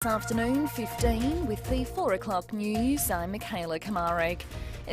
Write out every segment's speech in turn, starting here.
this afternoon, 15, with the 4 o'clock news. I'm Michaela Kamarek.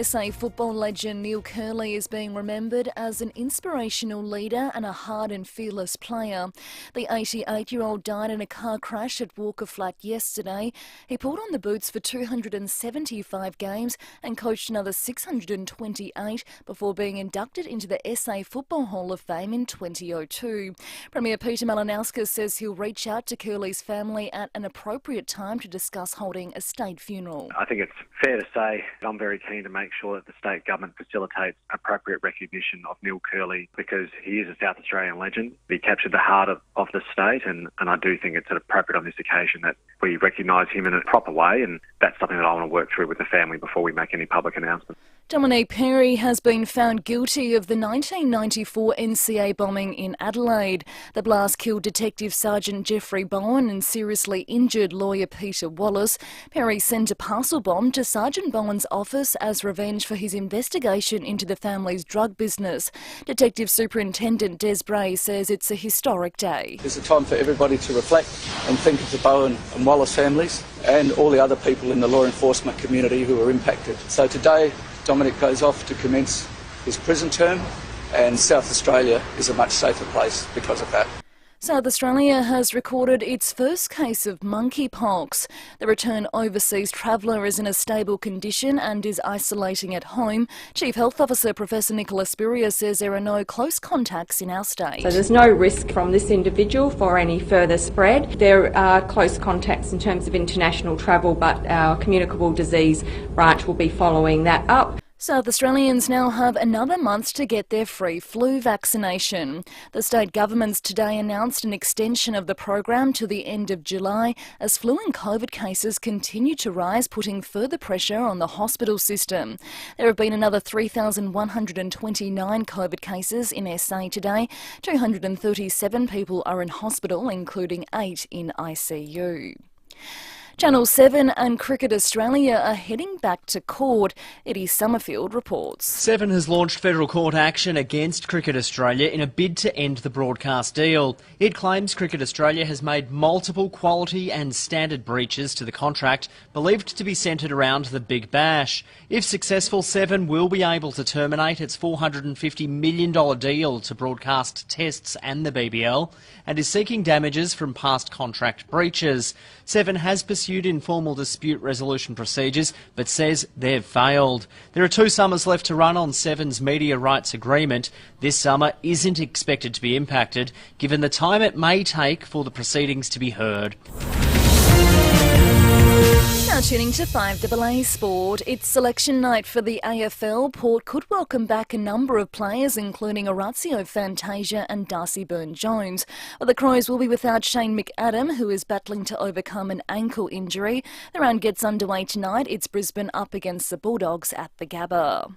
SA football legend Neil Kerley is being remembered as an inspirational leader and a hard and fearless player. The 88-year-old died in a car crash at Walker Flat yesterday. He pulled on the boots for 275 games and coached another 628 before being inducted into the SA Football Hall of Fame in 2002. Premier Peter Malinauskas says he'll reach out to Kerley's family at an appropriate time to discuss holding a state funeral. I think it's fair to say I'm very keen to make sure that the state government facilitates appropriate recognition of Neil Kerley because he is a South Australian legend. He captured the heart of the state and I do think it's appropriate on this occasion that we recognise him in a proper way, and that's something that I want to work through with the family before we make any public announcement. Dominique Perry has been found guilty of the 1994 NCA bombing in Adelaide. The blast killed Detective Sergeant Jeffrey Bowen and seriously injured lawyer Peter Wallace. Perry sent a parcel bomb to Sergeant Bowen's office as revenge for his investigation into the family's drug business. Detective Superintendent Des Bray says it's a historic day. It's a time for everybody to reflect and think of the Bowen and Wallace families and all the other people in the law enforcement community who were impacted. So today, Dominic goes off to commence his prison term, and South Australia is a much safer place because of that. South Australia has recorded its first case of monkeypox. The returned overseas traveller is in a stable condition and is isolating at home. Chief Health Officer Professor Nicola Spurrier says there are no close contacts in our state. So there's no risk from this individual for any further spread. There are close contacts in terms of international travel, but our communicable disease branch will be following that up. South Australians now have another month to get their free flu vaccination. The state governments today announced an extension of the program to the end of July as flu and COVID cases continue to rise, putting further pressure on the hospital system. There have been another 3,129 COVID cases in SA today. 237 people are in hospital, including 8 in ICU. Channel 7 and Cricket Australia are heading back to court. Eddie Summerfield reports. 7 has launched federal court action against Cricket Australia in a bid to end the broadcast deal. It claims Cricket Australia has made multiple quality and standard breaches to the contract, believed to be centred around the Big Bash. If successful, 7 will be able to terminate its $450 million deal to broadcast Tests and the BBL, and is seeking damages from past contract breaches. 7 has pursued informal dispute resolution procedures, but says they've failed. There are 2 summers left to run on 7's media rights agreement. This summer isn't expected to be impacted, given the time it may take for the proceedings to be heard. Now tuning to 5AA Sport. It's selection night for the AFL. Port could welcome back a number of players, including Orazio Fantasia and Darcy Byrne-Jones. Well, the Crows will be without Shane McAdam, who is battling to overcome an ankle injury. The round gets underway tonight. It's Brisbane up against the Bulldogs at the Gabba.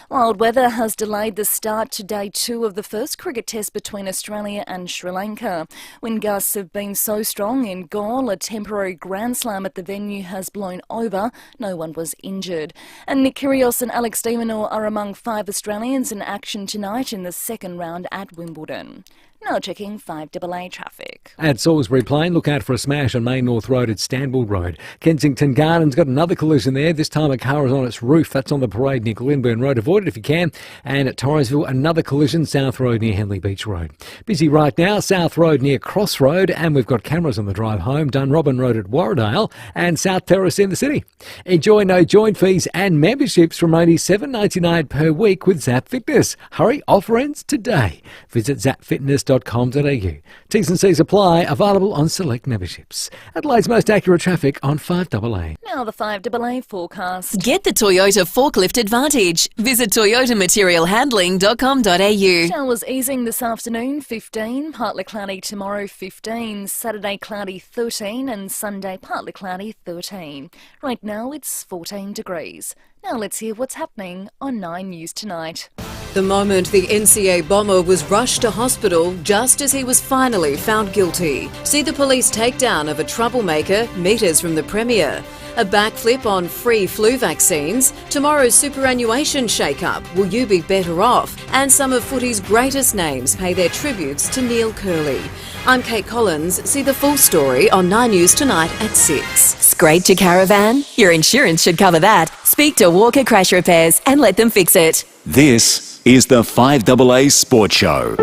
Wild weather has delayed the start to day 2 of the first cricket test between Australia and Sri Lanka. Wind gusts have been so strong in Galle, a temporary Grand Slam at the venue has blown over. No one was injured. And Nick Kyrgios and Alex de Minaur are among 5 Australians in action tonight in the second round at Wimbledon. Now checking 5AA traffic. At Salisbury Plain, look out for a smash on Main North Road at Stanwell Road. Kensington Gardens got another collision there. This time a car is on its roof. That's on the parade near Glenburn Road. Avoid it if you can. And at Torresville, another collision, South Road near Henley Beach Road. Busy right now, South Road near Cross Road. And we've got cameras on the drive home. Dunrobin Road at Warradale and South Terrace in the city. Enjoy no joint fees and memberships from only $7.99 per week with Zap Fitness. Hurry, offer ends today. Visit zapfitness.com.au. T's and C's apply, available on select memberships. Adelaide's most accurate traffic on 5AA. Now the 5AA forecast. Get the Toyota forklift advantage. Visit toyotamaterialhandling.com.au. Showers easing this afternoon, 15. Partly cloudy tomorrow, 15. Saturday cloudy, 13. And Sunday partly cloudy, 13. Right now it's 14 degrees. Now let's hear what's happening on 9 News Tonight. The moment the NCA bomber was rushed to hospital just as he was finally found guilty. See the police takedown of a troublemaker metres from the Premier. A backflip on free flu vaccines, tomorrow's superannuation shake-up, will you be better off? And some of footy's greatest names pay their tributes to Neil Kerley. I'm Kate Collins. See the full story on 9 News tonight at 6. Scraped your caravan? Your insurance should cover that. Speak to Walker Crash Repairs and let them fix it. This is the FIVEaa Sports Show.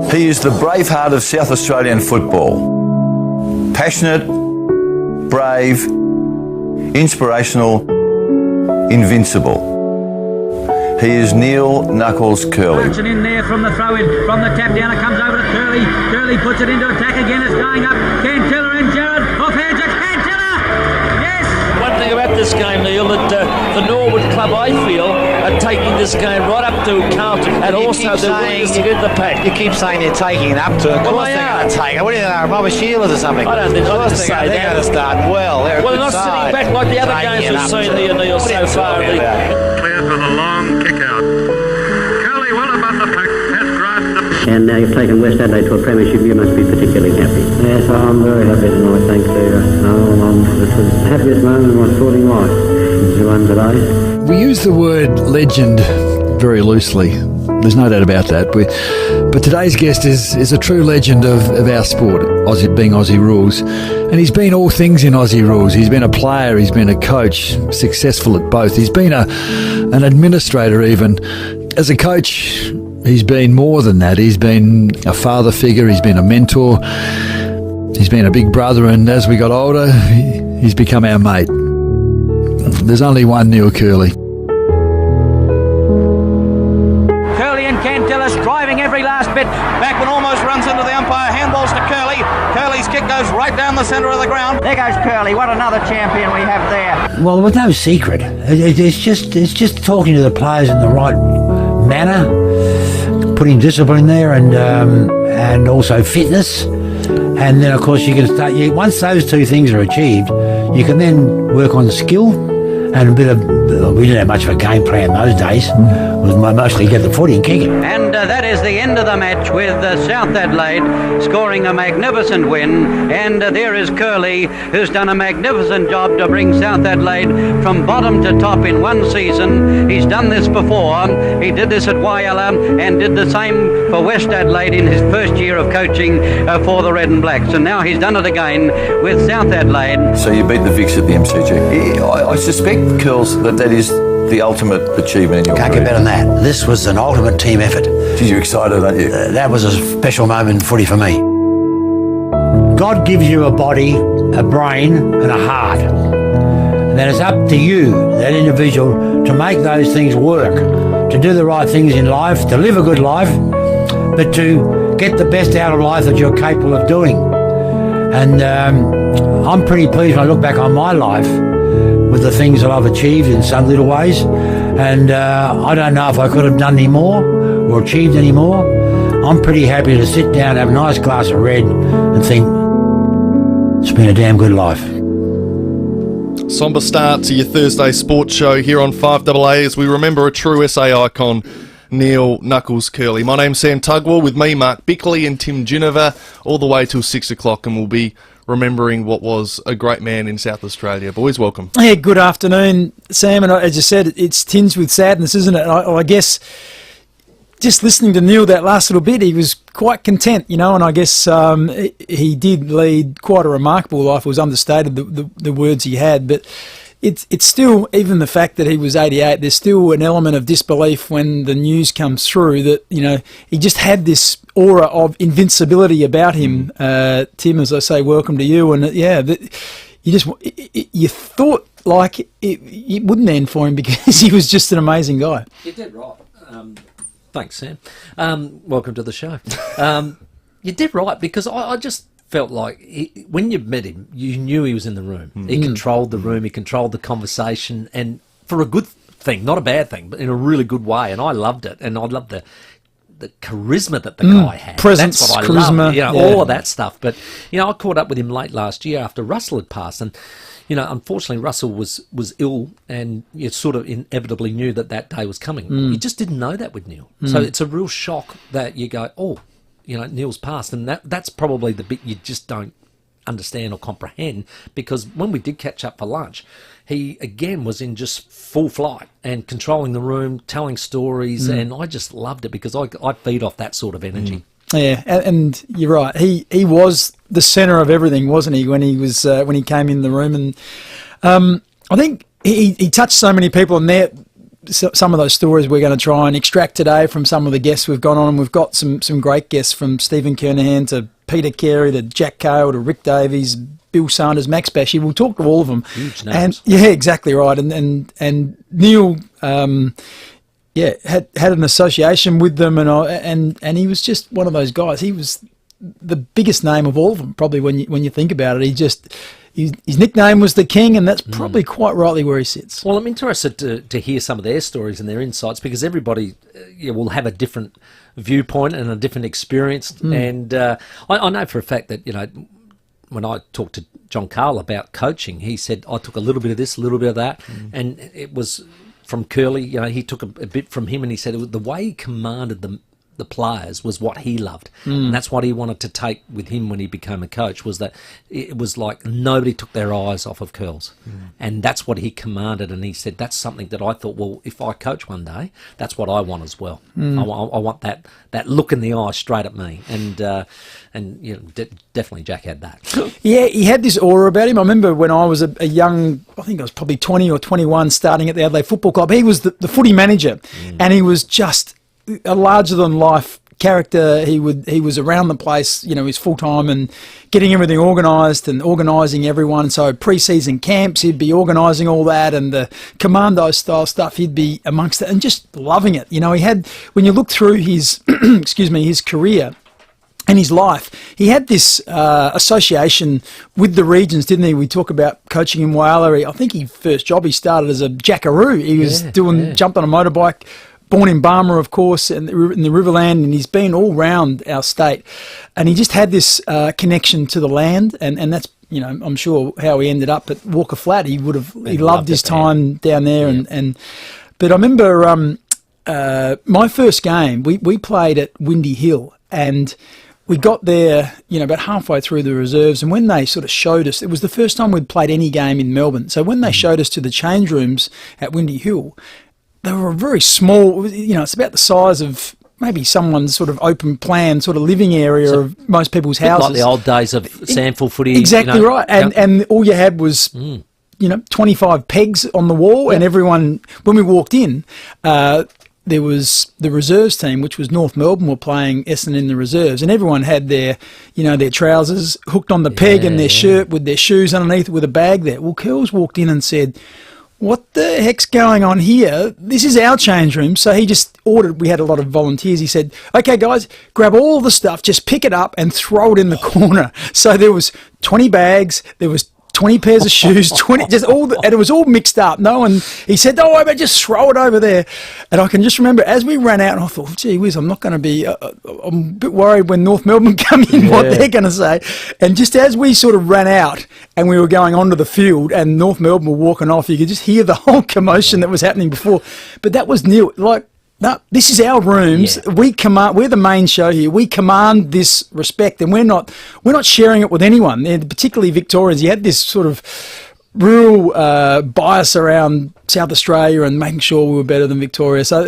He is the braveheart of South Australian football. Passionate, brave, inspirational, invincible. He is Neil Knuckles Kerley. Action in there from the throw-in, from the tap down, it comes over to Kerley. Kerley puts it into attack again, it's going up. Cantilla and Jared, off hands to Cantilla! Yes! One thing about this game, Neil, that the Norwood club, I feel, are taking this game right up to Carlton, and also they're willing to get the pack. You keep saying they're taking it up to it. Of course they're going to take it. What do you think, Robert Sheilas or something? I don't think they're going to start well. They're not sitting back like the other games we've seen here, Neil, so far. Cleared for the long kick out. Kerley, well above the pack, has grasped the... And now you've taken West Adelaide to a premiership, you must be particularly happy. Yes, I'm very happy tonight, thanks to you. It's the happiest moment of my sporting life. It's the one today. We use the word legend very loosely. There's no doubt about that. But today's guest is a true legend of our sport, Aussie being Aussie rules. And he's been all things in Aussie rules. He's been a player, he's been a coach, successful at both. He's been an administrator even. As a coach, he's been more than that. He's been a father figure, he's been a mentor, he's been a big brother, and as we got older, he's become our mate. There's only one Neil Kerley. Kerley and Cantillas driving every last bit. Backman almost runs into the umpire. Handballs to Kerley. Kerley's kick goes right down the centre of the ground. There goes Kerley. What another champion we have there. Well, with no secret. It's just talking to the players in the right manner, putting discipline there, and also fitness. And then, of course, you can start. Once those two things are achieved, you can then work on skill and a bit of. We didn't have much of a game plan those days. It was mostly get the footy and kick it. And that is the end of the match with South Adelaide scoring a magnificent win. And there is Kerley, who's done a magnificent job to bring South Adelaide from bottom to top in one season. He's done this before. He did this at Whyalla and did the same for West Adelaide in his first year of coaching for the Red and Blacks. And now he's done it again with South Adelaide. So you beat the Vicks at the MCG. I suspect, Curls, that is the ultimate achievement in your Can't career. get better than that. This was an ultimate team effort. Geez, you're excited, aren't you? That was a special moment in footy for me. God gives you a body, a brain and a heart. And then it's up to you, that individual, to make those things work, to do the right things in life, to live a good life, but to get the best out of life that you're capable of doing. And I'm pretty pleased when I look back on my life with the things that I've achieved in some little ways, and I don't know if I could have done any more or achieved any more. I'm pretty happy to sit down, have a nice glass of red and think it's been a damn good life. Somber start to your Thursday sports show here on 5AA as we remember a true SA icon, Neil Knuckles Kerley. My name's Sam Tugwell, with me Mark Bickley and Tim Ginniver, all the way till 6 o'clock, and we'll be remembering what was a great man in South Australia. Boys, welcome. Yeah, good afternoon, Sam. And as you said, it's tinged with sadness, isn't it? I guess just listening to Neil that last little bit, he was quite content, and I guess he did lead quite a remarkable life. It was understated, the words he had, but it's still, even the fact that he was 88, there's still an element of disbelief when the news comes through that, he just had this aura of invincibility about him. Tim, as I say, welcome to you. And you thought like it wouldn't end for him because he was just an amazing guy. You did right. Thanks, Sam. Welcome to the show. You did right, because I just felt like when you met him, you knew he was in the room. He controlled the room, he controlled the conversation, and for a good thing, not a bad thing, but in a really good way. And I loved it, and I loved the charisma that the guy had. Presence, that's what I charisma, loved, all of that stuff. But I caught up with him late last year after Russell had passed, and unfortunately Russell was ill, and you sort of inevitably knew that day was coming. You just didn't know that with Neil, so it's a real shock that you go, oh, Neil's passed, and that's probably the bit you just don't understand or comprehend, because when we did catch up for lunch, he again was in just full flight and controlling the room, telling stories, and I just loved it because I feed off that sort of energy. Yeah, and you're right. He was the centre of everything, wasn't he? When he came in the room, and I think he touched so many people, and there. Some of those stories we're going to try and extract today from some of the guests we've gone on, and we've got some great guests, from Stephen Cunningham to Peter Carey to Jack Cale to Rick Davies, Bill Sanders, Max Bashy. We'll talk to all of them. Huge names. And yeah, exactly right. And Neil, had an association with them, and he was just one of those guys. He was the biggest name of all of them, probably when you think about it. His nickname was the King, and that's probably quite rightly where he sits. Well, I'm interested to hear some of their stories and their insights, because everybody will have a different viewpoint and a different experience. And I know for a fact that, when I talked to John Carl about coaching, he said, I took a little bit of this, a little bit of that, and it was from Kerley. He took a bit from him, and he said it was the way he commanded the players was what he loved, and that's what he wanted to take with him when he became a coach, was that it was like nobody took their eyes off of Curls, and that's what he commanded. And he said that's something that I thought, well, if I coach one day, that's what I want as well. I want that look in the eye straight at me, and definitely Jack had that. Yeah, he had this aura about him. I remember when I was a young, I think I was probably 20 or 21, starting at the Adelaide Football Club. He was the footy manager, and he was just a larger-than-life character. He was around the place, he's full-time and getting everything organised and organising everyone. So pre-season camps, he'd be organising all that, and the commando-style stuff, he'd be amongst it and just loving it. He had, when you look through his, his career and his life, he had this association with the regions, didn't he? We talk about coaching in Whyalla. I think his first job, he started as a jackaroo. He was jumped on a motorbike. Born in Barmer, of course, in the Riverland, and he's been all round our state. And he just had this connection to the land, and that's, I'm sure how he ended up at Walker Flat. He loved his time down there. Yeah. But I remember my first game, we played at Windy Hill, and we got there, about halfway through the reserves, and when they sort of showed us, it was the first time we'd played any game in Melbourne. So when they showed us to the change rooms at Windy Hill, they were very small, it's about the size of maybe someone's sort of open plan sort of living area of most people's houses. Like the old days of Sandful footy. Exactly right. And all you had was, 25 pegs on the wall, and everyone, when we walked in, there was the reserves team, which was North Melbourne, were playing Essendon in the reserves, and everyone had their, their trousers hooked on the peg and their shirt with their shoes underneath with a bag there. Well, Curls walked in and said, what the heck's going on here? This is our change room. So he just ordered, we had a lot of volunteers. He said, okay, guys, grab all the stuff, just pick it up and throw it in the corner. So there was 20 bags, there was 20 pairs of shoes, 20, just all, and it was all mixed up. He said, don't worry about it, just throw it over there. And I can just remember as we ran out, and I thought, gee whiz, I'm not going to be, I'm a bit worried when North Melbourne come in, what they're going to say. And just as we sort of ran out and we were going onto the field and North Melbourne were walking off, you could just hear the whole commotion that was happening before. But that was Neil, no, this is our rooms. Yeah. We're the main show here. We command this respect, and we're not sharing it with anyone. And particularly Victorians, you had this sort of real bias around South Australia and making sure we were better than Victoria. So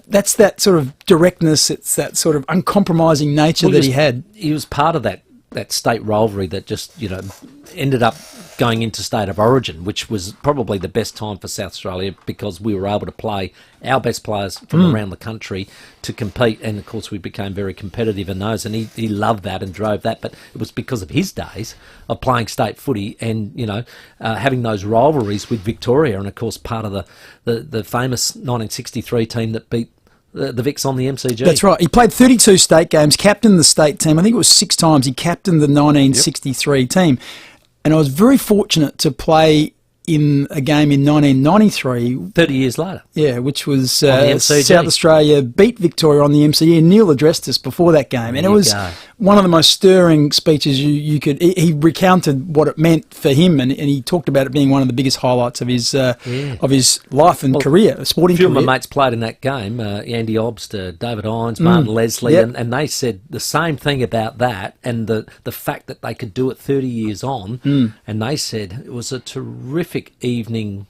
that's that sort of directness. It's that sort of uncompromising nature that he had. He was part of that state rivalry that just ended up going into state of origin, which was probably the best time for South Australia, because we were able to play our best players from around the country to compete, and of course we became very competitive in those, and he loved that and drove that. But it was because of his days of playing state footy and having those rivalries with Victoria, and of course part of the famous 1963 team that beat the Vics on the MCG. That's right. He played 32 state games, captained the state team. I think it was 6 times he captained the 1963 team. And I was very fortunate to play in a game in 1993. 30 years later. Yeah, which was South Australia beat Victoria on the MCG, and Neil addressed us before that game. And it was one of the most stirring speeches you could. He recounted what it meant for him, and he talked about it being one of the biggest highlights of his life and career, sporting career. A few of my mates played in that game, Andy Obst, David Irons, Martin Leslie, and they said the same thing about that, and the fact that they could do it 30 years on, and they said it was a terrific evening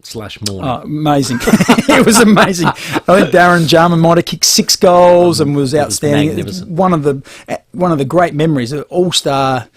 / morning. Oh, amazing. It was amazing. I think Darren Jarman might have kicked 6 goals and was outstanding. It was one of the great memories. An all-star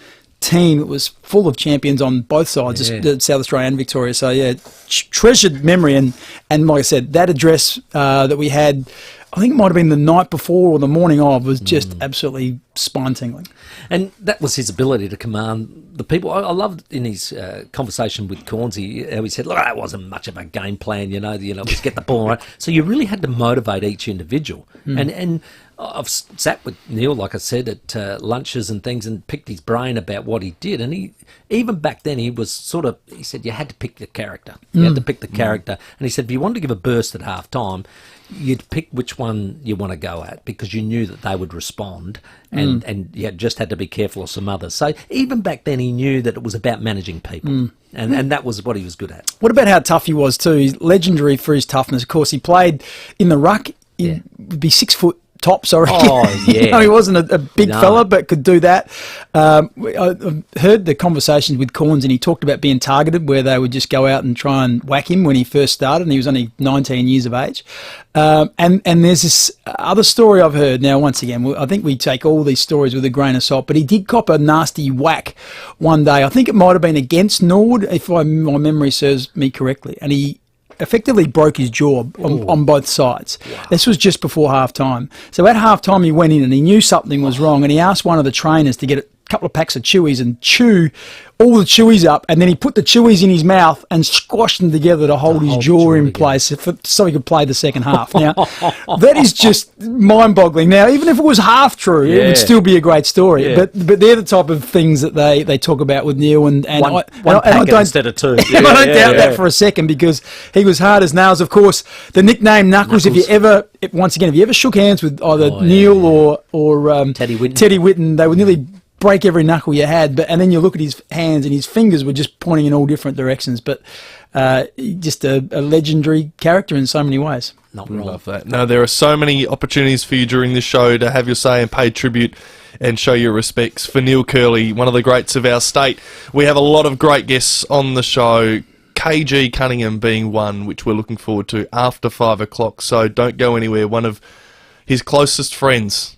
team. It was full of champions on both sides, South Australia and Victoria. So, yeah, treasured memory. And like I said, that address that we had, I think it might have been the night before or the morning of, was just absolutely spine-tingling. And that was his ability to command the people. I loved in his conversation with Cornsey how he said, look, that wasn't much of a game plan, let's get the ball right. So you really had to motivate each individual. And I've sat with Neil, like I said, at lunches and things and picked his brain about what he did. And he, even back then, he said you had to pick the character. You had to pick the character. And he said if you wanted to give a burst at half-time, you'd pick which one you want to go at because you knew that they would respond and you just had to be careful of some others. So even back then he knew that it was about managing people and that was what he was good at. What about how tough he was too? He's legendary for his toughness. Of course, he played in the ruck. He would be 6 foot tops, I reckon. Oh, yeah. He wasn't a big fella, but could do that. I heard the conversations with Corns, and he talked about being targeted, where they would just go out and try and whack him when he first started, and he was only 19 years of age. And there's this other story I've heard. Now, once again, I think we take all these stories with a grain of salt, but he did cop a nasty whack one day. I think it might have been against Norwood, if my memory serves me correctly, and he effectively broke his jaw on both sides. Wow. This was just before half-time. So at half-time he went in and he knew something was wrong, and he asked one of the trainers to get a couple of packs of chewies and chew all the chewies up, and then he put the chewies in his mouth and squashed them together to hold his jaw in place so he could play the second half. Now, that is just mind-boggling. Now, even if it was half true, it would still be a great story. But they're the type of things that they talk about with Neil. And one packet instead of two. I don't doubt that for a second, because he was hard as nails. Of course, the nickname Knuckles. If you ever shook hands with either Neil or Teddy Whitten, they would nearly break every knuckle you had, and then you look at his hands and his fingers were just pointing in all different directions. But just a legendary character in so many ways. Not wrong. Love that. No, there are so many opportunities for you during this show to have your say and pay tribute and show your respects for Neil Kerley, one of the greats of our state. We have a lot of great guests on the show, KG Cunningham being one, which we're looking forward to after 5 o'clock, so don't go anywhere. One of his closest friends,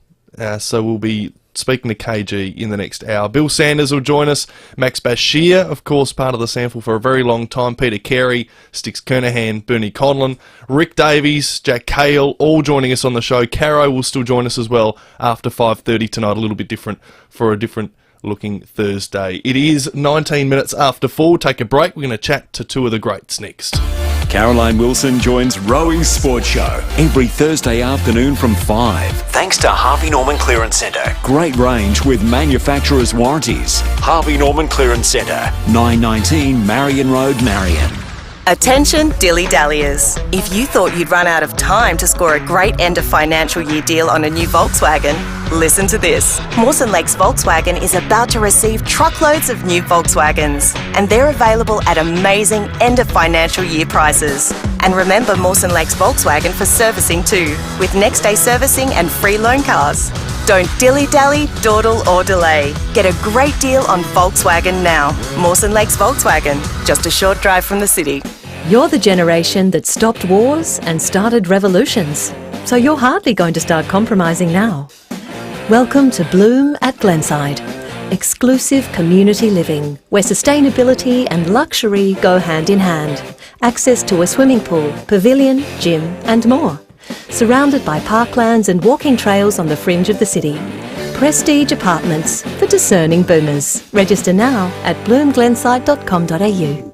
so we'll be speaking to KG in the next hour. Bill Sanders will join us. Max Bashir, of course, part of the sample for a very long time. Peter Carey, Sticks Kernahan, Bernie Conlon, Rick Davies, Jack Cale, all joining us on the show. Caro will still join us as well after 5:30 tonight, a little bit different for a different looking Thursday. It is 19 minutes after 4. Take a break. We're going to chat to two of the greats next. Caroline Wilson joins Rowing Sports Show every Thursday afternoon from 5. Thanks to Harvey Norman Clearance Centre. Great range with manufacturer's warranties. Harvey Norman Clearance Centre, 919 Marion Road, Marion. Attention dilly-dalliers. If you thought you'd run out of time to score a great end of financial year deal on a new Volkswagen, listen to this. Mawson Lakes Volkswagen is about to receive truckloads of new Volkswagens, and they're available at amazing end of financial year prices. And remember Mawson Lakes Volkswagen for servicing too, with next day servicing and free loan cars. Don't dilly-dally, dawdle or delay. Get a great deal on Volkswagen now. Mawson Lakes Volkswagen, just a short drive from the city. You're the generation that stopped wars and started revolutions, so you're hardly going to start compromising now. Welcome to Bloom at Glenside. Exclusive community living, where sustainability and luxury go hand in hand. Access to a swimming pool, pavilion, gym and more. Surrounded by parklands and walking trails on the fringe of the city. Prestige apartments for discerning boomers. Register now at bloomglenside.com.au.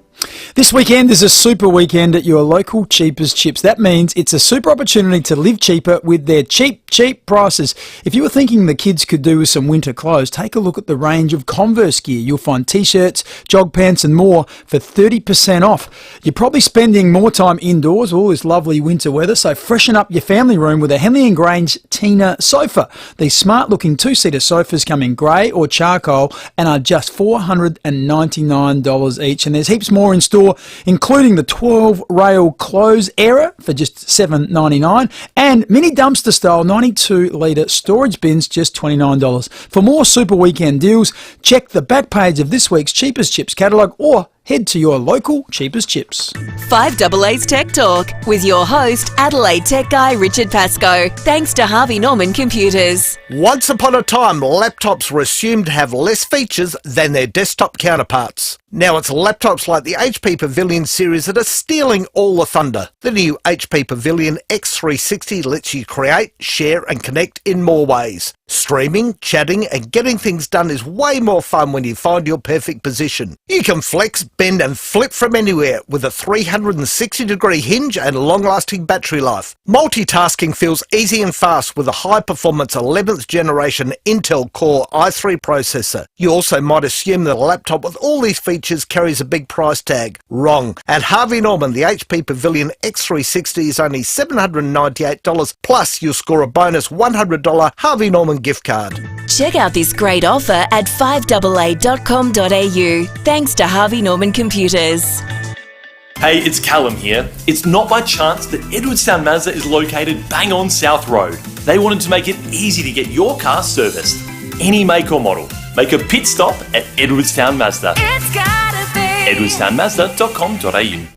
This weekend is a super weekend at your local Cheapers Chips. That means it's a super opportunity to live cheaper with their cheap prices. If you were thinking the kids could do with some winter clothes, take a look at the range of Converse gear. You'll find t-shirts, jog pants and more for 30% off. You're probably spending more time indoors, all this lovely winter weather, so freshen up your family room with a Henley & Grange Tina sofa. These smart-looking two-seater sofas come in grey or charcoal and are just $499 each. And there's heaps more in store, including the 12-rail clothes era for just $7.99 and mini dumpster style 92-litre storage bins, just $29. For more super weekend deals, check the back page of this week's Cheapers Chips catalogue or head to your local Cheapers Chips. 5AA's Tech Talk with your host, Adelaide tech guy Richard Pascoe. Thanks to Harvey Norman Computers. Once upon a time, laptops were assumed to have less features than their desktop counterparts. Now it's laptops like the HP Pavilion series that are stealing all the thunder. The new HP Pavilion X360 lets you create, share and connect in more ways. Streaming, chatting and getting things done is way more fun when you find your perfect position. You can flex, bend and flip from anywhere with a 360-degree hinge and long-lasting battery life. Multitasking feels easy and fast with a high-performance 11th generation Intel Core i3 processor. You also might assume that a laptop with all these features carries a big price tag. Wrong. At Harvey Norman, the HP Pavilion X360 is only $798, plus you'll score a bonus $100 Harvey Norman gift card. Check out this great offer at 5AA.com.au. Thanks to Harvey Norman Computers. Hey, it's Callum here. It's not by chance that Edwardstown Mazda is located bang on South Road. They wanted to make it easy to get your car serviced. Any make or model. Make a pit stop at Edwardstown Mazda. It's gotta be edwardstownmazda.com.au.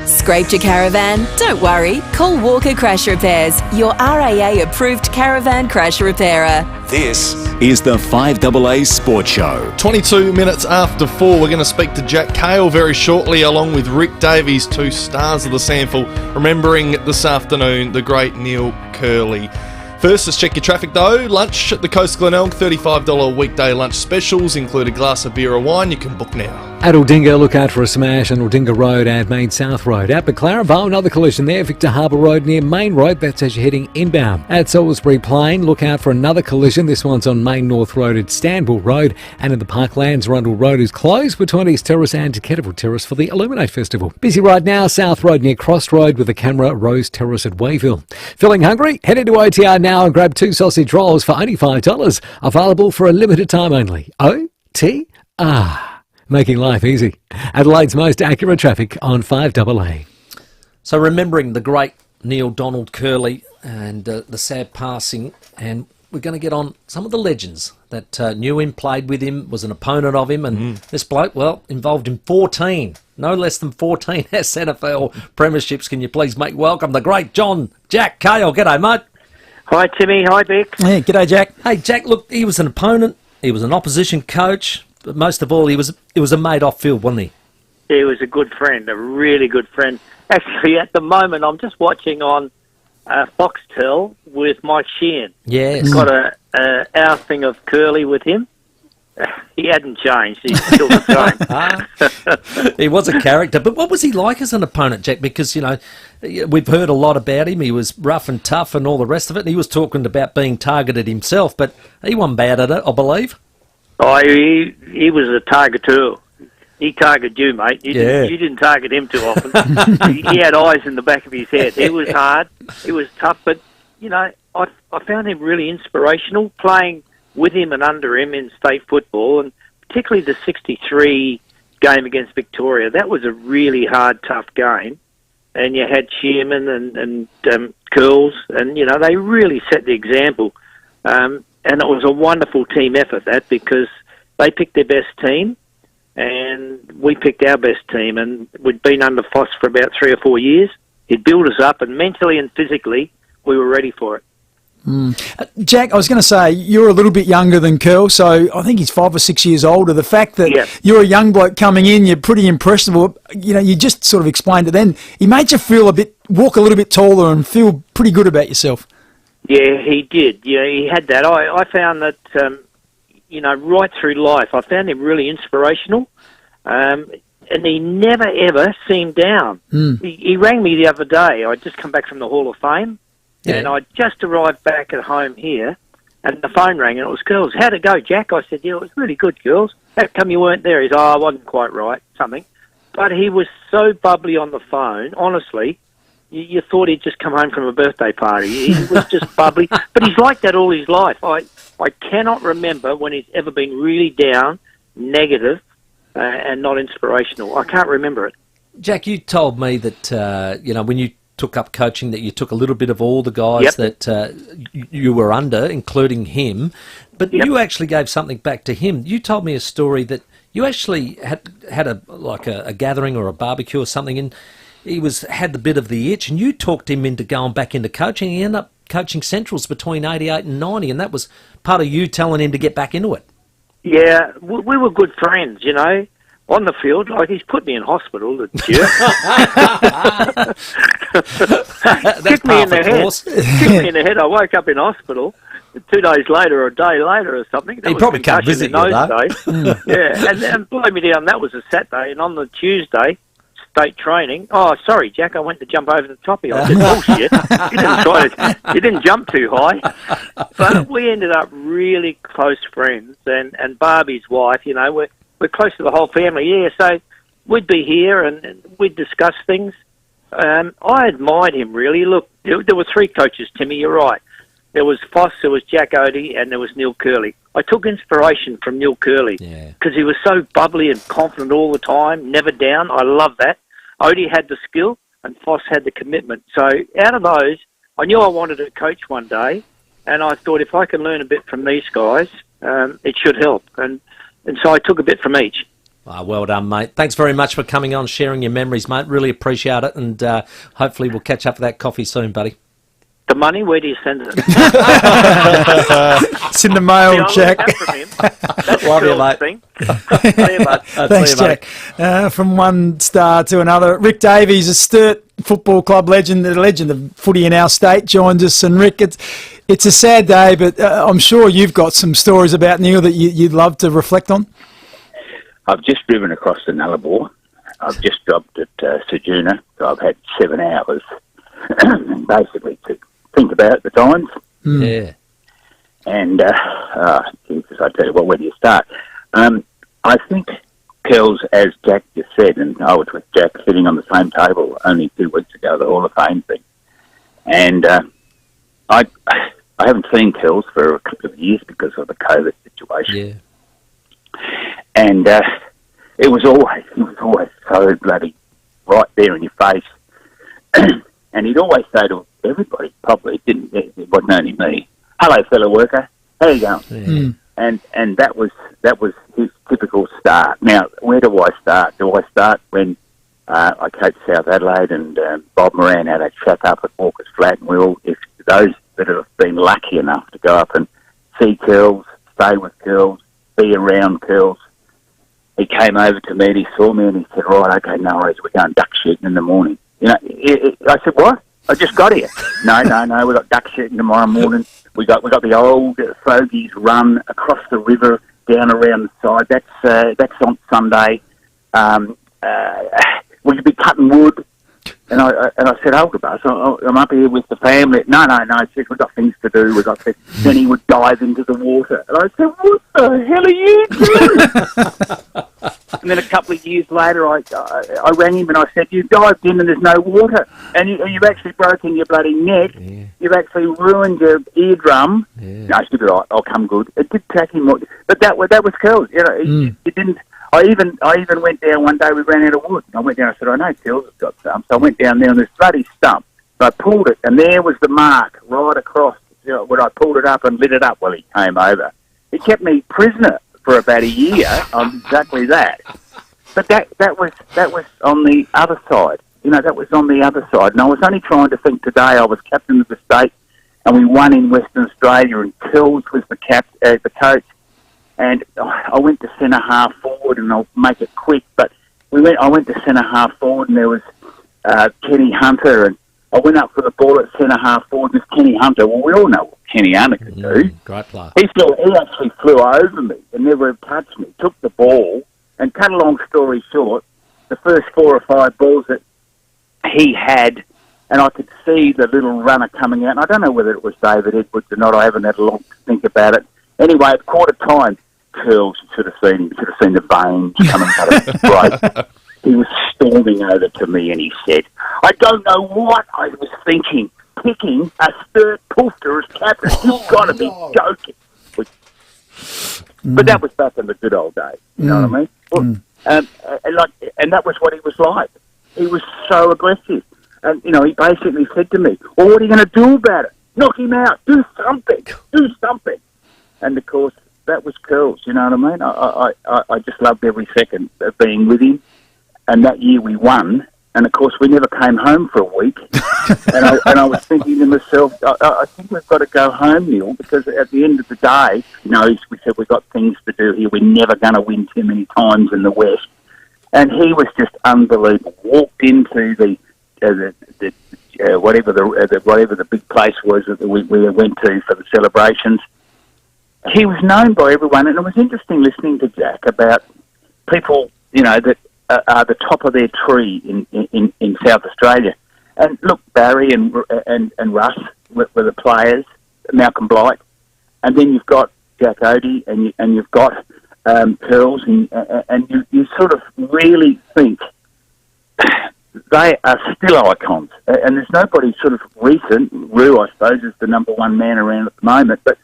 Scraped your caravan? Don't worry. Call Walker Crash Repairs, your RAA approved caravan crash repairer. This is the 5AA Sports Show. 22 minutes after 4, we're going to speak to Jack Cale very shortly, along with Rick Davies, two stars of the sample, remembering this afternoon the great Neil Kerley. First, let's check your traffic though. Lunch at the Coast Glenelg, $35 weekday lunch specials, include a glass of beer or wine. You can book now. At Aldinga, look out for a smash on Aldinga Road and Main South Road. At Maclaren, another collision there, Victor Harbour Road near Main Road. That's as you're heading inbound. At Salisbury Plain, look out for another collision. This one's on Main North Road at Stanwell Road. And in the Parklands, Rundle Road is closed between East Terrace and Kettleville Terrace for the Illuminate Festival. Busy right now, South Road near Cross Road with the camera Rose Terrace at Wayville. Feeling hungry? Head into OTR now and grab 2 sausage rolls for only $5. Available for a limited time only. OTR. Making life easy. Adelaide's most accurate traffic on 5AA. So remembering the great Neil Donald Kerley and the sad passing, and we're going to get on some of the legends that knew him, played with him, was an opponent of him, and this bloke, well, involved in 14, no less than 14 SNFL premierships. Can you please make welcome the great Jack Cale. G'day, mate. Hi, Timmy. Hi, Beck. Hey, g'day, Jack. Hey, Jack, look, he was an opponent, he was an opposition coach, but most of all, he was a mate off field, wasn't he? He was a good friend, a really good friend. Actually, at the moment, I'm just watching on Foxtel with Mike Sheehan. Yes. He's got a our thing of Kerley with him. He hadn't changed. He's still the same. He was a character. But what was he like as an opponent, Jack? Because, you know, we've heard a lot about him. He was rough and tough and all the rest of it. And he was talking about being targeted himself, but he wasn't bad at it, I believe. Oh, he was a targeter. He targeted you, mate. You didn't target him too often. he had eyes in the back of his head. It was hard. It was tough. But, you know, I found him really inspirational, playing with him and under him in state football, and particularly the 63 game against Victoria. That was a really hard, tough game. And you had Shearman and Curls, and, you know, they really set the example. And it was a wonderful team effort, that, because they picked their best team, and we picked our best team. And we'd been under Foss for about 3 or 4 years. He'd built us up, and mentally and physically, we were ready for it. Jack, I was going to say, you're a little bit younger than Curl, so I think he's 5 or 6 years older. The fact that you're a young bloke coming in, you're pretty impressionable. You know, you just sort of explained it then. He made you walk a little bit taller and feel pretty good about yourself. Yeah, he did. Yeah, he had that. I found that, you know, right through life, I found him really inspirational. and he never, ever seemed down. He rang me the other day. I'd just come back from the Hall of Fame, and I'd just arrived back at home here, and the phone rang, and it was Girls. How'd it go, Jack? I said, yeah, it was really good, Girls. How come you weren't there? He said, I wasn't quite right, something. But he was so bubbly on the phone, honestly, you thought he'd just come home from a birthday party. He was just bubbly. But he's like that all his life. I cannot remember when he's ever been really down, negative, and not inspirational. I can't remember it. Jack, you told me that, when you took up coaching, that you took a little bit of all the guys that you were under, including him, but you actually gave something back to him. You told me a story that you actually had a gathering or a barbecue or something, and he had the bit of the itch, and you talked him into going back into coaching. He ended up coaching Centrals between 88 and 90, and that was part of you telling him to get back into it. Yeah, we were good friends, on the field. Like, he's put me in hospital, the jerk. Kicked me in the head. I woke up in hospital 2 days later or a day later or something. He probably can't visit you, though. Yeah, and blow me down. That was a Saturday, and on the Tuesday, state training. Oh, sorry, Jack, I went to jump over the toppy. I said, bullshit. You didn't jump too high. But we ended up really close friends, and Barbie's wife, we're close to the whole family, yeah, so we'd be here and we'd discuss things. I admired him, really. Look, there were 3 coaches, Timmy, you're right. There was Foss, there was Jack Odie, and there was Neil Kerley. I took inspiration from Neil Kerley because he was so bubbly and confident all the time, never down. I love that. Odie had the skill and Foss had the commitment. So out of those, I knew I wanted to coach one day, and I thought if I can learn a bit from these guys, it should help. And so I took a bit from each. Well done, mate. Thanks very much for coming on, sharing your memories, mate. Really appreciate it, and hopefully we'll catch up for that coffee soon, buddy. The money, where do you send it? It's in the mail, Jack. That's Love you, mate. Thing. See you, bud. Thanks, See you, Jack. From one star to another, Rick Davies, a Sturt Football Club legend, the legend of footy in our state, joins us. And Rick, it's a sad day, but I'm sure you've got some stories about Neil that you'd love to reflect on. I've just driven across the Nullarbor. I've just stopped at Sejuna, so I've had 7 hours basically to think about the times. Yeah. And, Jesus, I tell you what, where do you start? I think Kells, as Jack just said, and I was with Jack sitting on the same table only 2 weeks ago, the Hall of Fame thing. And I haven't seen Kells for a couple of years because of the COVID situation. Yeah. And it was always so bloody right there in your face. And he'd always say to everybody, probably, it wasn't only me, hello, fellow worker, how you going? Yeah. And that was his typical start. Now, where do I start? Do I start when I coached South Adelaide and Bob Moran had a chat up at Walker's Flat, and if those that have been lucky enough to go up and see Curls, stay with Curls, be around Curls, he came over to me and he saw me and he said, right, okay, no worries, we're going duck shooting in the morning. I said, what? I just got here. No, we got duck shooting tomorrow morning. We got the old Fogies run across the river down around the side. That's on Sunday. Will you be cutting wood? And I said, hold bus, I'm up here with the family. No, he said, we've got things to do. Then he would dive into the water. And I said, what the hell are you doing? And then a couple of years later, I rang him and I said, you've dived in and there's no water. And you've actually broken your bloody neck. Yeah. You've actually ruined your eardrum. Yeah. No, she'll be right, I'll come good. It did take him, but that was cool. It didn't. I even went down one day, we ran out of wood. I went down, I said, I know Kells has got some. So I went down there on this bloody stump. So I pulled it, and there was the mark right across. When I pulled it up and lit it up, well, he came over. He kept me prisoner for about a year on exactly that. But that was on the other side. That was on the other side. And I was only trying to think today, I was captain of the state, and we won in Western Australia, and Kells was the coach. And I went to centre half forward, and I'll make it quick. But I went to centre half forward, and there was Kenny Hunter, and I went up for the ball at centre half forward. This Kenny Hunter, well, we all know what Kenny Hunter can do. Great player. He actually flew over me and never touched me. Took the ball, and cut a long story short, the first 4 or 5 balls that he had, and I could see the little runner coming out. And I don't know whether it was David Edwards or not. I haven't had a long to think about it. Anyway, at quarter time, Curls, you should have seen the veins coming out of his throat. He was storming over to me and he said, "I don't know what I was thinking, picking a third Poulter as captain. You've got to be joking." But that was back in the good old days. You know what I mean? Well, and that was what he was like. He was so aggressive. And, you know, he basically said to me, "Well, what are you going to do about it? Knock him out. Do something. Do something." And, of course, that was Curls, you know what I mean? I just loved every second of being with him. And that year we won. And, of course, we never came home for a week. and I was thinking to myself, I think we've got to go home, Neil, because at the end of the day, you know, we said we've got things to do here. We're never going to win too many times in the West. And he was just unbelievable. Walked into whatever the big place was that we went to for the celebrations. He was known by everyone, and it was interesting listening to Jack about people, you know, that are the top of their tree in South Australia. And look, Barry and Russ were the players, Malcolm Blight, and then you've got Jack Odie, and you've got Curls, and you sort of really think they are still icons. And there's nobody sort of recent. Rue, I suppose, is the number one man around at the moment, but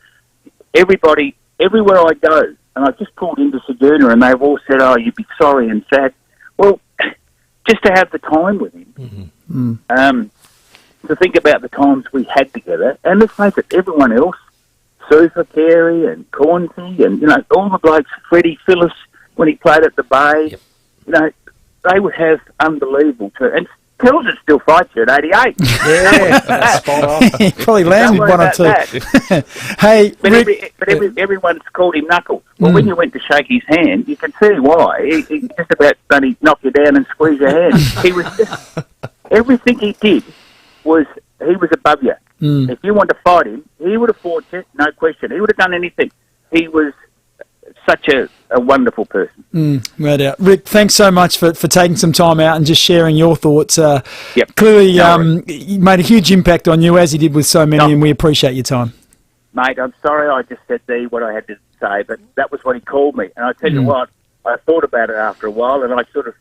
everybody, everywhere I go, and I just pulled into Ceduna, and they've all said, "Oh, you'd be sorry and sad." Well, just to have the time with him, to think about the times we had together, and let's face it, everyone else, Sufa, Carey and Cornsey, and, you know, all the blokes, Freddie Phillips, when he played at the Bay, you know, they would have unbelievable and Curls would still fight you at 88. Yeah, that's spot on. He probably landed one or two. Hey, but everyone's called him Knuckles. Well, when you went to shake his hand, you can see why. He just about done knock you down and squeeze your hand. He was just, everything he did was, he was above you. If you wanted to fight him, he would have fought you, no question. He would have done anything. He was such a wonderful person. No doubt. Rick, thanks so much for taking some time out and just sharing your thoughts. Clearly, he made a huge impact on you, as he did with so many, and we appreciate your time. Mate, I'm sorry I just said what I had to say, but that was what he called me. And I tell you what, I thought about it after a while, and I sort of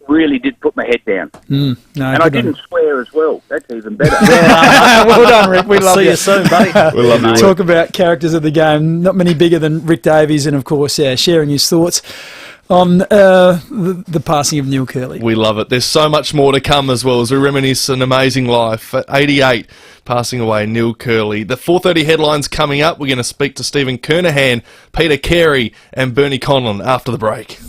really did put my head down. No, and I didn't swear as well. That's even better. Well done, Rick. We love you. See you soon, buddy. We love you. Talk about characters of the game. Not many bigger than Rick Davies, and of course, sharing his thoughts on the passing of Neil Kerley. We love it. There's so much more to come as well as we reminisce an amazing life. At 88, passing away, Neil Kerley. The 4:30 headlines coming up. We're going to speak to Stephen Cunningham, Peter Carey and Bernie Conlon after the break.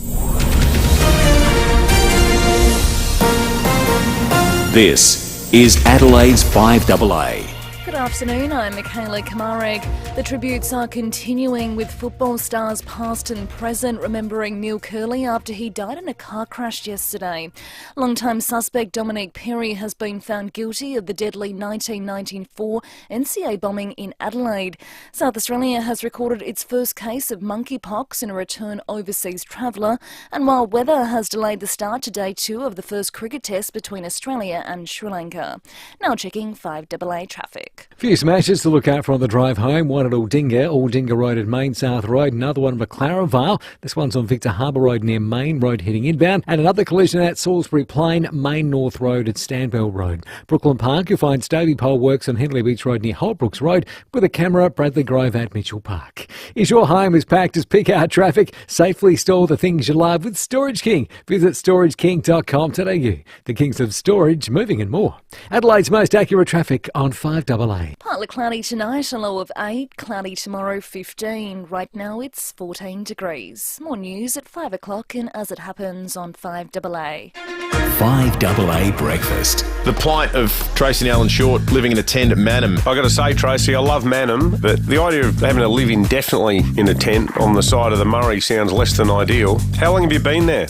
This is Adelaide's 5AA. Good afternoon, I'm Michaela Kamarek. The tributes are continuing with football stars past and present remembering Neil Kerley after he died in a car crash yesterday. Longtime suspect Dominic Perry has been found guilty of the deadly 1994 NCA bombing in Adelaide. South Australia has recorded its first case of monkeypox in a return overseas traveller, and while weather has delayed the start to day 2 of the first cricket test between Australia and Sri Lanka. Now checking 5AA traffic. Few smashes to look out for on the drive home. One at Aldinga Road at Main South Road. Another one at Maclaren Vale. This one's on Victor Harbour Road near Main Road heading inbound. And another collision at Salisbury Plain, Main North Road at Stanwell Road. Brooklyn Park, you'll find Stovey Pole Works on Henley Beach Road near Holtbrooks Road with a camera Bradley Grove at Mitchell Park. Is your home as packed as pick-out traffic? Safely store the things you love with Storage King. Visit storageking.com.au. The kings of storage, moving and more. Adelaide's most accurate traffic on 5AA. Partly cloudy tonight, a low of 8. Cloudy tomorrow, 15. Right now it's 14 degrees. More news at 5 o'clock and As It Happens on 5AA. 5AA Breakfast. The plight of Tracy and Alan Short living in a tent at Mannum. I got to say, Tracy, I love Mannum, but the idea of having to live indefinitely in a tent on the side of the Murray sounds less than ideal. How long have you been there?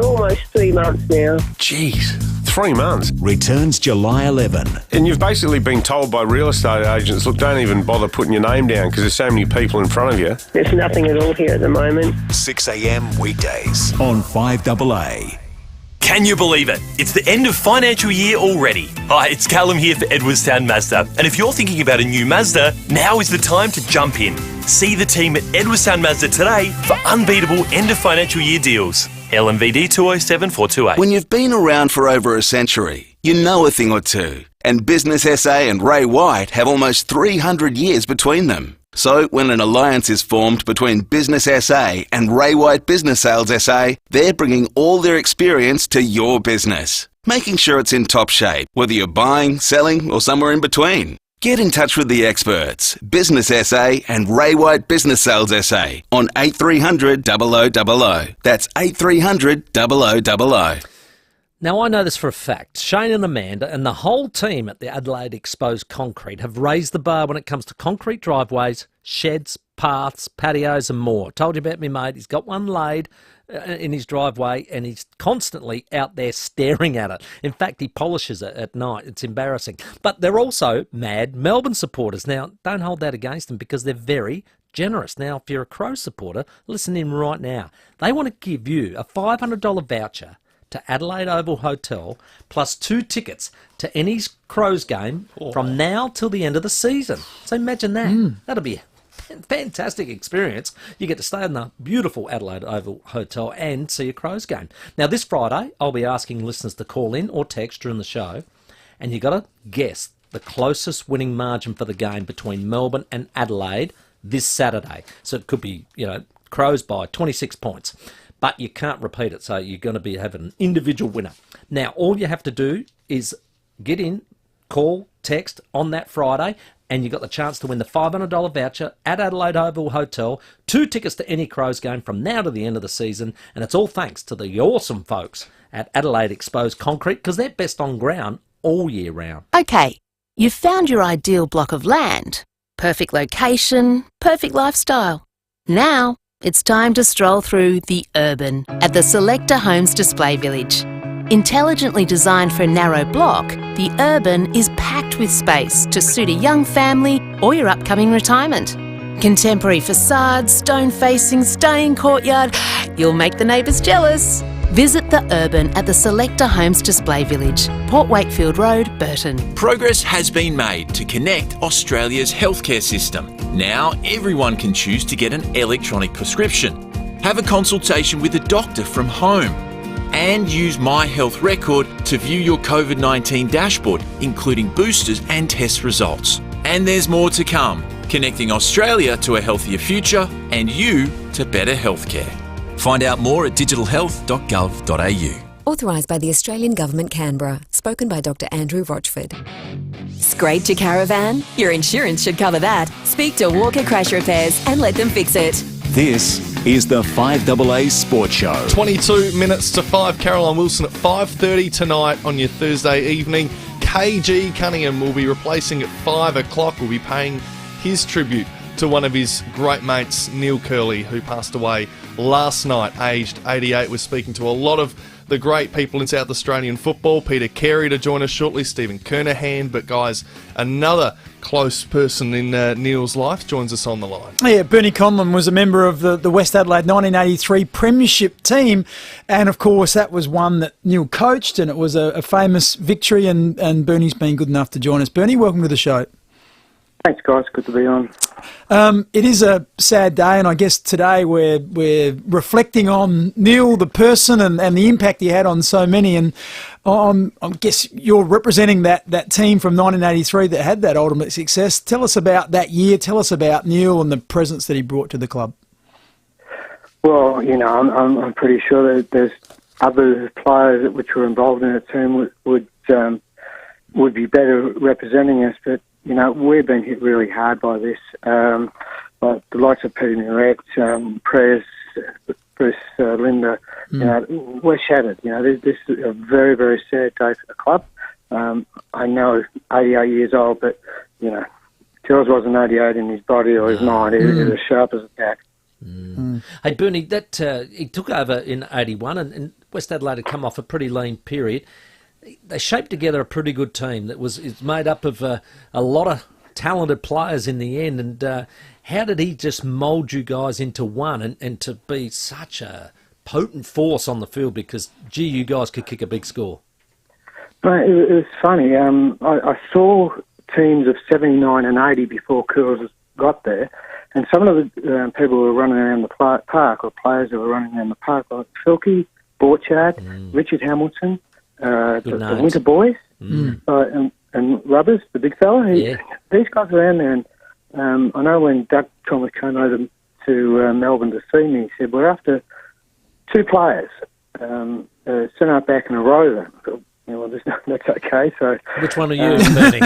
Almost 3 months now. Jeez, 3 months. Returns July 11. And you've basically been told by real estate agents, look, don't even bother putting your name down because there's so many people in front of you. There's nothing at all here at the moment. 6 a.m. weekdays on 5AA. Can you believe it? It's the end of financial year already. Hi, it's Callum here for Edwardstown Mazda. And if you're thinking about a new Mazda, now is the time to jump in. See the team at Edwardstown Mazda today for unbeatable end of financial year deals. LMVD 207 428. When you've been around for over a century, you know a thing or two. And Business SA and Ray White have almost 300 years between them. So when an alliance is formed between Business SA and Ray White Business Sales SA, they're bringing all their experience to your business, making sure it's in top shape, whether you're buying, selling, or somewhere in between. Get in touch with the experts, Business SA and Ray White Business Sales SA on 8300 0000. That's 8300 0000. Now, I know this for a fact. Shane and Amanda and the whole team at the Adelaide Exposed Concrete have raised the bar when it comes to concrete driveways, sheds, paths, patios and more. Told you about me mate. He's got one laid in his driveway and he's constantly out there staring at it. In fact, he polishes it at night. It's embarrassing. But they're also mad Melbourne supporters. Now, don't hold that against them because they're very generous. Now, if you're a Crows supporter, listen in right now. They want to give you a $500 voucher to Adelaide Oval Hotel, plus 2 tickets to any Crows game from now till the end of the season. So imagine that. That'll be a fantastic experience. You get to stay in the beautiful Adelaide Oval Hotel and see a Crows game. Now, this Friday, I'll be asking listeners to call in or text during the show, and you got to guess the closest winning margin for the game between Melbourne and Adelaide this Saturday. So it could be, Crows by 26 points. But you can't repeat it, so you're going to have an individual winner. Now, all you have to do is get in, call, text on that Friday, and you've got the chance to win the $500 voucher at Adelaide Oval Hotel, 2 tickets to any Crows game from now to the end of the season, and it's all thanks to the awesome folks at Adelaide Exposed Concrete, because they're best on ground all year round. Okay, you've found your ideal block of land. Perfect location, perfect lifestyle. Now, it's time to stroll through the Urban at the Selector Homes Display Village. Intelligently designed for a narrow block, the Urban is packed with space to suit a young family or your upcoming retirement. Contemporary facades, stone facing, stunning courtyard. You'll make the neighbours jealous. Visit the Urban at the Selector Homes Display Village, Port Wakefield Road, Burton. Progress has been made to connect Australia's healthcare system. Now everyone can choose to get an electronic prescription, have a consultation with a doctor from home, and use My Health Record to view your COVID-19 dashboard, including boosters and test results. And there's more to come, connecting Australia to a healthier future and you to better healthcare. Find out more at digitalhealth.gov.au. Authorised by the Australian Government, Canberra. Spoken by Dr. Andrew Rochford. Scraped your caravan? Your insurance should cover that. Speak to Walker Crash Repairs and let them fix it. This is the 5AA Sports Show. 22 minutes to 5. Caroline Wilson at 5:30 tonight on your Thursday evening. KG Cunningham will be replacing at 5 o'clock. We'll be paying his tribute to one of his great mates, Neil Kerley, who passed away last night, aged 88. We're speaking to a lot of the great people in South Australian football. Peter Carey to join us shortly, Stephen Cunningham. But guys, another close person in Neil's life joins us on the line. Yeah, Bernie Conlon was a member of the West Adelaide 1983 Premiership team, and of course that was one that Neil coached, and it was a famous victory, and Bernie's been good enough to join us. Bernie, welcome to the show. Thanks, guys. Good to be on. It is a sad day, and I guess today we're reflecting on Neil, the person, and the impact he had on so many. And I guess you're representing that team from 1983 that had that ultimate success. Tell us about that year. Tell us about Neil and the presence that he brought to the club. Well, I'm pretty sure that there's other players which were involved in the team would be better representing us, but we've been hit really hard by this. Like the likes of Peter Murrett, Prez, Bruce, Linda, we're shattered. This is a very, very sad day for the club. I know 88 years old, but, Charles wasn't 88 in his body or his mind. He was as sharp as a tack. Hey, Bernie, he took over in 81 and West Adelaide had come off a pretty lean period. They shaped together a pretty good team that is made up of a lot of talented players in the end. And how did he just mould you guys into one and to be such a potent force on the field because, gee, you guys could kick a big score. But it was funny. I saw teams of 79 and 80 before Curls got there, and some of the people who were running around the park, or players who were running around the park, like Filkey, Borchard, Richard Hamilton, the Winter Boys, and Rubbers, the big fella. These guys were around there, and I know when Doug Thomas came over to Melbourne to see me, he said, we're after 2 players, a centre-back and a rover. Well, that's okay. So, which one are you, Bernie?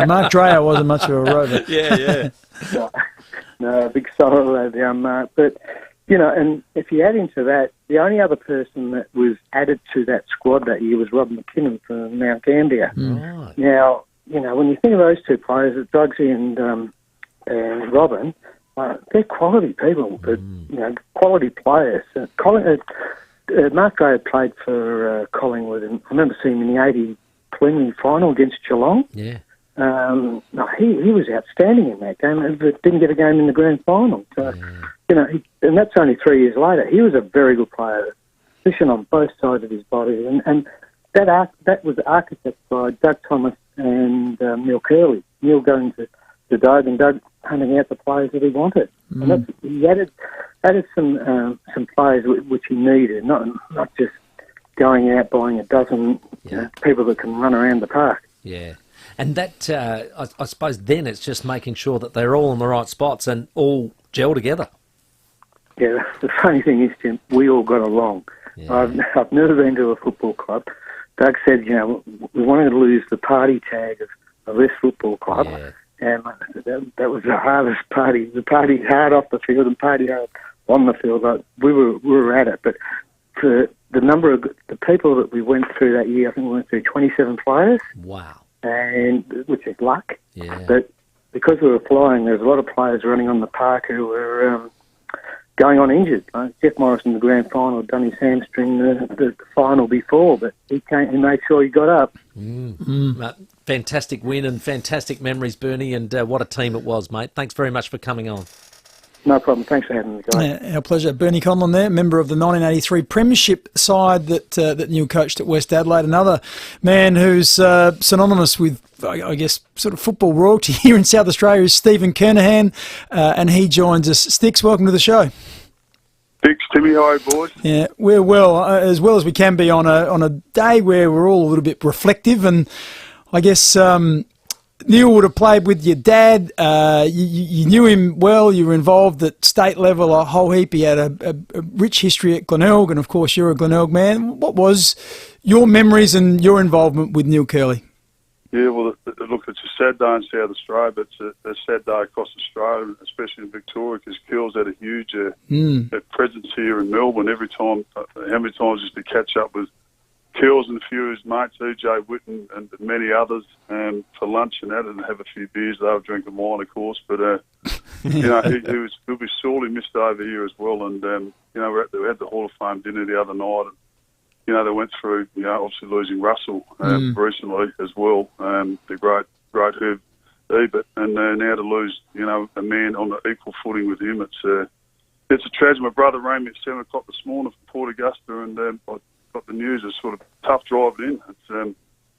Mark Dreyer wasn't much of a rover. Yeah. No, big solid lad, the Mark. But, and if you add into that, the only other person that was added to that squad that year was Rob McKinnon from Mount Gambier. Right. Now, when you think of those 2 players, Dugsy and Robin, they're quality people, but, quality players. Mark Gray played for Collingwood, and I remember seeing him in the 80 preliminary final against Geelong. Yeah. He was outstanding in that game, but didn't get a game in the grand final. So, and that's only 3 years later. He was a very good player, fishing on both sides of his body, and that was architected by Doug Thomas and Neil Kerley. Neil going to Doug, and Doug hunting out the players that he wanted. And he added some players which he needed, not just going out buying a dozen people that can run around the park. Yeah, and that I suppose then it's just making sure that they're all in the right spots and all gel together. Yeah, the funny thing is, Tim, we all got along. Yeah. I've never been to a football club. Doug said, we wanted to lose the party tag of this football club. Yeah. And that was the hardest party. The party hard off the field and party hard on the field. We were at it, but for the number of the people that we went through that year, I think we went through 27 players. Wow! And which is luck. Yeah. But because we were flying, there was a lot of players running on the park who were going on injured. Jeff Morris in the grand final had done his hamstring the final before, but he made sure he got up. Fantastic win and fantastic memories, Bernie, and what a team it was, mate. Thanks very much for coming on. No problem. Thanks for having me, guys. Our pleasure. Bernie Conlon there, member of the 1983 Premiership side that Neil coached at West Adelaide. Another man who's synonymous with, I guess, sort of football royalty here in South Australia is Stephen Cunningham, and he joins us. Sticks, welcome to the show. Thanks, Timmy. How are you, boys? Yeah, we're well as we can be on a day where we're all a little bit reflective, and I guess Neil would have played with your dad. You knew him well. You were involved at state level a whole heap. He had a rich history at Glenelg, and of course you're a Glenelg man. What was your memories and your involvement with Neil Kerley? Yeah, well, look, it's a sad day in South Australia, but it's a sad day across Australia, especially in Victoria, because Kerl's had a huge presence here in Melbourne. Every time, how many times used to catch up with Kerl's and a few of his mates, EJ Whitten and many others, for lunch and that, and have a few beers. They were drinking wine, of course, but he'll be sorely missed over here as well. And we had the Hall of Fame dinner the other night, and they went through, obviously losing Russell recently as well, the great Herb Ebert, and now to lose, a man on the equal footing with him, it's a tragedy. My brother rang me at 7 o'clock this morning from Port Augusta, and I got the news. It's sort of tough driving in.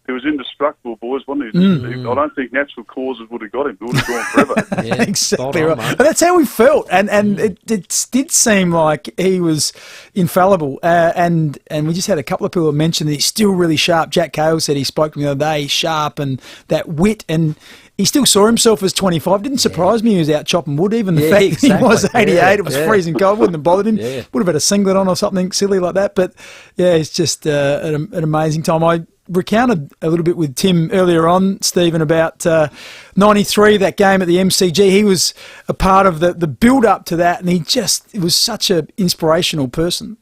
He was indestructible, boys, wasn't he? I don't think natural causes would have got him. He would have gone forever. Yeah, exactly right. But that's how we felt, and it did seem like he was infallible. And we just had a couple of people mention that he's still really sharp. Jack Cale said he spoke to me the other day, sharp and that wit, and he still saw himself as 25. Didn't surprise me he was out chopping wood. Even the fact that he was 88, it was freezing cold, wouldn't have bothered him. Yeah. Would have had a singlet on or something silly like that. But yeah, it's just an amazing time. I recounted a little bit with Tim earlier on, Stephen, about 93, that game at the MCG. He was a part of the build-up to that, and he was such an inspirational person.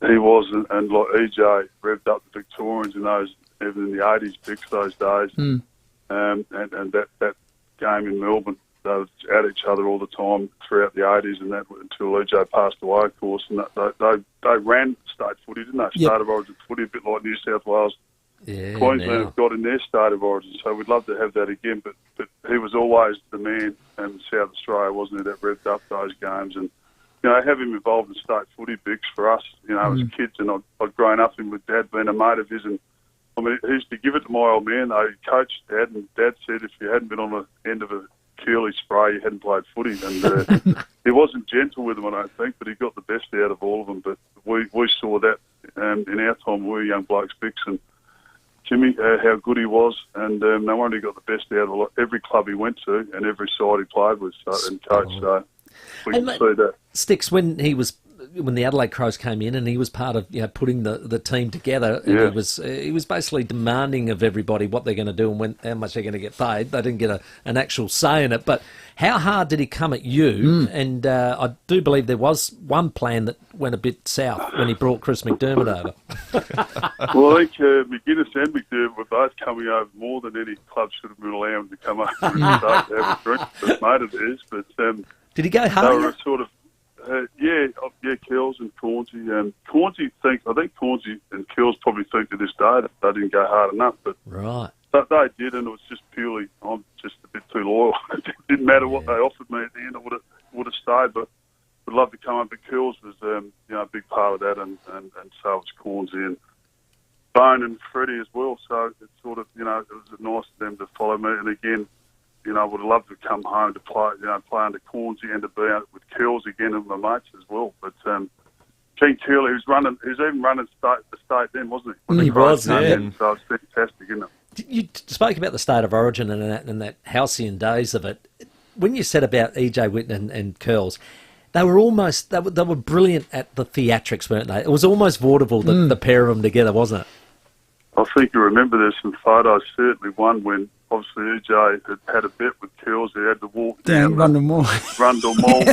He was, and like EJ revved up the Victorians even in the 80s, picks those days. And that game in Melbourne, they were at each other all the time throughout the 80s, and that until EJ passed away, of course. And they ran state footy, didn't they? State of origin footy, a bit like New South Wales. Yeah, Queensland have got in their state of origin, so we'd love to have that again. But he was always the man in South Australia, wasn't he, that revved up those games. And have him involved in state footy bigs for us, as kids, and I'd grown up with Dad being a mate of his, and I mean, he used to give it to my old man, though. He coached Dad, and Dad said if you hadn't been on the end of a Kerley spray, you hadn't played footy. And he wasn't gentle with them, I don't think, but he got the best out of all of them. But we saw that in our time. We were young blokes, Bix and Jimmy, how good he was. And no wonder he got the best out of every club he went to and every side he played with and coached. So we can see that. Sticks, when the Adelaide Crows came in and he was part of putting the team together, and he was basically demanding of everybody what they're going to do and how much they're going to get paid. They didn't get an actual say in it. But how hard did he come at you? And I do believe there was one plan that went a bit south when he brought Chris McDermott over. Well, I think McGuinness and McDermott were both coming over more than any club should have been allowed to come over and start to have a drink. But mate of theirs, but did he go hard? They were sort of. Kells and Cornsey. I think Cornsey and Kells probably think to this day that they didn't go hard enough, but they did, and it was just purely I'm just a bit too loyal. It didn't matter what they offered me at the end; I would have stayed, but would love to come up. But Kells was a big part of that, and so was Cornsey and Bone and Freddie as well. So it's sort of it was nice of them to follow me, and again. I would have loved to come home to play, play under Cornsey and to be out with Kerls again and my mates as well. But King Kerley, he was even running the state then, wasn't he? He was, yeah. So it's fantastic, isn't it? You spoke about the state of origin and that halcyon days of it. When you said about EJ Whitten and Kerls, they were brilliant at the theatrics, weren't they? It was almost vaudeville, the pair of them together, wasn't it? I think you remember there's some photos, certainly one when obviously EJ had a bet with Kerls. He had to walk down Rundle Mall,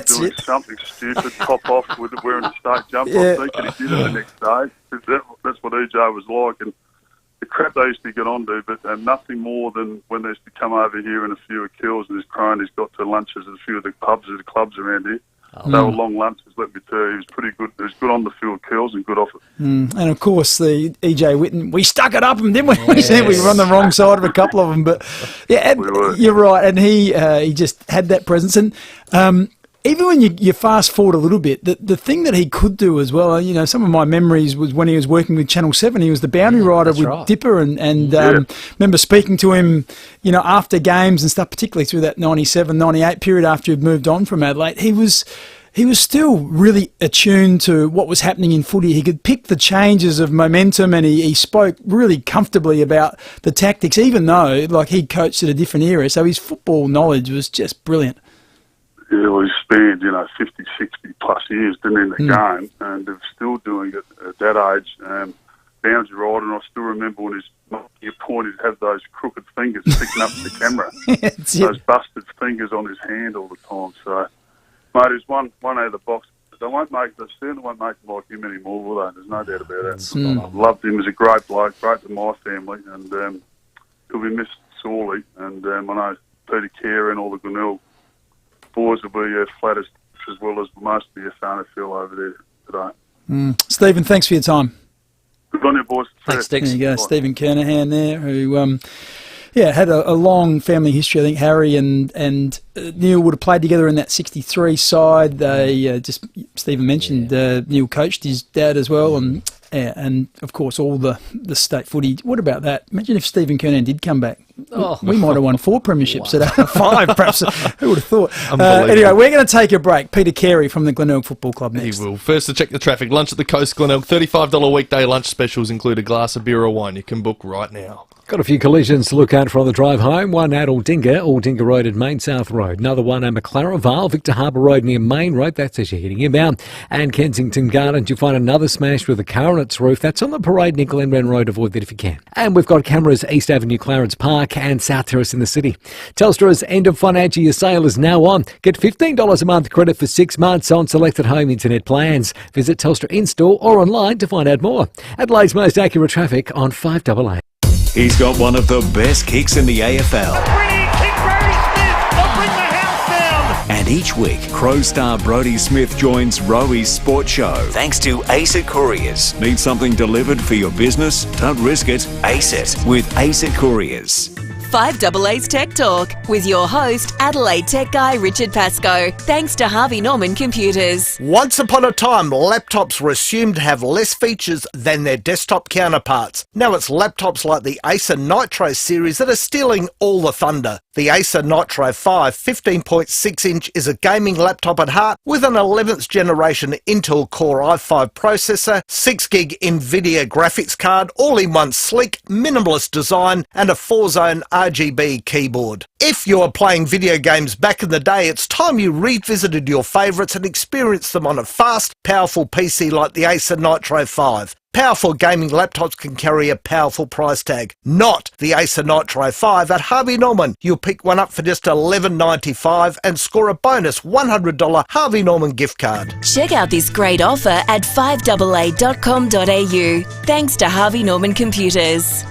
doing something stupid, top off with it, wearing a state jumper, I think, and he did it the next day. That's what EJ was like, and the crap they used to get on to, but nothing more than when they used to come over here and a few of Kerls and his cronies got to lunches at a few of the clubs around here. They were long lunches, let me tell you. He was pretty good. He was good on the field, Kerls, and good off it. And of course, the EJ Whitten, we stuck it up him, didn't we? Yes. We were on the wrong side of a couple of them. But yeah, you're right. And he just had that presence. And even when you fast forward a little bit, the thing that he could do as well, some of my memories was when he was working with Channel 7. He was the boundary rider with Dipper, and remember speaking to him, after games and stuff, particularly through that 97, 98 period after he'd moved on from Adelaide. He was still really attuned to what was happening in footy. He could pick the changes of momentum, and he spoke really comfortably about the tactics, even though he coached at a different era. So his football knowledge was just brilliant. Yeah, well, he spanned, 50, 60 plus years in the game, and they're still doing it at that age. Boundary rider, and I still remember when he pointed, have those crooked fingers picking up the camera. Those busted fingers on his hand all the time. So, mate, he's one out of the box. They certainly won't make him like him anymore, will they? There's no doubt about that. I loved him as a great bloke, great to my family, and he'll be missed sorely. And I know Peter Kerr and all the Glenelg boys will be flattest as well as most of the SANFL over there today. Stephen, thanks for your time. Good on you, boys. Thanks, Dix. There you go, Stephen Cunningham there, who had a long family history. I think Harry and Neil would have played together in that 63 side. They Stephen mentioned Neil coached his dad as well, and of course all the state footy. What about that? Imagine if Stephen Kernan did come back. We might have won 4 premierships at 5, perhaps. Who would have thought? Anyway, we're going to take a break. Peter Carey from the Glenelg Football Club next. He will. First to check the traffic. Lunch at the Coast Glenelg. $35 weekday lunch specials include a glass of beer or wine. You can book right now. Got a few collisions to look out for on the drive home. One at Aldinga Road at Main South Road. Another one at McLaren Vale, Victor Harbour Road near Main Road. That's as you're heading inbound. And Kensington Gardens, you'll find another smash with a car on its roof. That's on the Parade near Glenbrand Road. Avoid that if you can. And we've got cameras East Avenue, Clarence Park and South Terrace in the city. Telstra's end of financial year sale is now on. Get $15 a month credit for 6 months on selected home internet plans. Visit Telstra in-store or online to find out more. Adelaide's most accurate traffic on 5AA. He's got one of the best kicks in the AFL. And each week, Crow star Brodie Smith joins Rowi's Sport Show. Thanks to Ace It Couriers. Need something delivered for your business? Don't risk it. Ace it with Ace It Couriers. 5AA's Tech Talk with your host, Adelaide tech guy Richard Pascoe. Thanks to Harvey Norman Computers. Once upon a time, laptops were assumed to have less features than their desktop counterparts. Now it's laptops like the Acer Nitro series that are stealing all the thunder. The Acer Nitro 5 15.6-inch is a gaming laptop at heart with an 11th generation Intel Core i5 processor, 6GB NVIDIA graphics card, all-in-one sleek, minimalist design and a 4-zone RGB keyboard. If you're playing video games back in the day, it's time you revisited your favourites and experienced them on a fast, powerful PC like the Acer Nitro 5. Powerful gaming laptops can carry a powerful price tag. Not the Acer Nitro 5 at Harvey Norman. You'll pick one up for just $11.95 and score a bonus $100 Harvey Norman gift card. Check out this great offer at 5AA.com.au. Thanks to Harvey Norman Computers.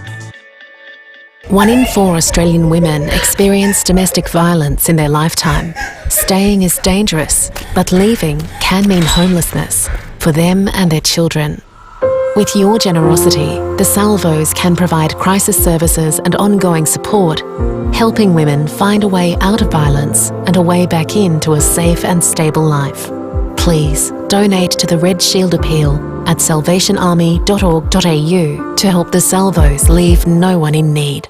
1 in 4 Australian women experience domestic violence in their lifetime. Staying is dangerous, but leaving can mean homelessness for them and their children. With your generosity, the Salvos can provide crisis services and ongoing support, helping women find a way out of violence and a way back into a safe and stable life. Please donate to the Red Shield Appeal at salvationarmy.org.au to help the Salvos leave no one in need.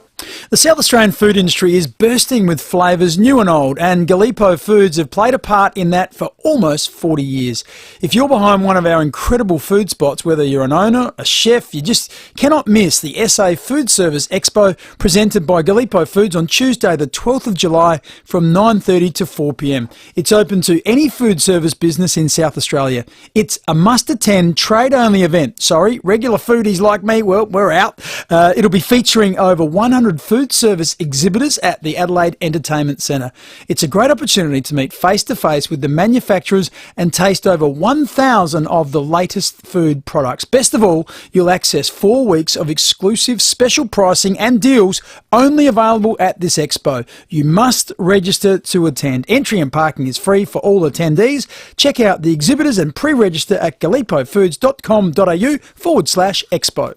The South Australian food industry is bursting with flavours new and old, and Gallipo Foods have played a part in that for almost 40 years. If you're behind one of our incredible food spots, whether you're an owner, a chef, you just cannot miss the SA Food Service Expo presented by Gallipo Foods on Tuesday the 12th of July from 9:30 to 4pm. It's open to any food service business in South Australia. It's a must-attend trade-only event. Sorry, regular foodies like me, well, we're out. It'll be featuring over 100 food service exhibitors at the Adelaide Entertainment Centre. It's a great opportunity to meet face-to-face with the manufacturers and taste over 1,000 of the latest food products. Best of all, you'll access 4 weeks of exclusive special pricing and deals only available at this expo. You must register to attend. Entry and parking is free for all attendees. Check out the exhibitors and pre-register at gallipofoods.com.au/expo.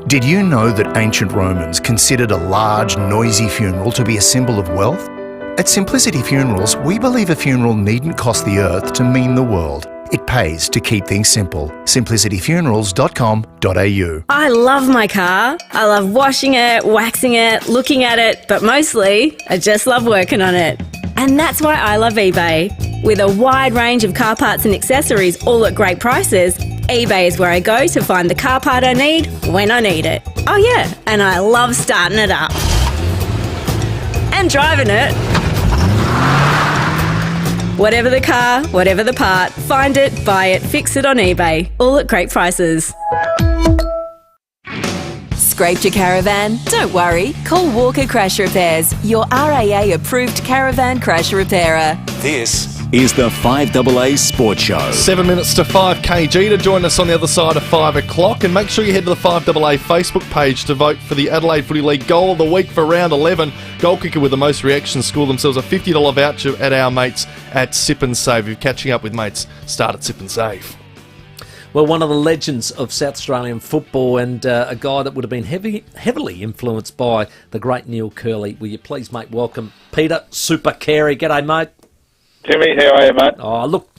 Did you know that ancient Romans considered a large, noisy funeral to be a symbol of wealth? At Simplicity Funerals, we believe a funeral needn't cost the earth to mean the world. It pays to keep things simple. simplicityfunerals.com.au. I love my car. I love washing it, waxing it, looking at it, but mostly I just love working on it. And that's why I love eBay. With a wide range of car parts and accessories all at great prices, eBay is where I go to find the car part I need when I need it. Oh yeah, and I love starting it up. And driving it. Whatever the car, whatever the part, find it, buy it, fix it on eBay. All at great prices. Scraped your caravan? Don't worry. Call Walker Crash Repairs, your RAA-approved caravan crash repairer. This is the 5AA Sports Show. 7 minutes to 5 kg to join us on the other side of 5 o'clock. And make sure you head to the 5AA Facebook page to vote for the Adelaide Footy League Goal of the Week for round 11. Goal kicker with the most reactions score themselves a $50 voucher at our mates at Sip and Save. If you're catching up with mates, start at Sip and Save. Well, one of the legends of South Australian football and a guy that would have been heavily influenced by the great Neil Kerley. Will you please, mate, welcome Peter Super Carey. G'day, mate. Timmy, how are you, mate? Oh, look,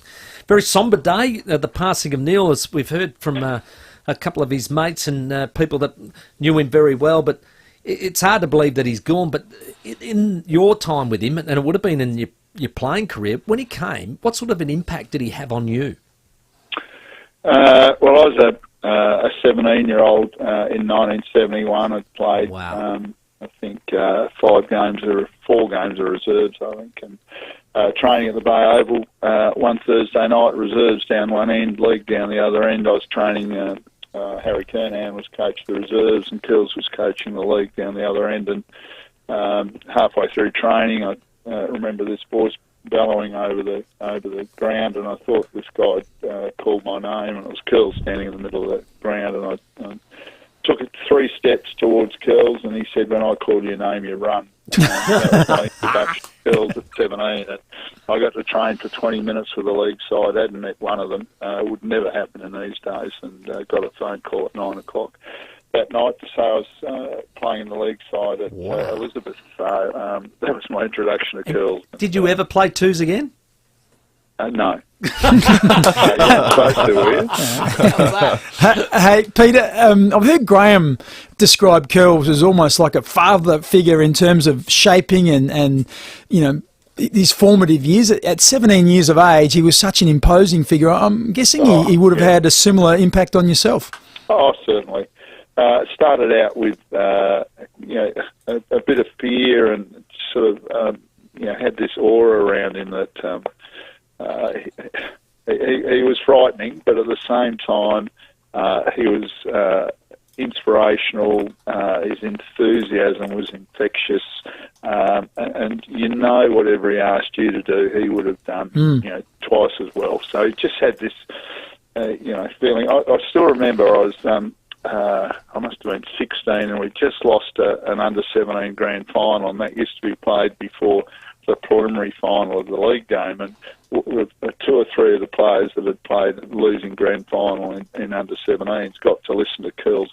very sombre day, the passing of Neil, as we've heard from a couple of his mates and people that knew him very well, but it's hard to believe that he's gone. But in your time with him, and it would have been in your playing career, when he came, what sort of an impact did he have on you? Well, I was a 17-year-old in 1971. I played, I think, 4 games of reserves, I think, and training at the Bay Oval one Thursday night, reserves down one end, league down the other end. I was training, Harry Cunningham was coach of the reserves and Kills was coaching the league down the other end. And halfway through training, I remember this voice bellowing over the ground, and I thought this guy called my name, and it was Kills standing in the middle of the ground, and I took it 3 steps towards Kills, and he said, "When I call your name, you run." That was my introduction to Kills at 17, and I got to train for 20 minutes with the league side. Hadn't met one of them. It would never happen in these days, and got a phone call at 9 o'clock. that night to say I was playing in the league side at Elizabeth. So that was my introduction to curls. Did you ever play twos again? No. Supposed to, were you? Hey, Peter, I've heard Graham describe curls as almost like a father figure in terms of shaping and you know, his formative years. At 17 years of age, he was such an imposing figure. I'm guessing he would have had a similar impact on yourself. Oh, certainly. Started out with you know, a bit of fear and sort of you know, had this aura around him that he was frightening, but at the same time he was inspirational. His enthusiasm was infectious, and you know, whatever he asked you to do, he would have done you know, twice as well. So he just had this you know, feeling. I still remember I was I must have been 16, and we just lost an under-17 grand final, and that used to be played before the preliminary final of the league game, and with 2 or 3 of the players that had played losing grand final in under-17s got to listen to Curls'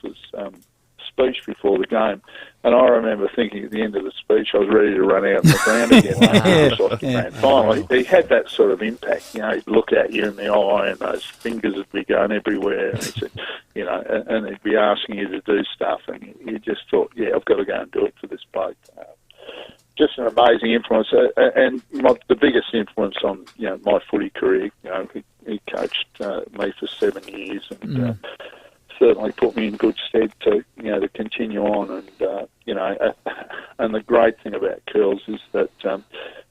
speech before the game. And I remember thinking at the end of the speech I was ready to run out on the ground again. Just like the grand final. He had that sort of impact. You know, he'd look at you in the eye and those fingers would be going everywhere. And he'd say, you know, and he'd be asking you to do stuff, and you just thought, yeah, I've got to go and do it for this bloke. Just an amazing influence, and the biggest influence on, you know, my footy career. You know, he coached me for 7 years, and certainly put me in good stead to, you know, to continue on. And you know, and the great thing about Curls is that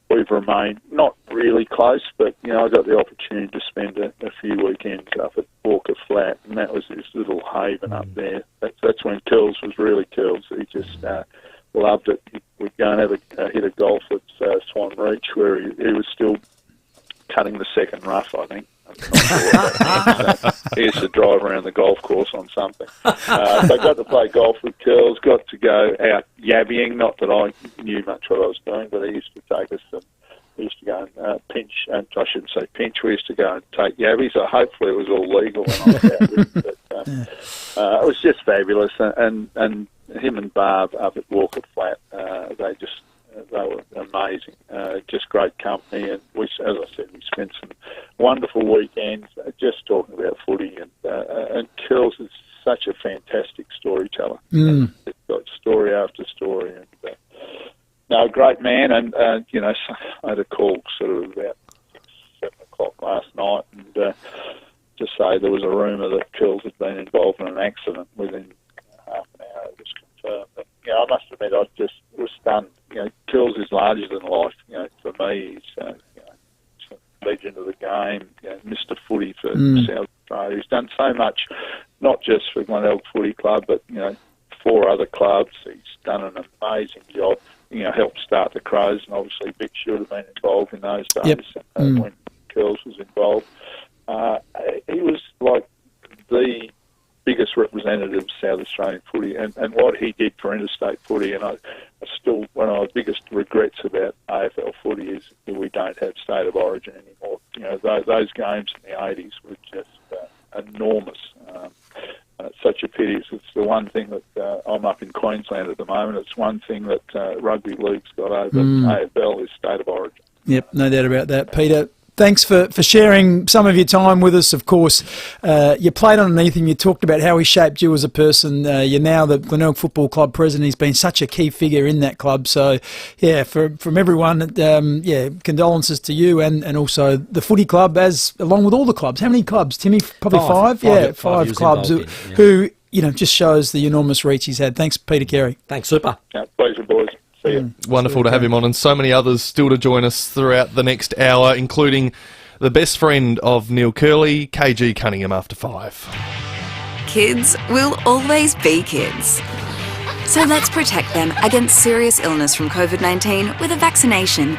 we've remained not really close, but you know, I got the opportunity to spend a few weekends up at Walker Flat, and that was his little haven up there. That's when Curls was really Curls. He just loved it. We'd go and have a hit of golf at Swan Reach, where he was still cutting the second rough, I think. I'm not sure what that means. He used to drive around the golf course on something. So I got to play golf with Curls, got to go out yabbying. Not that I knew much what I was doing, but he used to take us and we used to go and pinch, and I shouldn't say pinch, we used to go and take yabbies. So hopefully it was all legal when I was out with him. But it was just fabulous. And him and Barb up at Walker Flat, they were amazing. Just great company, and we, as I said, we spent some wonderful weekends just talking about footy. And Curls is such a fantastic storyteller. He's got story after story, and no, great man. And you know, I had a call sort of about 7 o'clock last night, and to say there was a rumour that Curls had been involved in an accident within half an hour. It was confirmed. But, you know, I must admit, I just was stunned. You know, Curls is larger than life. You know, for me, he's you know, a legend of the game. You know, Mr. Footy for South Australia. He's done so much, not just for Glenelg Footy Club, but you know, 4 other clubs. He's done an amazing job. You know, helped start the Crows, and obviously Vic should have been involved in those days when Curls was involved. He was like the biggest representative of South Australian footy, and what he did for interstate footy. And I still, one of my biggest regrets about AFL footy is that we don't have state of origin anymore. You know, those games in the 80s were just enormous. It's such a pity. It's the one thing that I'm up in Queensland at the moment. It's one thing that rugby league's got over AFL is state of origin. Yep, no doubt about that, Peter. Thanks for sharing some of your time with us. Of course, you played underneath him. You talked about how he shaped you as a person. You're now the Glenelg Football Club president. He's been such a key figure in that club. So, yeah, from everyone, condolences to you and also the footy club, as along with all the clubs. How many clubs, Timmy? Probably five? Five clubs who you know, just shows the enormous reach he's had. Thanks, Peter Carey. Thanks, super. Yeah, pleasure, boys. Wonderful to have him on, and so many others still to join us throughout the next hour, including the best friend of Neil Kerley, KG Cunningham, after 5. Kids will always be kids. So let's protect them against serious illness from COVID-19 with a vaccination.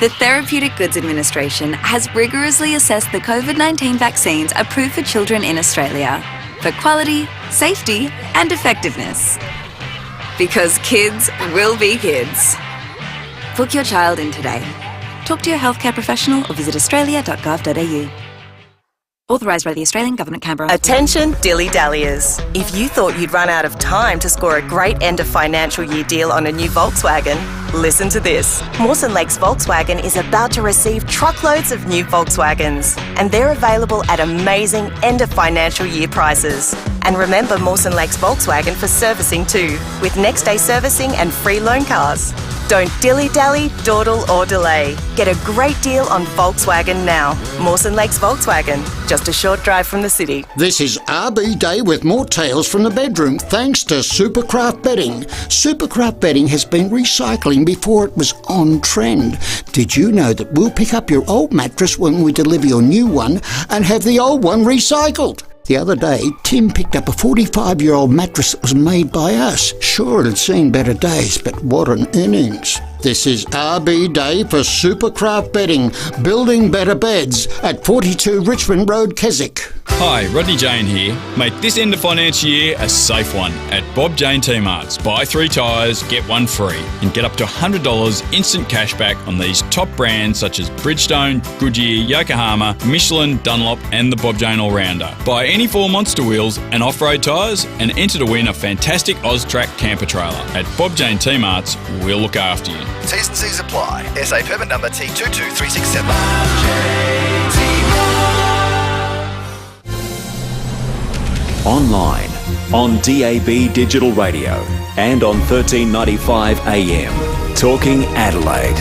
The Therapeutic Goods Administration has rigorously assessed the COVID-19 vaccines approved for children in Australia for quality, safety and effectiveness. Because kids will be kids. Book your child in today. Talk to your healthcare professional or visit australia.gov.au. Authorised by the Australian Government, Canberra. Attention dilly-dalliers. If you thought you'd run out of time to score a great end of financial year deal on a new Volkswagen, listen to this. Mawson Lakes Volkswagen is about to receive truckloads of new Volkswagens, and they're available at amazing end of financial year prices. And remember Mawson Lakes Volkswagen for servicing too, with next day servicing and free loan cars. Don't dilly-dally, dawdle or delay. Get a great deal on Volkswagen now. Mawson Lakes Volkswagen, just a short drive from the city. This is RB Day with more tales from the bedroom thanks to Supercraft Bedding. Supercraft Bedding has been recycling before it was on trend. Did you know that we'll pick up your old mattress when we deliver your new one and have the old one recycled? The other day, Tim picked up a 45-year-old mattress that was made by us. Sure, it had seen better days, but what an innings. This is RB Day for Supercraft Bedding, building better beds at 42 Richmond Road, Keswick. Hi, Rodney Jane here. Make this end of financial year a safe one at Bob Jane T-Marts. Buy 3 tyres, get 1 free and get up to $100 instant cash back on these top brands such as Bridgestone, Goodyear, Yokohama, Michelin, Dunlop and the Bob Jane All-Rounder. Buy any 4 Monster wheels and off-road tyres and enter to win a fantastic OzTrack camper trailer. At Bob Jane T-Marts, we'll look after you. T's and C's apply. SA permit number T22367. Online, on DAB Digital Radio and on 1395 AM. Talking Adelaide.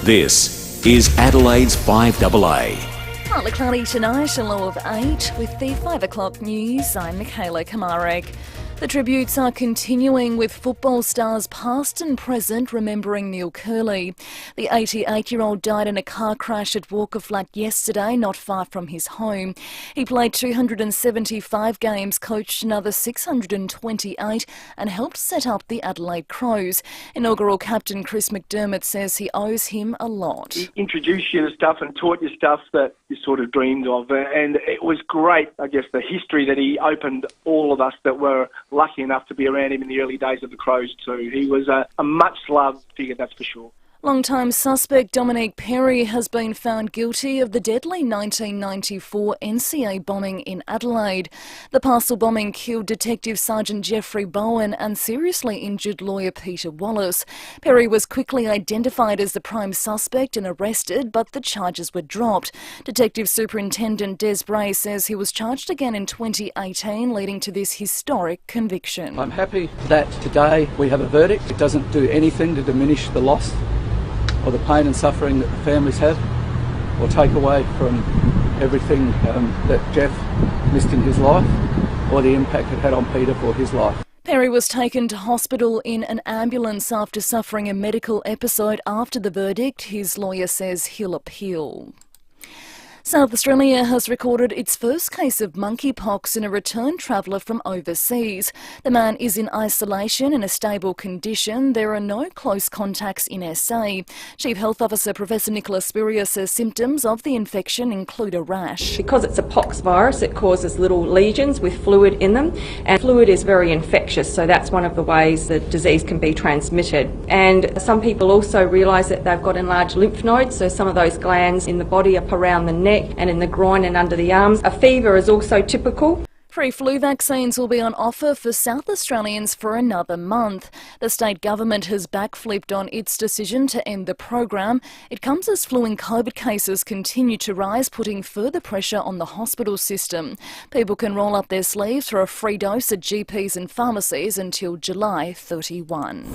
This is Adelaide's 5AA. Partly cloudy tonight, a low of 8. With the 5 o'clock news, I'm Michaela Kamarek. The tributes are continuing with football stars past and present remembering Neil Kerley. The 88-year-old died in a car crash at Walker Flat yesterday, not far from his home. He played 275 games, coached another 628 and helped set up the Adelaide Crows. Inaugural captain Chris McDermott says he owes him a lot. He introduced you to stuff and taught you stuff that you sort of dreamed of, and it was great, I guess, the history that he opened all of us that were lucky enough to be around him in the early days of the Crows too. He was a much-loved figure, that's for sure. Long-time suspect Dominique Perry has been found guilty of the deadly 1994 NCA bombing in Adelaide. The parcel bombing killed Detective Sergeant Jeffrey Bowen and seriously injured lawyer Peter Wallace. Perry was quickly identified as the prime suspect and arrested, but the charges were dropped. Detective Superintendent Des Bray says he was charged again in 2018, leading to this historic conviction. I'm happy that today we have a verdict. It doesn't do anything to diminish the loss or the pain and suffering that the families have, or take away from everything that Jeff missed in his life, or the impact it had on Peter for his life. Perry was taken to hospital in an ambulance after suffering a medical episode after the verdict. His lawyer says he'll appeal. South Australia has recorded its first case of monkeypox in a return traveller from overseas. The man is in isolation in a stable condition. There are no close contacts in SA. Chief Health Officer Professor Nicola Spurrier says symptoms of the infection include a rash. Because it's a pox virus, it causes little lesions with fluid in them, and fluid is very infectious, so that's one of the ways the disease can be transmitted. And some people also realise that they've got enlarged lymph nodes, so some of those glands in the body up around the neck and in the groin and under the arms. A fever is also typical. Free flu vaccines will be on offer for South Australians for another month. The state government has backflipped on its decision to end the program. It comes as flu and COVID cases continue to rise, putting further pressure on the hospital system. People can roll up their sleeves for a free dose at GPs and pharmacies until July 31.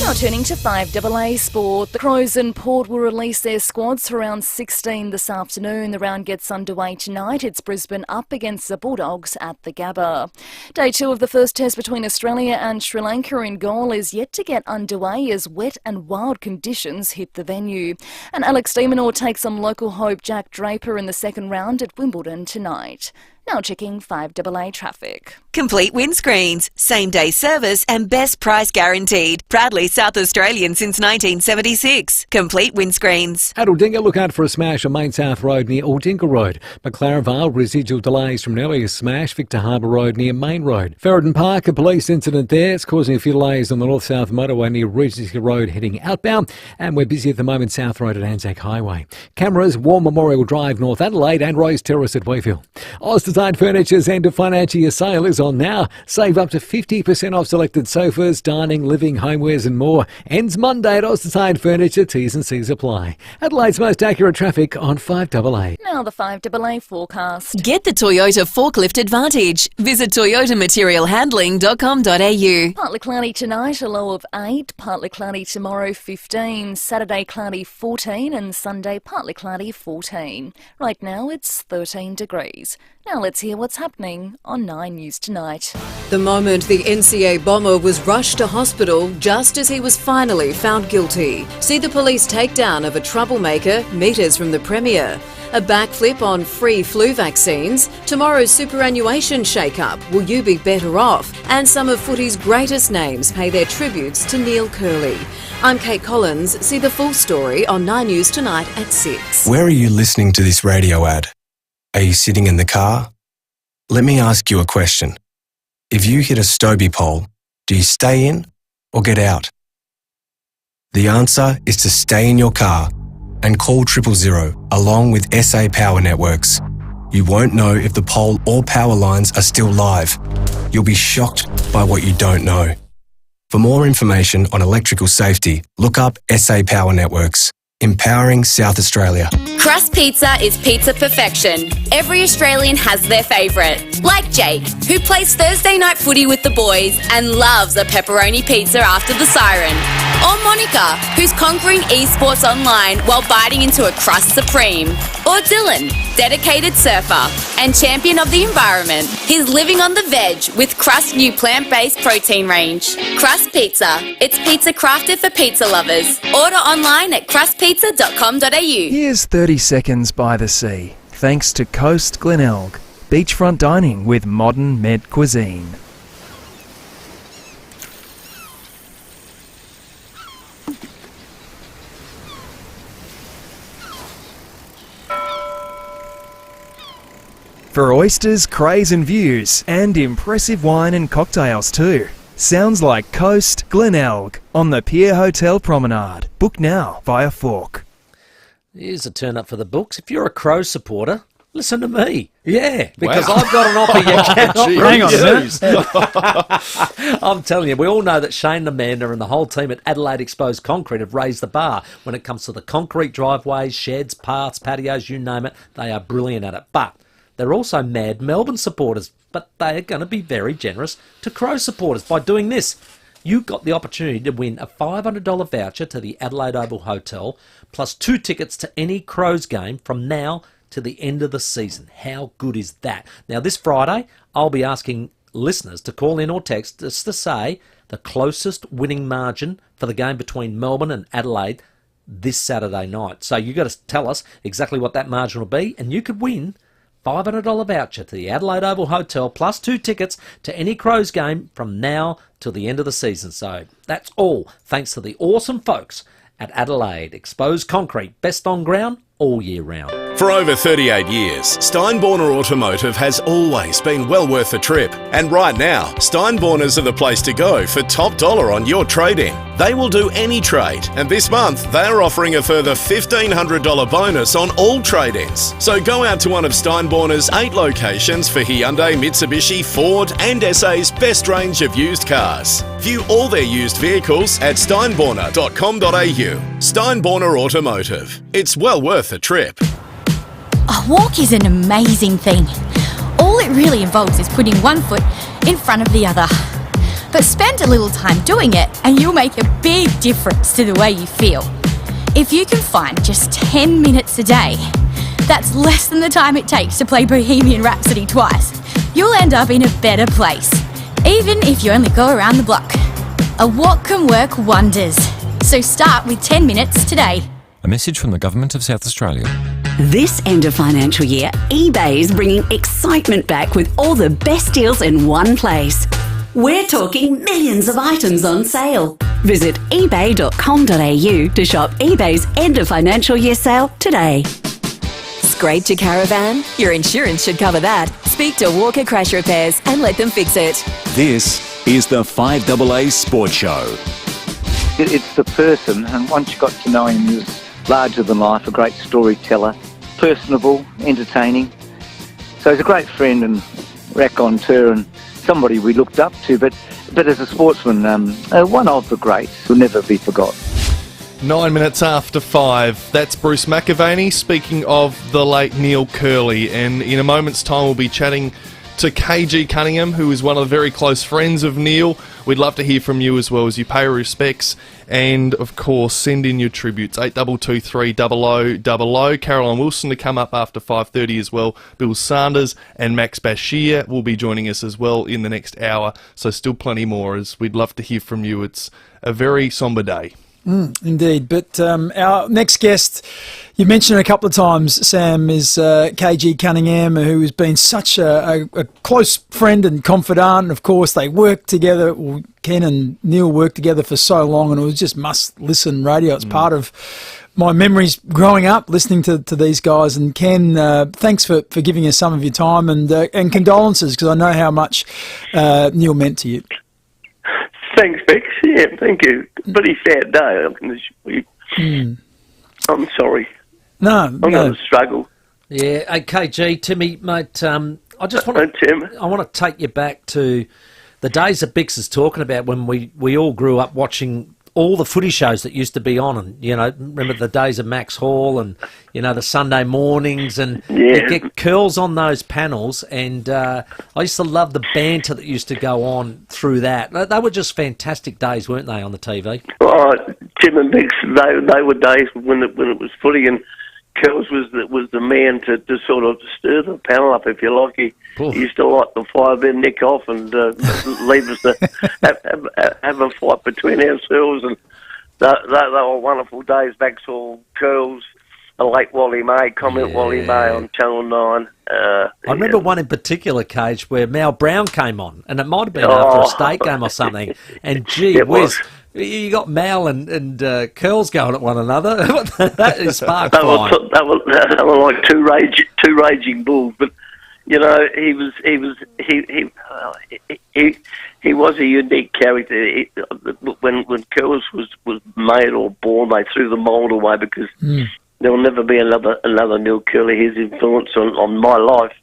Now turning to 5AA Sport. The Crows and Port will release their squads for round 16 this afternoon. The round gets underway tonight. It's Brisbane up against the Bulldogs at the Gabba. Day 2 of the first test between Australia and Sri Lanka in goal is yet to get underway as wet and wild conditions hit the venue. And Alex de Minaur takes on local hope Jack Draper in the second round at Wimbledon tonight. Now checking 5AA traffic. Complete windscreens, same-day service and best price guaranteed. Proudly South Australian since 1976. Complete windscreens. At Aldinga, look out for a smash on Main South Road near Aldinga Road. McLaren Vale, residual delays from an earlier smash. Victor Harbour Road near Main Road. Ferryden Park, a police incident there. It's causing a few delays on the north-south motorway near Regency Road heading outbound. And we're busy at the moment South Road at Anzac Highway. Cameras, War Memorial Drive, North Adelaide and Rose Terrace at Wayfield. Oz Design Furniture's end of financial year sale is on now. Save up to 50% off selected sofas, dining, living, homewares and more. Ends Monday at Oz Design Furniture. T's and C's apply. Adelaide's most accurate traffic on 5AA. Now the 5AA forecast. Get the Toyota Forklift Advantage. Visit toyotamaterialhandling.com.au. Partly cloudy tonight, a low of 8. Partly cloudy tomorrow, 15. Saturday cloudy, 14. And Sunday partly cloudy, 14. Right now it's 13 degrees. Now let's hear what's happening on 9 News Tonight. The moment the NCA bomber was rushed to hospital just as he was finally found guilty. See the police takedown of a troublemaker metres from the Premier. A backflip on free flu vaccines. Tomorrow's superannuation shake-up. Will you be better off? And some of footy's greatest names pay their tributes to Neil Kerley. I'm Kate Collins. See the full story on 9 News Tonight at 6. Where are you listening to this radio ad? Are you sitting in the car? Let me ask you a question. If you hit a Stobie pole, do you stay in or get out? The answer is to stay in your car and call 000 along with SA Power Networks. You won't know if the pole or power lines are still live. You'll be shocked by what you don't know. For more information on electrical safety, look up SA Power Networks. Empowering South Australia. Crust Pizza is pizza perfection. Every Australian has their favourite. Like Jake, who plays Thursday night footy with the boys and loves a pepperoni pizza after the siren. Or Monica, who's conquering esports online while biting into a Crust Supreme. Or Dylan, dedicated surfer and champion of the environment. He's living on the veg with Crust's new plant-based protein range. Crust Pizza. It's pizza crafted for pizza lovers. Order online at crustpizza.com.au. Here's 30 seconds by the sea, thanks to Coast Glenelg. Beachfront dining with modern Med cuisine. For oysters, crays and views, and impressive wine and cocktails too. Sounds like Coast Glenelg on the Pier Hotel Promenade. Book now via Fork. Here's a turn up for the books. If you're a Crows supporter, listen to me. Yeah, because I've got an offer you cannot refuse. I'm telling you, we all know that Shane, Amanda and the whole team at Adelaide Exposed Concrete have raised the bar when it comes to the concrete driveways, sheds, paths, patios, you name it. They are brilliant at it. But they're also mad Melbourne supporters, but they are going to be very generous to Crow supporters by doing this. You got the opportunity to win a $500 voucher to the Adelaide Oval Hotel, plus 2 tickets to any Crows game from now to the end of the season. How good is that? Now, this Friday, I'll be asking listeners to call in or text just to say the closest winning margin for the game between Melbourne and Adelaide this Saturday night. So you've got to tell us exactly what that margin will be, and you could win $500 voucher to the Adelaide Oval Hotel plus 2 tickets to any Crows game from now till the end of the season. So that's all thanks to the awesome folks at Adelaide Exposed Concrete, best on ground all year round. For over 38 years, Steinborner Automotive has always been well worth a trip. And right now, Steinborners are the place to go for top dollar on your trade-in. They will do any trade, and this month they are offering a further $1,500 bonus on all trade-ins. So go out to one of Steinborner's 8 locations for Hyundai, Mitsubishi, Ford and SA's best range of used cars. View all their used vehicles at steinborner.com.au. Steinborner Automotive. It's well worth a trip. A walk is an amazing thing. All it really involves is putting one foot in front of the other. But spend a little time doing it and you'll make a big difference to the way you feel. If you can find just 10 minutes a day, that's less than the time it takes to play Bohemian Rhapsody twice. You'll end up in a better place, even if you only go around the block. A walk can work wonders. So start with 10 minutes today. A message from the Government of South Australia. This end of financial year, eBay is bringing excitement back with all the best deals in one place. We're talking millions of items on sale. Visit ebay.com.au to shop eBay's end of financial year sale today. Scraped your caravan? Your insurance should cover that. Speak to Walker Crash Repairs and let them fix it. This is the 5AA Sports Show. It's the person, and once you got to know him, he was larger than life, a great storyteller, personable, entertaining. So he's a great friend and raconteur and somebody we looked up to, but as a sportsman, one of the greats will never be forgotten. 9 minutes after 5. That's Bruce McAvaney speaking of the late Neil Kerley, and in a moment's time we'll be chatting to KG Cunningham, who is one of the very close friends of Neil. We'd love to hear from you as well as you pay your respects, and of course send in your tributes. 8223 0000. Caroline Wilson to come up after 5:30 as well. Bill Sanders and Max Bashir will be joining us as well in the next hour, so still plenty more, as we'd love to hear from you. It's a very sombre day. Indeed, but our next guest, you mentioned it a couple of times, Sam, is KG Cunningham, who has been such a close friend and confidant. Of course, they worked together, Ken and Neil worked together for so long, and it was just must-listen radio. It's part of my memories growing up, listening to these guys. And Ken, thanks for giving us some of your time, and condolences, because I know how much Neil meant to you. Thanks, Bex. Yeah, thank you. Pretty sad day, I can assure you. I'm sorry. No, I'm going to struggle. Yeah, KG, Timmy, mate, I just want to take you back to the days that Bix is talking about, when we all grew up watching all the footy shows that used to be on, and, you know, remember the days of Max Hall and, you know, the Sunday mornings, and you get curls on those panels, and I used to love the banter that used to go on through that. They were just fantastic days, weren't they, on the TV? Oh, Tim and Bix, they were days when it was footy, and Curls was the man to sort of stir the panel up, if you like. He used to light the fire, then nick off and leave us to have a fight between ourselves. And they were wonderful days. Maxwell, Curls, the late Wally May, Wally May on Channel 9. I remember one in particular, Cage, where Mal Brown came on, and it might have been after a state game or something. And gee whiz, you got Mal and Curls going at one another. That is spark flying. They were like two raging bulls. But you know, he was a unique character. When Curls was made or born, they threw the mould away, because there will never be another Neil Kerley. His influence on my life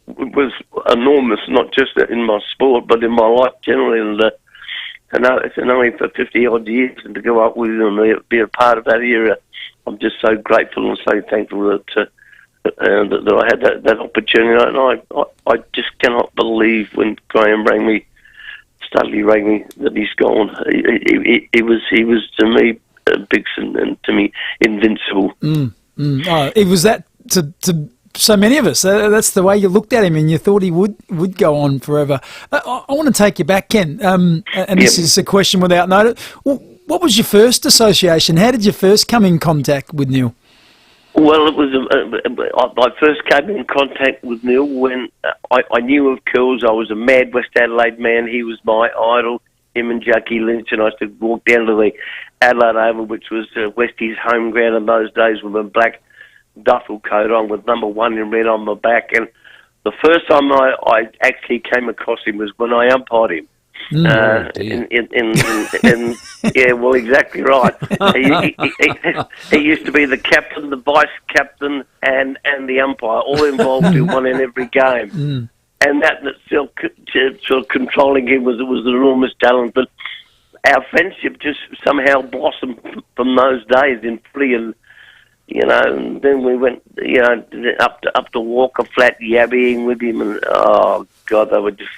was enormous, not just in my sport, but in my life generally. And it's only for 50-odd years, and to go up with him and be a part of that era, I'm just so grateful and so thankful that I had that opportunity. And I just cannot believe when Graham Studley rang me, that he's gone. He was to me Bix, and to me invincible. Oh, it was that to so many of us. That's the way you looked at him, and you thought he would go on forever. I want to take you back, Ken, and this is a question without notice. What was your first association? How did you first come in contact with Neil? Well, it was I first came in contact with Neil when I knew of Curls. I was a mad West Adelaide man. He was my idol, him and Jackie Lynch, and I used to walk down to the Adelaide Oval, which was Westie's home ground in those days, with a black duffel coat on with number 1 in red on my back. And the first time I actually came across him was when I umpired him. Yeah, well, exactly right. He used to be the captain, the vice captain, and the umpire, all involved in one in every game. And that sort of controlling him was an enormous talent. But our friendship just somehow blossomed from those days in footy, and you know, and then we went, you know, up to Walker Flat, yabbying with him, and oh God, they were just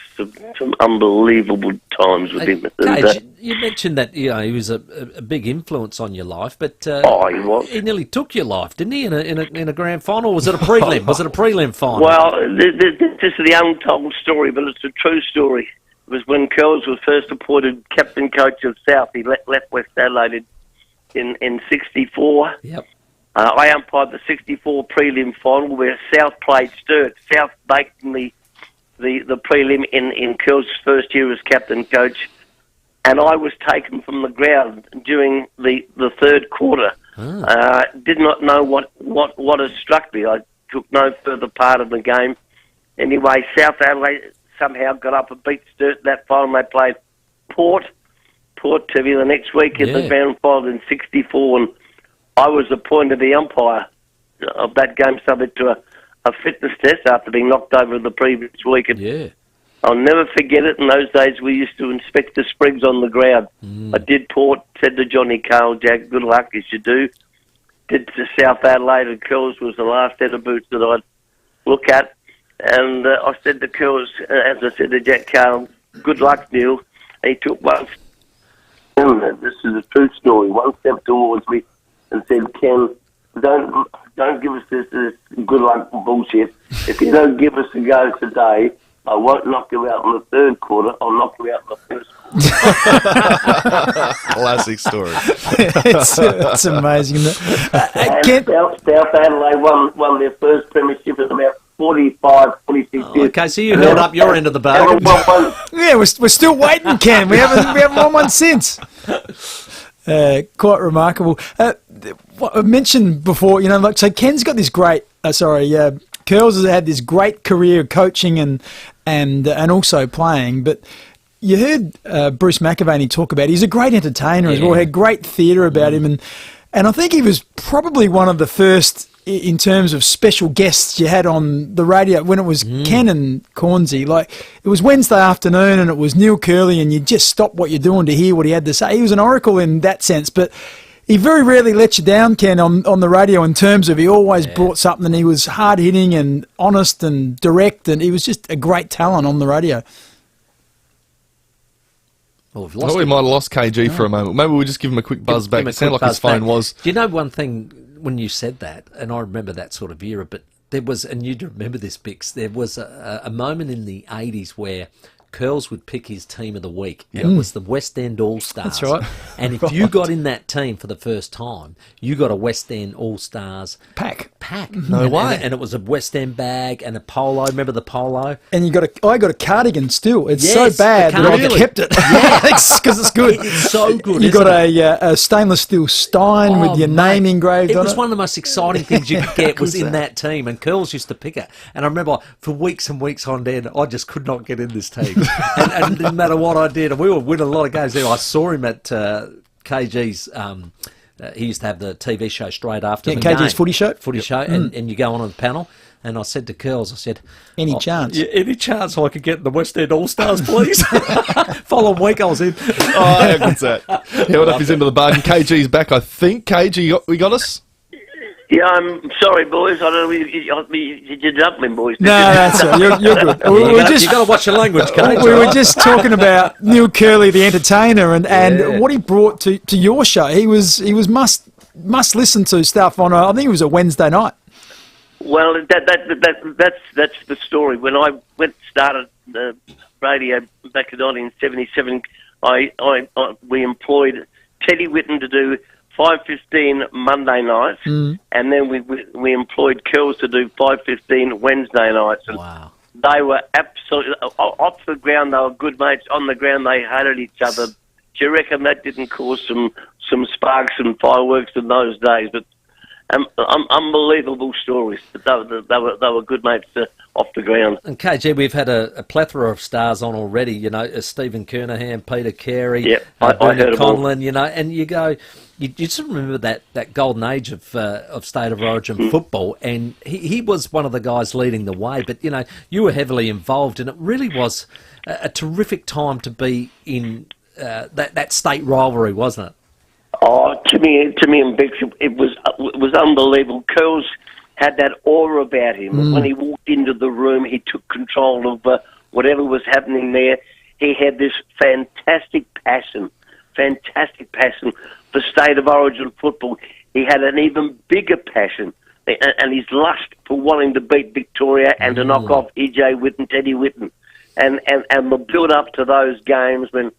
some unbelievable times with him. Gage, you mentioned that, you know, he was a big influence on your life, but he was. He nearly took your life, didn't he? In a grand final, or was it a prelim? Was it a prelim final? Well, this is the untold story, but it's a true story. It was when Curls was first appointed captain coach of South. He left West Adelaide in 64. Yep. I umpired the 64 prelim final where South played Sturt. South making the prelim in Curls' first year as captain coach, and I was taken from the ground during the third quarter. Did not know what had struck me. I took no further part in the game. Anyway, South Adelaide somehow got up and beat Sturt in that final. They played Port TV the next week in the grand final in 64, and I was appointed the umpire of that game, subject to a fitness test after being knocked over the previous week. And I'll never forget it. In those days, we used to inspect the sprigs on the ground. I did Port, said to Johnny Cale, Jack, good luck as you do. Did to South Adelaide, and Curls was the last set of boots that I'd look at. And I said to Curls, as I said to Jack Cale, good luck, Neil. He took one step, and this is a true story, one step towards me and said, Ken, don't give us this good luck bullshit. If you don't give us a go today, I won't knock you out in the third quarter. I'll knock you out in the first quarter. Classic story. it's amazing. South Adelaide won their first premiership in about 45, 46 years. Okay, so you held up your end of the bargain. Yeah, we're still waiting, Ken. We haven't won one since. Quite remarkable. What I mentioned before, so Ken's got this great. Curls has had this great career coaching and also playing, but you heard Bruce McAvaney talk about. He's a great entertainer as well. Had great theatre about him, and I think he was probably one of the first in terms of special guests you had on the radio when it was Ken and Cornsey. Like, it was Wednesday afternoon and it was Neil Kerley, and you just stopped what you're doing to hear what he had to say. He was an oracle in that sense, but he very rarely let you down, Ken, on the radio in terms of he always brought something, and he was hard-hitting and honest and direct, and he was just a great talent on the radio. Well, we might have lost KG for a moment. Maybe we'll just give him a quick buzz back. It sounded like his phone was... Do you know one thing, when you said that, and I remember that sort of era, but there was, and you'd remember this, Bix, there was a moment in the 80s where Curls would pick his team of the week. It was the West End All-Stars. That's right. And if you got in that team for the first time, you got a West End All-Stars pack. No way. And it was a West End bag and a polo. Remember the polo? And I got a cardigan still. It's so bad that I kept it. Yeah, because it's good. It's so good. You got a stainless steel Stein with your name engraved on it. It was one of the most exciting things you could get was in that team, and Curls used to pick it. And I remember for weeks and weeks on end, I just could not get in this team. and it didn't matter what I did. And we were winning a lot of games there. I saw him at KG's... he used to have the TV show straight after the KG's game. Footy show. And you go on the panel. And I said to Curls, I said... Any chance? Yeah, any chance I could get in the West End All-Stars, please? Following week I was in. Oh, how good's that? Held up his end of the bargain. KG's back, I think. KG, we got us? Yeah, I'm sorry, boys. I don't know you're juggling, boys. No, that's right. You're good. You've got to watch your language, Kate. We were just talking about Neil Kerley, the entertainer, and what he brought to your show. He was must listen to stuff on I think it was a Wednesday night. Well, that's the story. When I started the radio back in 1977, we employed Teddy Whitten to do 5:15 Monday nights, and then we employed Curls to do 5:15 Wednesday nights. And they were absolutely off the ground. They were good mates. On the ground, they hated each other. Do you reckon that didn't cause some sparks and fireworks in those days? But unbelievable stories. But they were good mates off the ground. And KG, we've had a plethora of stars on already. You know, Stephen Cunningham, Peter Carey, Bernard Conlon. You know, and you go. You just remember that golden age of State of Origin football, and he was one of the guys leading the way. But, you know, you were heavily involved, and it really was a terrific time to be in that state rivalry, wasn't it? Oh, to me and Bix, it was unbelievable. Curls had that aura about him. When he walked into the room, he took control of whatever was happening there. He had this fantastic passion for State of Origin football. He had an even bigger passion and his lust for wanting to beat Victoria and to knock off E.J. Whitten, Teddy Whitten. And the build-up to those games when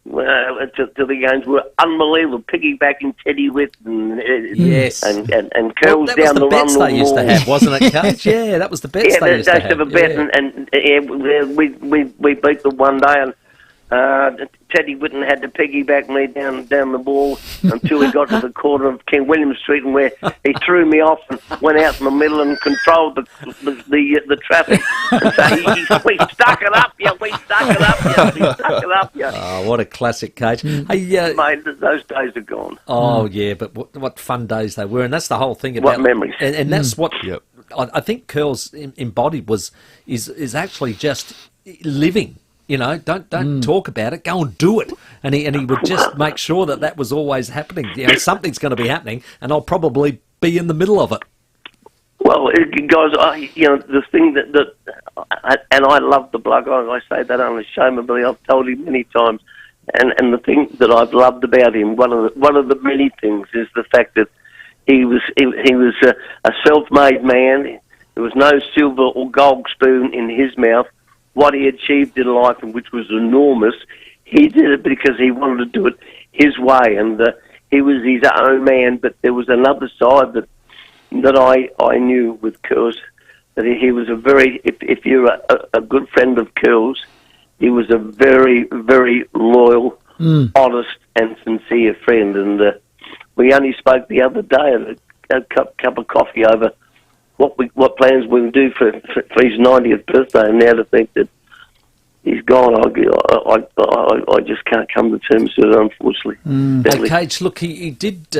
to the games were unbelievable. Piggybacking Teddy with Yes. and curls that down was the bets run they used to have, wasn't it, Coach? Yeah, that was the bets they used to have. A bet, we beat them one day, and Teddy Whitten had to piggyback me down the ball until we got to the corner of King William Street, and where he threw me off and went out in the middle and controlled the traffic. And so we stuck it up, yeah. We stuck it up, yeah. We stuck it up, yeah. Oh, what a classic, Coach. Hey, mate, those days are gone. Oh yeah, but what fun days they were, and that's the whole thing about what memories. And that's what I think Curls embodied is actually just living. You know, don't talk about it. Go and do it. And he would just make sure that was always happening. You know, something's going to be happening, and I'll probably be in the middle of it. Well, guys, the thing that and I love the bloke. I say that unashamedly. I've told him many times. And the thing that I've loved about him, one of the many things, is the fact that he was a self-made man. There was no silver or gold spoon in his mouth. What he achieved in life, and which was enormous, he did it because he wanted to do it his way, and he was his own man. But there was another side that I knew with Curls, that he was a very, if you're a good friend of Curls, he was a very, very loyal, honest and sincere friend. And we only spoke the other day at a cup of coffee over what plans we would do for his 90th birthday, and now to think that he's gone, I just can't come to terms with it, unfortunately. Hey, Cage, look, he did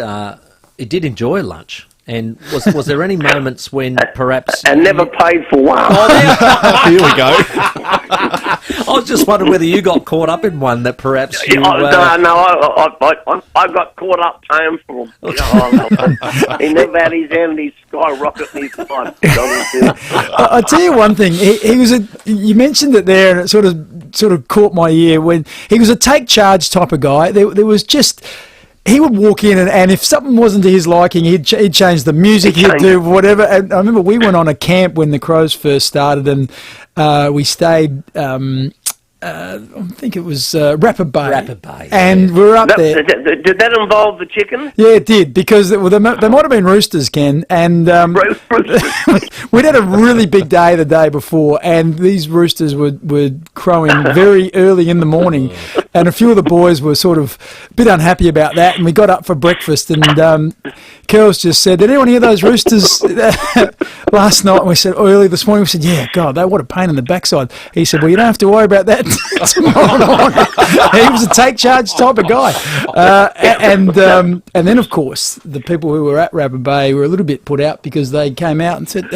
enjoy lunch. And was there any moments when perhaps... And never paid for one. Here we go. I was just wondering whether you got caught up in one that perhaps you... No, I got caught up paying for him. He never had his hand in his skyrocket in his life. I'll tell you one thing. He was you mentioned it there, and it sort of caught my ear when he was a take charge type of guy. There was just... He would walk in, and if something wasn't to his liking, he'd change the music, he'd do whatever. And I remember we went on a camp when the Crows first started, and we stayed, I think it was Rapid Bay. And we were up there. Did that involve the chicken? Yeah, it did, because they might have been roosters, Ken. And we'd had a really big day the day before, and these roosters were crowing very early in the morning. And a few of the boys were sort of a bit unhappy about that, and we got up for breakfast, and Curls just said, "Did anyone hear those roosters last night?" And we said, early this morning, we said, "Yeah, God, what a pain in the backside." He said, "Well, you don't have to worry about that tomorrow morning." He was a take charge type of guy. And then, of course, the people who were at Rapid Bay were a little bit put out because they came out and said,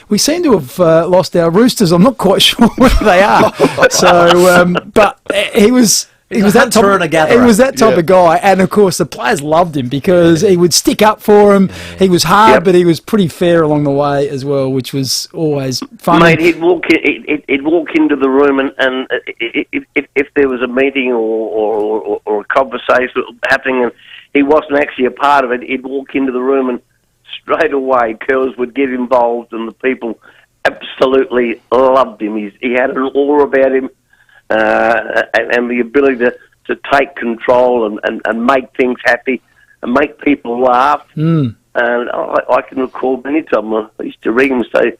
"We seem to have lost our roosters. I'm not quite sure where they are." So, but he was... He was that type of guy, and of course the players loved him because he would stick up for him. He was hard, but he was pretty fair along the way as well, which was always fun. Mate, he'd walk into the room, and if there was a meeting or a conversation happening, and he wasn't actually a part of it, he'd walk into the room, and straight away Curls would get involved, and the people absolutely loved him. He had an aura about him. And the ability to take control and make things happy and make people laugh. And I can recall many times I used to ring him and say,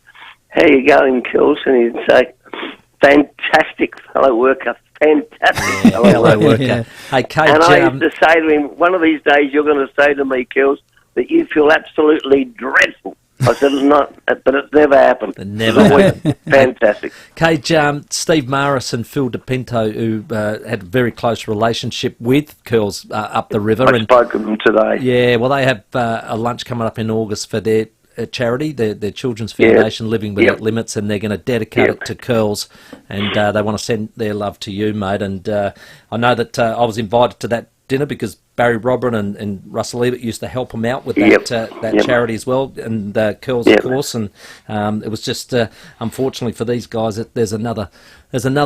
"How you going, Curls?" And he'd say, "Fantastic fellow worker, fantastic fellow worker." Yeah. Hey, Kate, and I used to say to him, "One of these days you're going to say to me, Curls, that you feel absolutely dreadful." I said, "No," but it never happened. It never happened. Fantastic. Cage, Steve Maris and Phil DePinto, who had a very close relationship with Curls up the river. I spoke to them today. Yeah, well, they have a lunch coming up in August for their charity, their Children's Foundation, Living Without Limits, and they're going to dedicate it to Curls, and they want to send their love to you, mate. And I know that I was invited to that dinner because Barry Robran and Russell Ebert used to help him out with that charity as well, and Curls, of course. And it was just unfortunately for these guys that there's another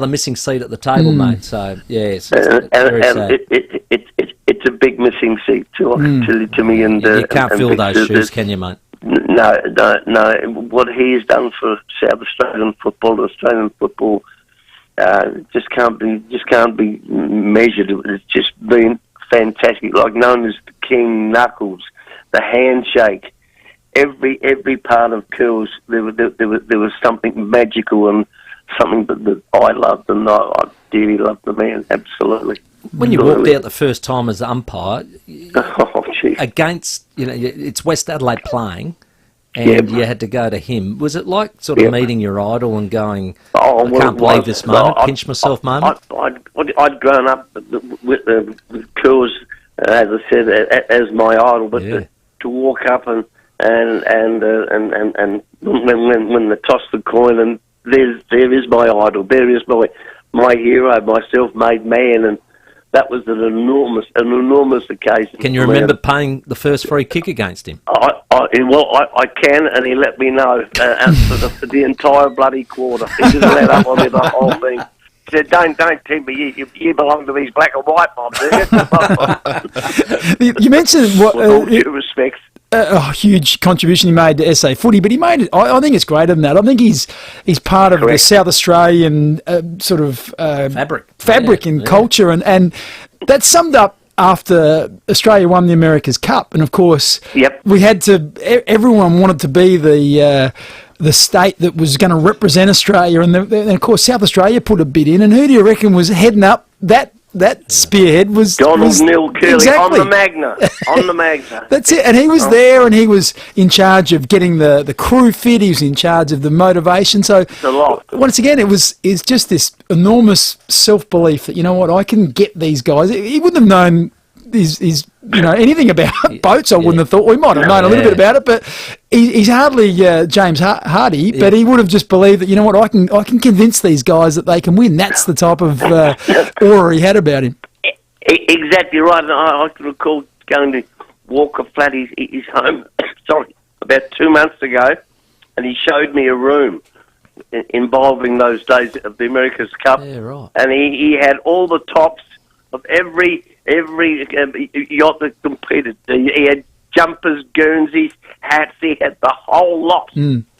missing seat at the table, mate. So it's very sad. It's a big missing seat to me. And you can't fill those shoes, can you, mate? No. What he's done for South Australian football just can't be measured. It's just been fantastic, like known as the King Knuckles, the handshake. Every part of Curls, there was something magical and something that I loved, and I dearly loved the man, absolutely. When you walked out the first time as umpire, oh, against, it's West Adelaide playing, and you had to go to him. Was it like sort of meeting your idol and going, I can't believe this moment, pinch myself moment? I'd grown up with Curls, as I said, as my idol, but to walk up and when they toss the coin, and there is my idol, there is my hero, my self-made man, and that was an enormous occasion. Can you remember paying the first free kick against him? I can, and he let me know for the entire bloody quarter. He didn't let up on me the whole thing. He said, don't tell me you belong to these black and white mobs, do you? You mentioned what... With all due respect. A huge contribution he made to SA footy, but he made it. I think it's greater than that. I think he's part of the South Australian sort of fabric and culture, and that's summed up after Australia won the America's Cup, and of course, we had to. Everyone wanted to be the state that was going to represent Australia, and of course, South Australia put a bid in, and who do you reckon was heading up that spearhead was Donald Neil Kerley, exactly. on the Magna. That's it, and he was there, and he was in charge of getting the crew fit. He was in charge of the motivation. So once again, it's just this enormous self-belief that, you know what, I can get these guys. He wouldn't have known anything about boats. I wouldn't have thought. We might have known a little bit about it, but he's hardly James Hardy. But he would have just believed that, you know what, I can convince these guys that they can win. That's the type of aura he had about him. Exactly right. And I can recall going to Walker Flat, his home, about 2 months ago, and he showed me a room involving those days of the America's Cup. Yeah, right. And he had all the tops of every yacht that competed. He had jumpers, Guernseys, hats. He had the whole lot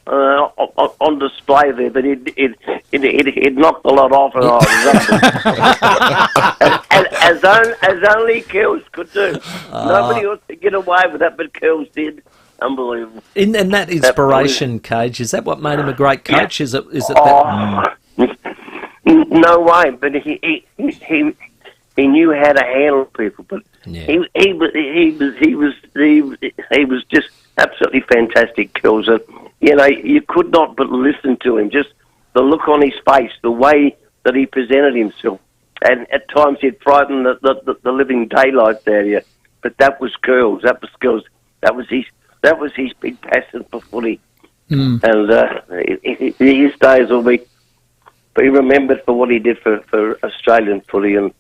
on display there. But he'd knocked a lot off, and as only Curls could do. Nobody else could get away with that, but Curls did. Unbelievable. And that inspiration, Cage, is that what made him a great coach? Yeah. Is it that? No way, but he knew how to handle people, but he was just absolutely fantastic, Curls. You could not but listen to him. Just the look on his face, the way that he presented himself, and at times he'd frighten the living daylights out of you. But that was Curls. That was Curls. That was his big passion for footy, and his days will be remembered for what he did for Australian footy. And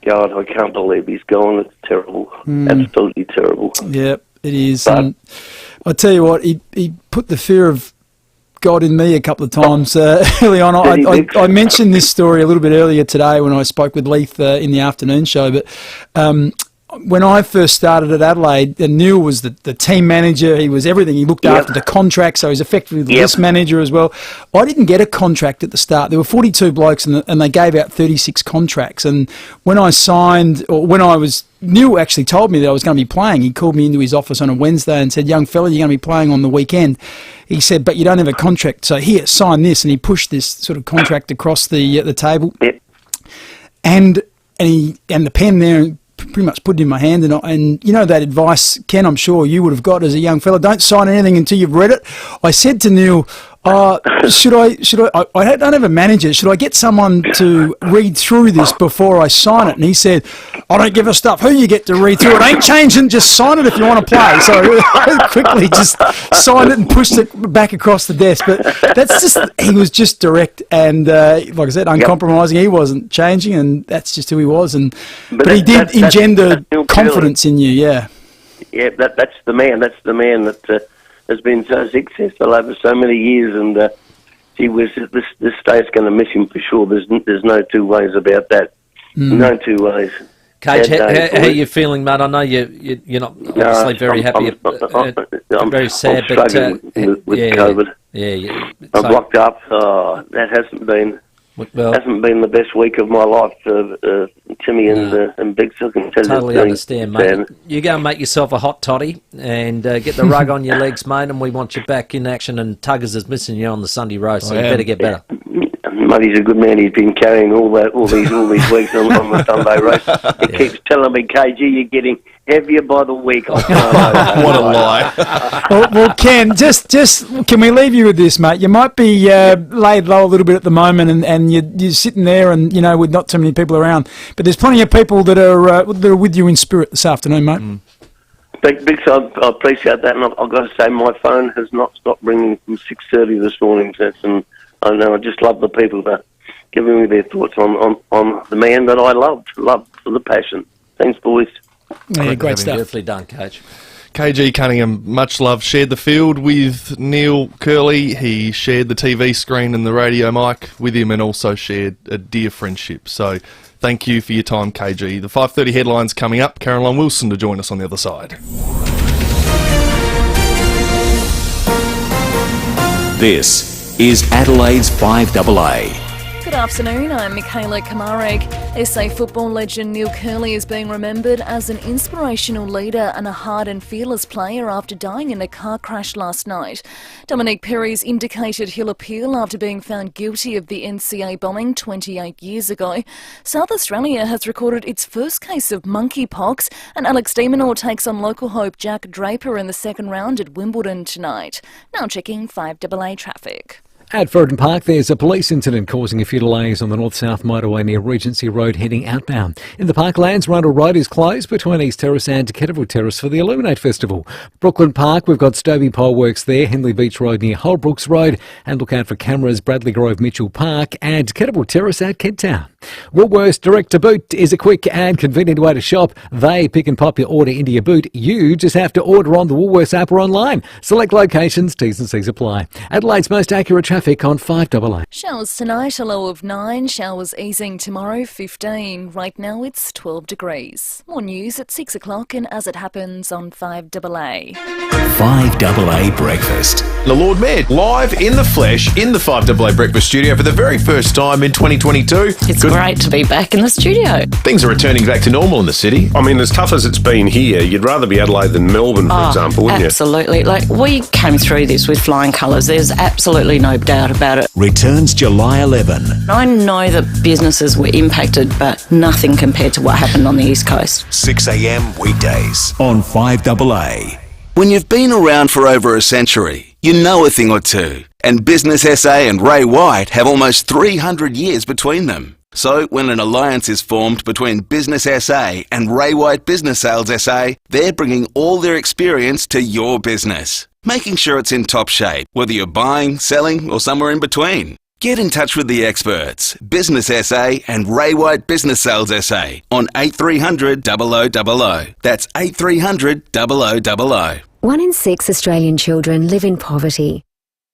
God, I can't believe he's gone. It's terrible. Absolutely terrible. Yeah, it is. But I tell you what, he put the fear of God in me a couple of times early on. I mentioned this story a little bit earlier today when I spoke with Leith in the afternoon show, but when I first started at Adelaide, Neil was the team manager. He was everything. He looked after the contract, so he was effectively the list manager as well. I didn't get a contract at the start. There were 42 blokes, and they gave out 36 contracts. And when I signed, Neil actually told me that I was going to be playing. He called me into his office on a Wednesday and said, "Young fella, you're going to be playing on the weekend." He said, "But you don't have a contract, so here, sign this." And he pushed this sort of contract across the table, and the pen there. Pretty much put it in my hand, and you know that advice, Ken, I'm sure you would have got as a young fella. Don't sign anything until you've read it. I said to Neil, should I don't have a manager. Should I get someone to read through this before I sign it? And he said, "I don't give a stuff who you get to read through it. Ain't changing. Just sign it if you want to play." So I quickly just signed it and pushed it back across the desk. But he was just direct and, like I said, uncompromising. He wasn't changing, and that's just who he was. But he did engender confidence in you, yeah. Yeah, that's the man. That's the man that has been so successful over so many years, and this state's going to miss him for sure. There's no two ways about that. No two ways. Cage, how are you feeling, mate? I know you're not obviously very happy. I'm very sad, but with COVID. Yeah. I'm locked up. Oh, that hasn't been Well, hasn't been the best week of my life, Timmy and Big Silk. Totally understand, mate. You go and make yourself a hot toddy and get the rug on your legs, mate, and we want you back in action. And Tuggers is missing you on the Sunday roast, so you better get better. Muddy's a good man. He's been carrying all these weeks on the Sunday race. He keeps telling me, KG, you're getting heavier by the week. What a lie. well, Ken, just can we leave you with this, mate? You might be laid low a little bit at the moment, and you're sitting there, and with not too many people around. But there's plenty of people that are with you in spirit this afternoon, mate. Big, so I appreciate that, and I've got to say my phone has not stopped ringing from 6:30 this morning, and I know I just love the people that giving me their thoughts on the man that I love for the passion. Thanks, boys. Yeah, great stuff. Beautifully done, Coach. KG Cunningham, much love, shared the field with Neil Kerley. He shared the TV screen and the radio mic with him and also shared a dear friendship. So thank you for your time, KG. The 5:30 headlines coming up. Caroline Wilson to join us on the other side. This is Adelaide's 5AA. Good afternoon, I'm Michaela Kamarek. SA football legend Neil Kerley is being remembered as an inspirational leader and a hard and fearless player after dying in a car crash last night. Dominic Perry's indicated he'll appeal after being found guilty of the NCA bombing 28 years ago. South Australia has recorded its first case of monkeypox, and Alex Demonor takes on local hope Jack Draper in the second round at Wimbledon tonight. Now checking 5AA traffic. At Ferdinand Park, there's a police incident causing a few delays on the north-south motorway near Regency Road heading outbound. In the Parklands, Rundle Road is closed between East Terrace and Kettleville Terrace for the Illuminate Festival. Brooklyn Park, we've got Stobie Pole works there, Henley Beach Road near Holbrooks Road, and look out for cameras Bradley Grove Mitchell Park and Kettleville Terrace at Kent Town. Woolworths Direct to Boot is a quick and convenient way to shop. They pick and pop your order into your boot. You just have to order on the Woolworths app or online. Select locations, T's and C's apply. Adelaide's most accurate traffic on 5AA. Showers tonight, a low of 9. Showers easing tomorrow, 15. Right now it's 12 degrees. More news at 6 o'clock and as it happens on 5AA. 5AA Breakfast. The Lord Mayor, live in the flesh in the 5AA Breakfast studio for the very first time in 2022. It's great to be back in the studio. Things are returning back to normal in the city. I mean, as tough as it's been here, you'd rather be Adelaide than Melbourne, for example, wouldn't you? Absolutely. Like, we came through this with flying colours. There's absolutely no doubt about it. Returns July 11. I know that businesses were impacted, but nothing compared to what happened on the East Coast. 6 a.m. weekdays on 5AA. When you've been around for over a century, you know a thing or two. And Business SA and Ray White have almost 300 years between them. So when an alliance is formed between Business SA and Ray White Business Sales SA, they're bringing all their experience to your business, making sure it's in top shape, whether you're buying, selling, or somewhere in between. Get in touch with the experts, Business SA and Ray White Business Sales SA on 8300 0000. That's 8300 0000. 1 in 6 Australian children live in poverty.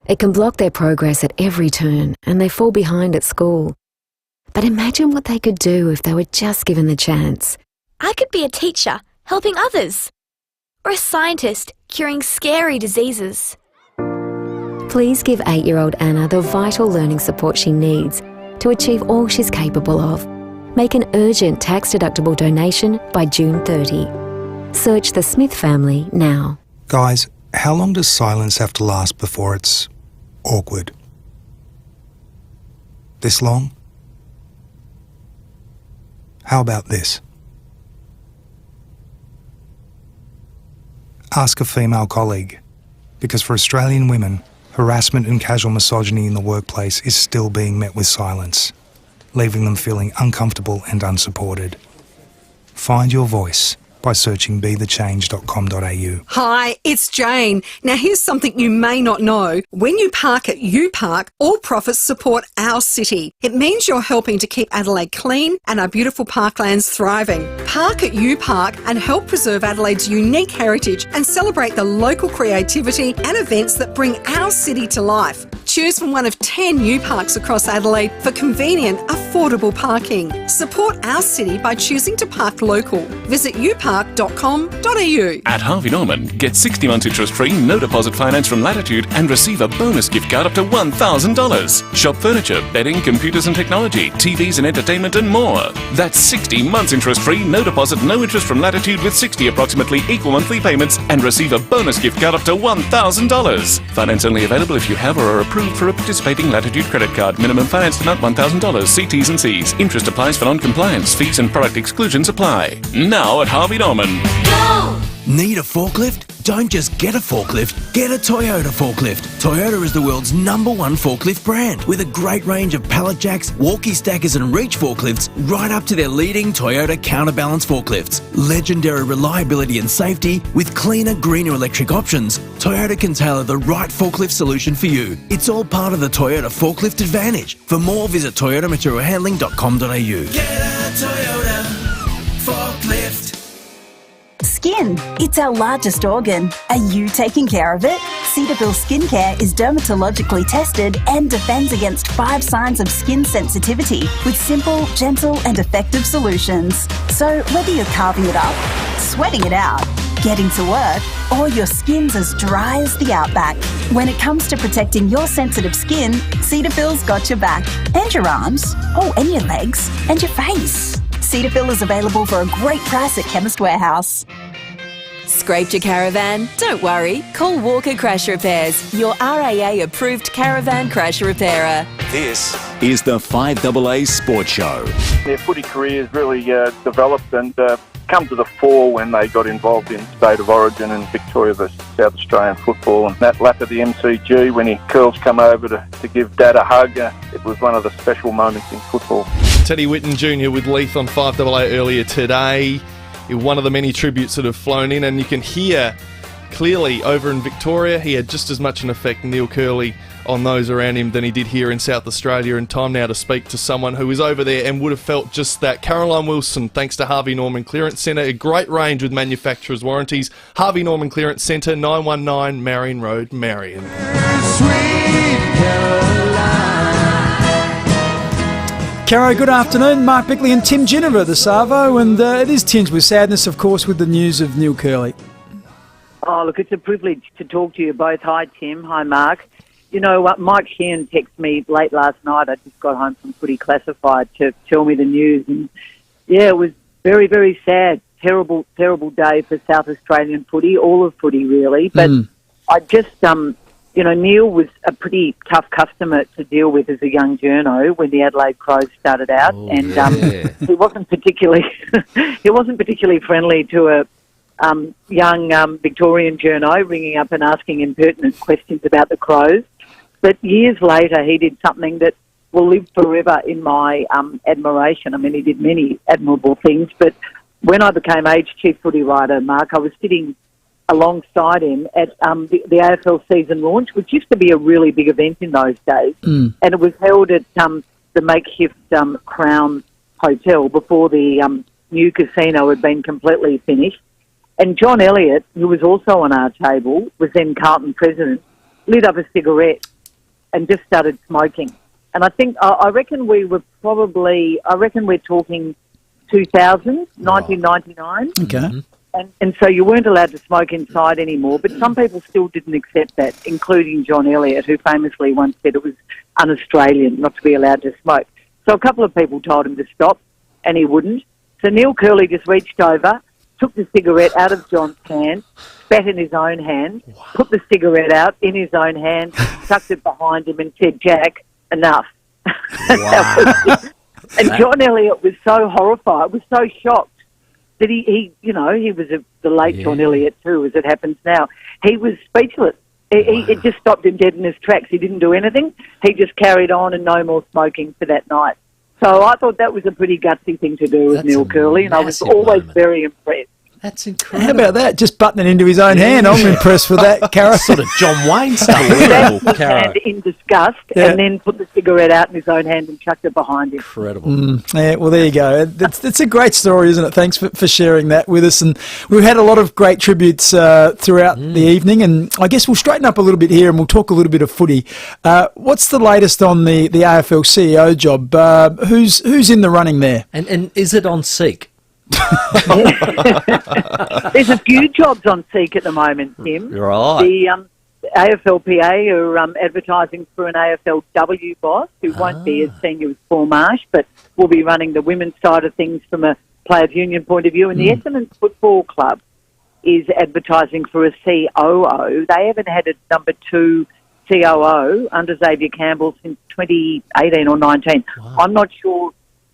It can block their progress at every turn and they fall behind at school. But imagine what they could do if they were just given the chance. I could be a teacher, helping others. Or a scientist, curing scary diseases. Please give 8-year-old Anna the vital learning support she needs to achieve all she's capable of. Make an urgent tax-deductible donation by June 30. Search the Smith family now. Guys, how long does silence have to last before it's awkward? This long? How about this? Ask a female colleague, because for Australian women, harassment and casual misogyny in the workplace is still being met with silence, leaving them feeling uncomfortable and unsupported. Find your voice by searching bethechange.com.au. Hi, it's Jane. Now here's something you may not know. When you park at UPark, all profits support our city. It means you're helping to keep Adelaide clean and our beautiful parklands thriving. Park at UPark and help preserve Adelaide's unique heritage and celebrate the local creativity and events that bring our city to life. Choose from one of 10 UParks across Adelaide for convenient, affordable affordable parking. Support our city by choosing to park local. Visit upark.com.au. At Harvey Norman, get 60 months interest-free, no deposit finance from Latitude and receive a bonus gift card up to $1,000. Shop furniture, bedding, computers and technology, TVs and entertainment and more. That's 60 months interest-free, no deposit, no interest from Latitude with 60 approximately equal monthly payments and receive a bonus gift card up to $1,000. Finance only available if you have or are approved for a participating Latitude credit card. Minimum finance amount $1,000. See T's and C's. Interest applies for non-compliance. Fees and product exclusions apply. Now at Harvey Norman. Go! Need a forklift? Don't just get a forklift, get a Toyota forklift. Toyota is the world's #1 forklift brand with a great range of pallet jacks, walkie stackers and reach forklifts right up to their leading Toyota counterbalance forklifts. Legendary reliability and safety with cleaner, greener electric options. Toyota can tailor the right forklift solution for you. It's all part of the Toyota forklift advantage. For more, visit toyotamaterialhandling.com.au. Get a Toyota forklift. Skin. It's our largest organ. Are you taking care of it? Cetaphil Skincare is dermatologically tested and defends against 5 signs of skin sensitivity with simple, gentle and effective solutions. So whether you're carving it up, sweating it out, getting to work, or your skin's as dry as the outback, when it comes to protecting your sensitive skin, Cetaphil's got your back. And your arms. Oh, and your legs. And your face. Cetaphil is available for a great price at Chemist Warehouse. Scraped your caravan? Don't worry. Call Walker Crash Repairs, your RAA approved caravan crash repairer. This is the 5AA Sports Show. Their footy careers really developed and come to the fore when they got involved in State of Origin and Victoria versus South Australian football. And that lap at the MCG when Curls come over to give Dad a hug, it was one of the special moments in football. Teddy Whitten Jr. with Leith on 5AA earlier today. One of the many tributes that have flown in, and you can hear clearly over in Victoria he had just as much an effect, Neil Kerley, on those around him than he did here in South Australia. And time now to speak to someone who is over there and would have felt just that. Caroline Wilson, thanks to Harvey Norman Clearance Centre, a great range with manufacturer's warranties. Harvey Norman Clearance Centre, 919 Marion Road, Marion. Caro, good afternoon. Mark Bickley and Tim Ginniver at the Savo, and it is tinged with sadness, of course, with the news of Neil Kerley. Oh, look, it's a privilege to talk to you both. Hi, Tim. Hi, Mark. You know what? Mike Sheehan texted me late last night. I just got home from Footy Classified to tell me the news, and yeah, it was very, very sad. Terrible, terrible day for South Australian footy, all of footy, really. But I just, you know, Neil was a pretty tough customer to deal with as a young journo when the Adelaide Crows started out, and he wasn't particularly friendly to a young Victorian journo ringing up and asking impertinent questions about the Crows. But years later, he did something that will live forever in my admiration. I mean, he did many admirable things, but when I became Age Chief Footy Writer, Mark, I was sitting alongside him at the AFL season launch, which used to be a really big event in those days, and it was held at the makeshift Crown Hotel before the new casino had been completely finished. And John Elliott, who was also on our table, was then Carlton president, lit up a cigarette and just started smoking. And I reckon we're talking 2000, 1999. Okay. And so you weren't allowed to smoke inside anymore, but some people still didn't accept that, including John Elliott, who famously once said it was un-Australian not to be allowed to smoke. So a couple of people told him to stop, and he wouldn't. So Neil Kerley just reached over, took the cigarette out of John's hand, spat in his own hand, put the cigarette out in his own hand, tucked it behind him and said, "Jack, enough." And John Elliott was so horrified, was so shocked, that he was the late John Elliott too, as it happens now. He was speechless. It just stopped him dead in his tracks. He didn't do anything. He just carried on and no more smoking for that night. So I thought that was a pretty gutsy thing to do with Neil Kerley, and I was always very impressed. That's incredible. How about that? Just buttoning into his own hand. I'm impressed with that, Cara. Sort of John Wayne stuff. And in disgust, and then put the cigarette out in his own hand and chucked it behind him. Incredible. Yeah, well, there you go. It's a great story, isn't it? Thanks for sharing that with us. And we've had a lot of great tributes throughout the evening, and I guess we'll straighten up a little bit here and we'll talk a little bit of footy. What's the latest on the AFL CEO job? Who's in the running there? And is it on Seek? There's a few jobs on Seek at the moment, Tim. Right. The AFLPA are advertising for an AFLW boss who won't be as senior as Paul Marsh, but will be running the women's side of things from a players' union point of view. And the Essendon Football Club is advertising for a COO. They haven't had a number 2 COO under Xavier Campbell since 2018 or 19. Wow. I'm not sure.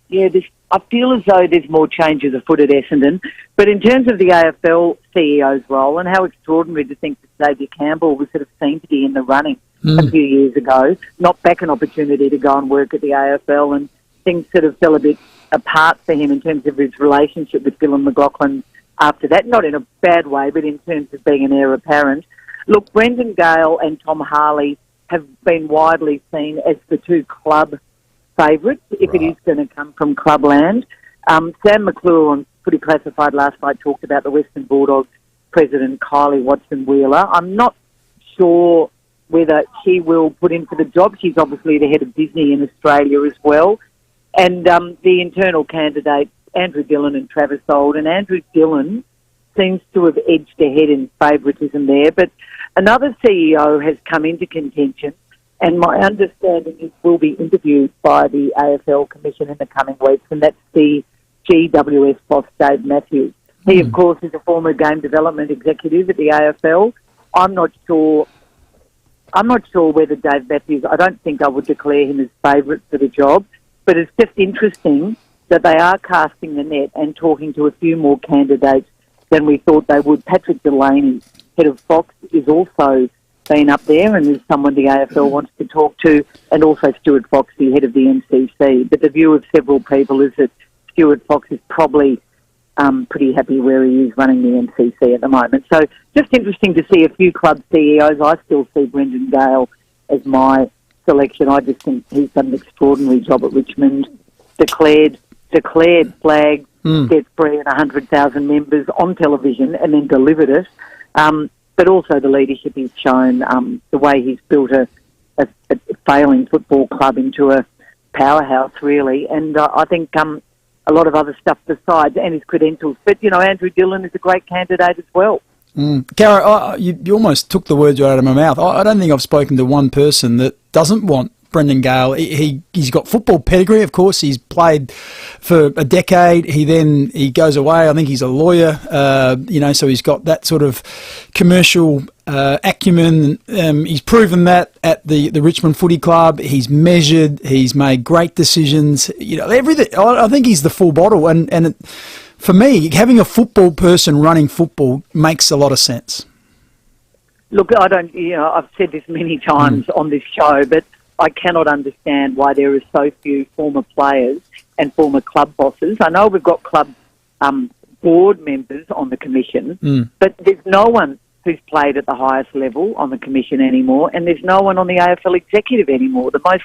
Yeah, I feel as though there's more changes afoot at Essendon. But in terms of the AFL CEO's role, and how extraordinary to think that Xavier Campbell was sort of seen to be in the running a few years ago, not back an opportunity to go and work at the AFL, and things sort of fell a bit apart for him in terms of his relationship with Dylan McLaughlin after that. Not in a bad way, but in terms of being an heir apparent. Look, Brendan Gale and Tom Harley have been widely seen as the 2 club favourites, if it is going to come from Clubland. Sam McClure on Footy Classified last night talked about the Western Bulldogs president, Kylie Watson-Wheeler. I'm not sure whether she will put in for the job. She's obviously the head of Disney in Australia as well. And the internal candidates, Andrew Dillon and Travis Old. And Andrew Dillon seems to have edged ahead in favouritism there. But another CEO has come into contention, and my understanding is will be interviewed by the AFL Commission in the coming weeks, and that's the GWS boss, Dave Matthews. He, of course, is a former game development executive at the AFL. I'm not sure whether Dave Matthews, I don't think I would declare him as favourite for the job, but it's just interesting that they are casting the net and talking to a few more candidates than we thought they would. Patrick Delaney, head of Fox, is also been up there and is someone the AFL wants to talk to, and also Stuart Foxy, head of the MCC. But the view of several people is that Stuart Fox is probably pretty happy where he is running the MCC at the moment. So just interesting to see a few club CEOs. I still see Brendan Gale as my selection. I just think he's done an extraordinary job at Richmond. Declared flag, debt free and 100,000 members on television, and then delivered it. But also the leadership he's shown, the way he's built a failing football club into a powerhouse, really. And I think a lot of other stuff besides, and his credentials. But, Andrew Dillon is a great candidate as well. Cara, you almost took the words right out of my mouth. I don't think I've spoken to one person that doesn't want Brendan Gale. He's got football pedigree, of course. He's played for a decade. He goes away. I think he's a lawyer, so he's got that sort of commercial acumen. He's proven that at the Richmond Footy Club. He's measured. He's made great decisions. Everything. I think he's the full bottle. And for me, having a football person running football makes a lot of sense. Look, I've said this many times on this show, but I cannot understand why there are so few former players and former club bosses. I know we've got club board members on the commission, but there's no one who's played at the highest level on the commission anymore, and there's no one on the AFL executive anymore. The most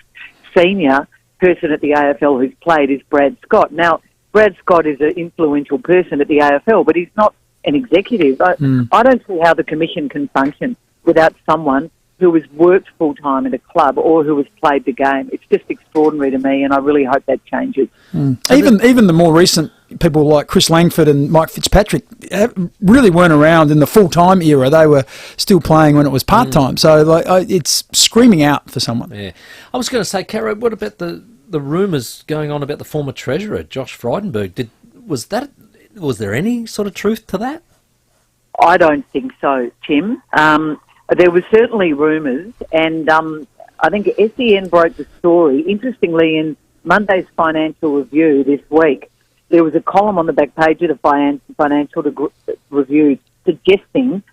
senior person at the AFL who's played is Brad Scott. Now, Brad Scott is an influential person at the AFL, but he's not an executive. I don't see how the commission can function without someone who has worked full-time in a club or who has played the game. It's just extraordinary to me, and I really hope that changes. Even the more recent people like Chris Langford and Mike Fitzpatrick really weren't around in the full-time era. They were still playing when it was part-time. So it's screaming out for someone. Yeah, I was going to say, Cara, what about the rumours going on about the former treasurer, Josh Frydenberg? Was there any sort of truth to that? I don't think so, Tim. There were certainly rumours, and I think SEN broke the story. Interestingly, in Monday's Financial Review this week, there was a column on the back page of the Financial Review suggesting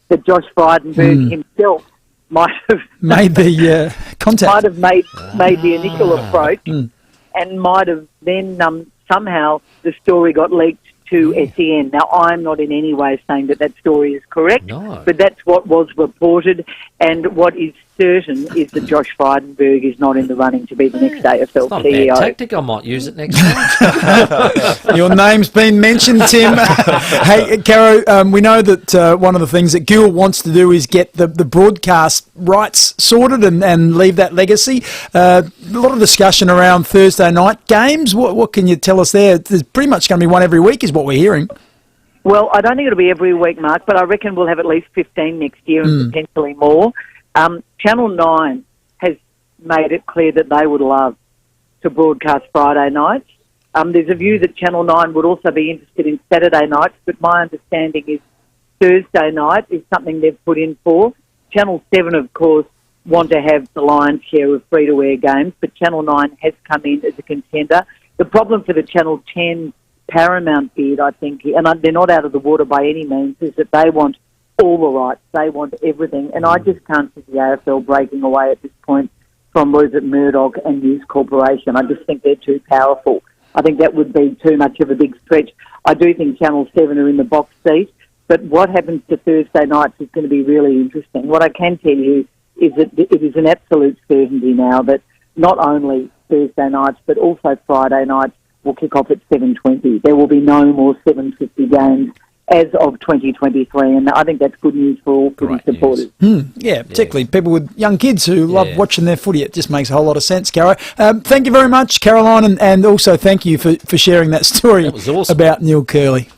that Josh Frydenberg himself might have made the contact, might have made the initial approach, and might have then somehow the story got leaked to SEN. Now, I'm not in any way saying that story is correct, No. but that's what was reported, and what is certain is that Josh Frydenberg is not in the running to be the next AFL It's not a CEO. bad tactic. I might use it next time. Your name's been mentioned, Tim. Hey, Caro, we know that one of the things that Gil wants to do is get the broadcast rights sorted and leave that legacy. A lot of discussion around Thursday night games. What can you tell us there? There's pretty much going to be one every week is what we're hearing. Well, I don't think it'll be every week, Mark, but I reckon we'll have at least 15 next year and potentially more. Channel 9 has made it clear that they would love to broadcast Friday nights. There's a view that Channel 9 would also be interested in Saturday nights, but my understanding is Thursday night is something they've put in for. Channel 7, of course, want to have the lion's share of free-to-air games, but Channel 9 has come in as a contender. The problem for the Channel 10 Paramount bid, I think, and they're not out of the water by any means, is that they want all the rights. They want everything. And I just can't see the AFL breaking away at this point from Rupert Murdoch and News Corporation. I just think they're too powerful. I think that would be too much of a big stretch. I do think Channel 7 are in the box seat, but what happens to Thursday nights is going to be really interesting. What I can tell you is that it is an absolute certainty now that not only Thursday nights but also Friday nights will kick off at 7:20. There will be no more 7:50 games as of 2023, and I think that's good news for all footy supporters. Yeah, particularly people with young kids who love watching their footy. It just makes a whole lot of sense, Caro. Thank you very much, Caroline, and also thank you for sharing that story about Neil Kerley.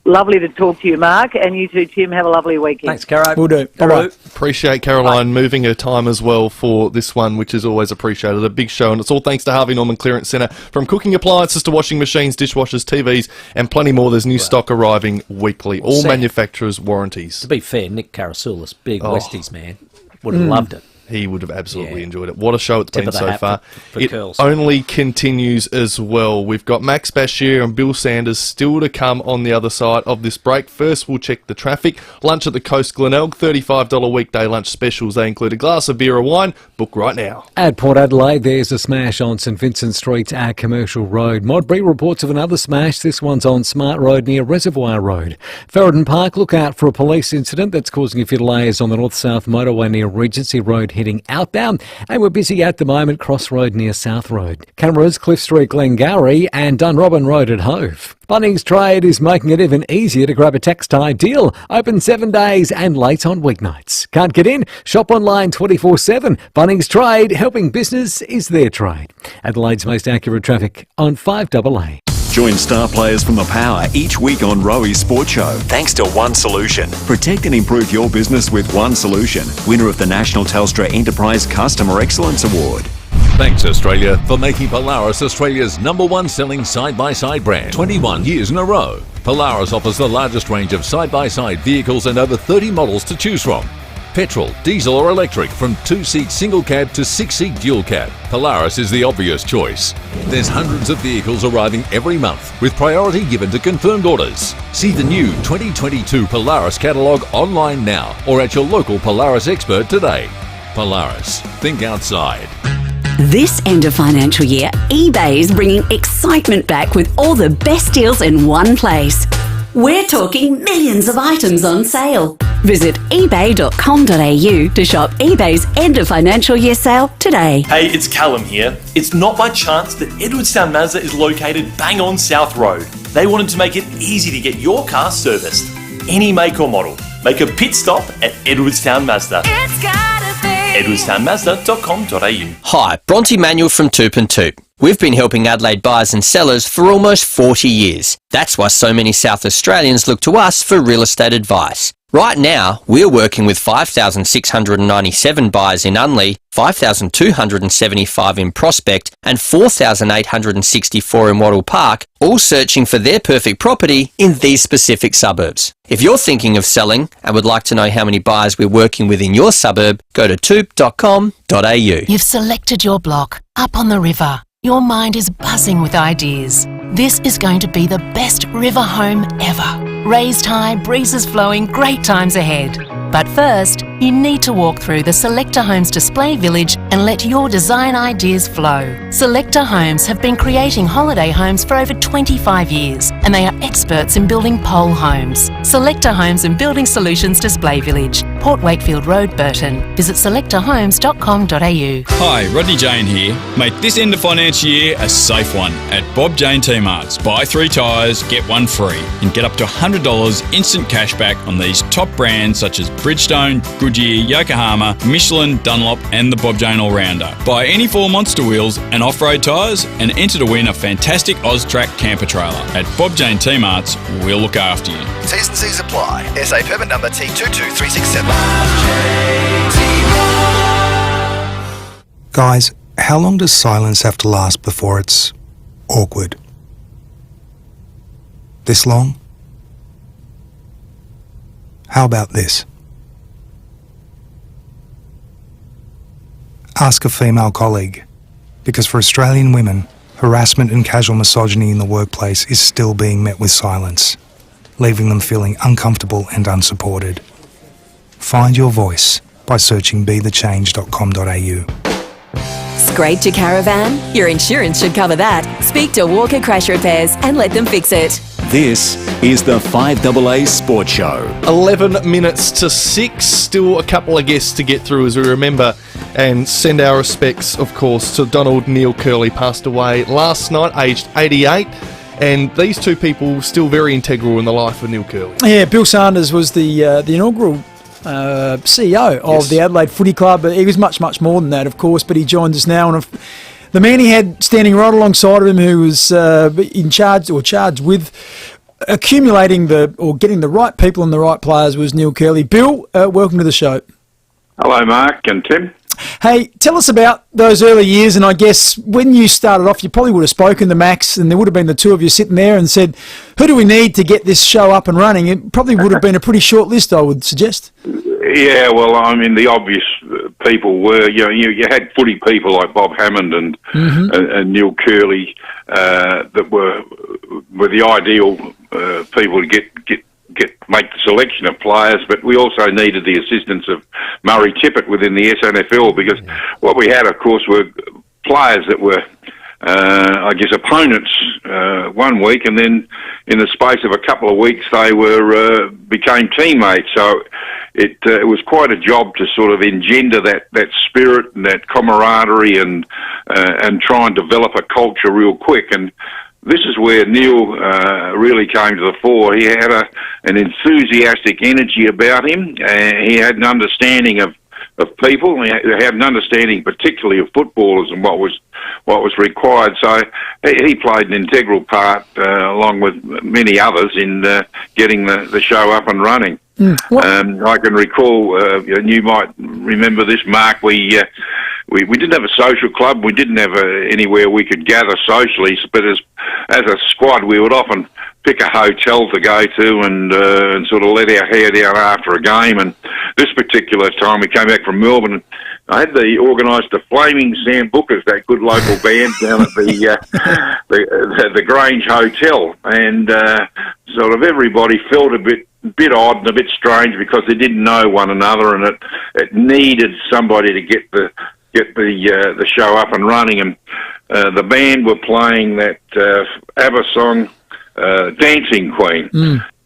Lovely to talk to you, Mark, and you too, Tim. Have a lovely weekend. Thanks, Caro. We'll do. Bye-bye. Appreciate Caroline moving her time as well for this one, which is always appreciated. A big show, and it's all thanks to Harvey Norman Clearance Centre. From cooking appliances to washing machines, dishwashers, TVs, and plenty more, there's new stock arriving weekly. All manufacturers' warranties. To be fair, Nick Karasoulis, big Westies man, would have loved it. He would have absolutely enjoyed it. What a show it's Tip been of the so hat far. for It curls. only continues as well. We've got Max Bashir and Bill Sanders still to come on the other side of this break. First, we'll check the traffic. Lunch at the Coast Glenelg, $35 weekday lunch specials. They include a glass of beer or wine. Book right now. At Port Adelaide, there's a smash on St Vincent Street at Commercial Road. Modbury reports of another smash. This one's on Smart Road near Reservoir Road. Ferryden Park, look out for a police incident that's causing a few delays on the north-south motorway near Regency Road heading outbound. And we're busy at the moment, Cross Road near South Road. Cameras, Cliff Street, Glengarry and Dunrobin Road at Hove. Bunnings Trade is making it even easier to grab a tax-tie deal. Open 7 days and late on weeknights. Can't get in? Shop online 24/7. Bunnings Trade, helping business is their trade. Adelaide's most accurate traffic on 5AA. Join star players from the Power each week on Roey's Sports Show. Thanks to One Solution. Protect and improve your business with One Solution. Winner of the National Telstra Enterprise Customer Excellence Award. Thanks, Australia, for making Polaris Australia's #1 selling side-by-side brand 21 years in a row. Polaris offers the largest range of side-by-side vehicles and over 30 models to choose from. Petrol, diesel or electric, from 2-seat single cab to 6-seat dual cab. Polaris is the obvious choice. There's hundreds of vehicles arriving every month, with priority given to confirmed orders. See the new 2022 Polaris catalogue online now or at your local Polaris expert today. Polaris. Think outside. This end of financial year, eBay is bringing excitement back with all the best deals in one place. We're talking millions of items on sale. Visit ebay.com.au to shop eBay's end of financial year sale today. Hey, it's Callum here. It's not by chance that Edwardstown Mazda is located bang on South Road. They wanted to make it easy to get your car serviced. Any make or model. Make a pit stop at Edwardstown Mazda. It's gotta be edwardstownmazda.com.au. Hi, Bronte Manuel from Toop and Toop. We've been helping Adelaide buyers and sellers for almost 40 years. That's why so many South Australians look to us for real estate advice. Right now, we're working with 5,697 buyers in Unley, 5,275 in Prospect, and 4,864 in Wattle Park, all searching for their perfect property in these specific suburbs. If you're thinking of selling and would like to know how many buyers we're working with in your suburb, go to toop.com.au. You've selected your block up on the river. Your mind is buzzing with ideas. This is going to be the best river home ever. raised high, breezes flowing, great times ahead. But first, you need to walk through the Selector Homes display village and let your design ideas flow. Selector Homes have been creating holiday homes for over 25 years, and they are experts in building pole homes. Selector Homes and Building Solutions Display Village, Port Wakefield Road, Burton. Visit selectorhomes.com.au. Hi, Rodney Jane here. Make this end of financial year a safe one at Bob Jane T-Marts. Buy 3 tyres, get 1 free, and get up to $100 instant cash back on these top brands such as Bridgestone, Goodyear, Yokohama, Michelin, Dunlop and the Bob Jane All-Rounder. Buy any 4 Monster wheels and off-road tyres and enter to win a fantastic OzTrack camper trailer. At Bob Jane T-Marts, we'll look after you. T's and C's apply. SA permit number T22367. Guys, how long does silence have to last before it's awkward? This long? How about this? Ask a female colleague, because for Australian women, harassment and casual misogyny in the workplace is still being met with silence, leaving them feeling uncomfortable and unsupported. Find your voice by searching bethechange.com.au. Scraped your caravan? Your insurance should cover that. Speak to Walker Crash Repairs and let them fix it. This is the 5AA Sports Show. 11 minutes to 6. Still a couple of guests to get through as we remember and send our respects, of course, to Donald Neil Kerley, passed away last night, aged 88. And these two people still very integral in the life of Neil Kerley. Yeah, Bill Sanders was the inaugural CEO of the Adelaide Footy Club. He was much, much more than that, of course, but he joins us now. And the man he had standing right alongside of him who was in charge or charged with accumulating getting the right people and the right players was Neil Kerley. Bill, welcome to the show. Hello, Mark and Tim. Hey, tell us about those early years, and I guess when you started off, you probably would have spoken to Max, and there would have been the two of you sitting there and said, who do we need to get this show up and running? It probably would have been a pretty short list, I would suggest. Yeah, well, I mean, the obvious people were, you had footy people like Bob Hammond and Neil Kerley that were the ideal people to make the selection of players, but we also needed the assistance of Murray Tippett within the SNFL, because what we had, of course, were players that were, opponents 1 week, and then in the space of a couple of weeks they became teammates. So it was quite a job to sort of engender that spirit and that camaraderie and try and develop a culture real quick. And this is where Neil really came to the fore. He had an enthusiastic energy about him. He had an understanding of people. He had an understanding particularly of footballers and what was required. So he played an integral part, along with many others, in getting the show up and running. I can recall, and you might remember this, Mark, we didn't have a social club. We didn't have anywhere we could gather socially, but as a squad, we would often pick a hotel to go to and sort of let our hair down after a game. And this particular time, we came back from Melbourne, and I had organised the Flaming Sambucas, that good local band, down at the Grange Hotel, and sort of everybody felt a bit odd and a bit strange because they didn't know one another, and it needed somebody to get the show up and running. And the band were playing that ABBA song, Dancing Queen.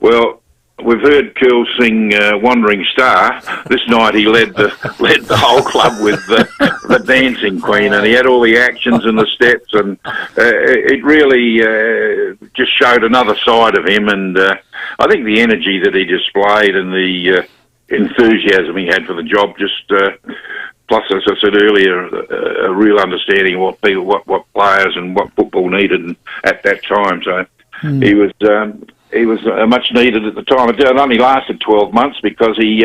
Well, we've heard Curl sing Wandering Star. This night he led the whole club with the Dancing Queen, and he had all the actions and the steps, and it really just showed another side of him. And I think the energy that he displayed and the enthusiasm he had for the job, just plus, as I said earlier, a real understanding of what players and what football needed at that time. So he was much needed at the time. It only lasted 12 months because he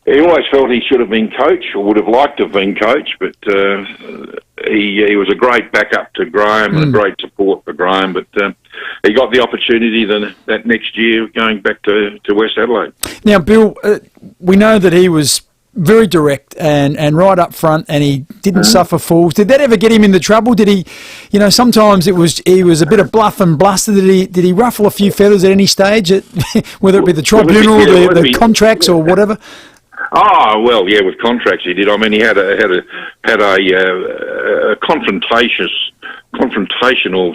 always felt he should have been coach, or would have liked to have been coach, but he was a great backup to Graham and a great support for Graham. But he got the opportunity that next year going back to West Adelaide. Now, Bill, we know that he was very direct and right up front, and he didn't suffer fools. Did that ever get him into trouble? Did he, sometimes he was a bit of bluff and bluster. Did he ruffle a few feathers at any stage, whether it be the tribunal, the contracts, or whatever? Oh well, yeah, with contracts he did. I mean, he had a confrontational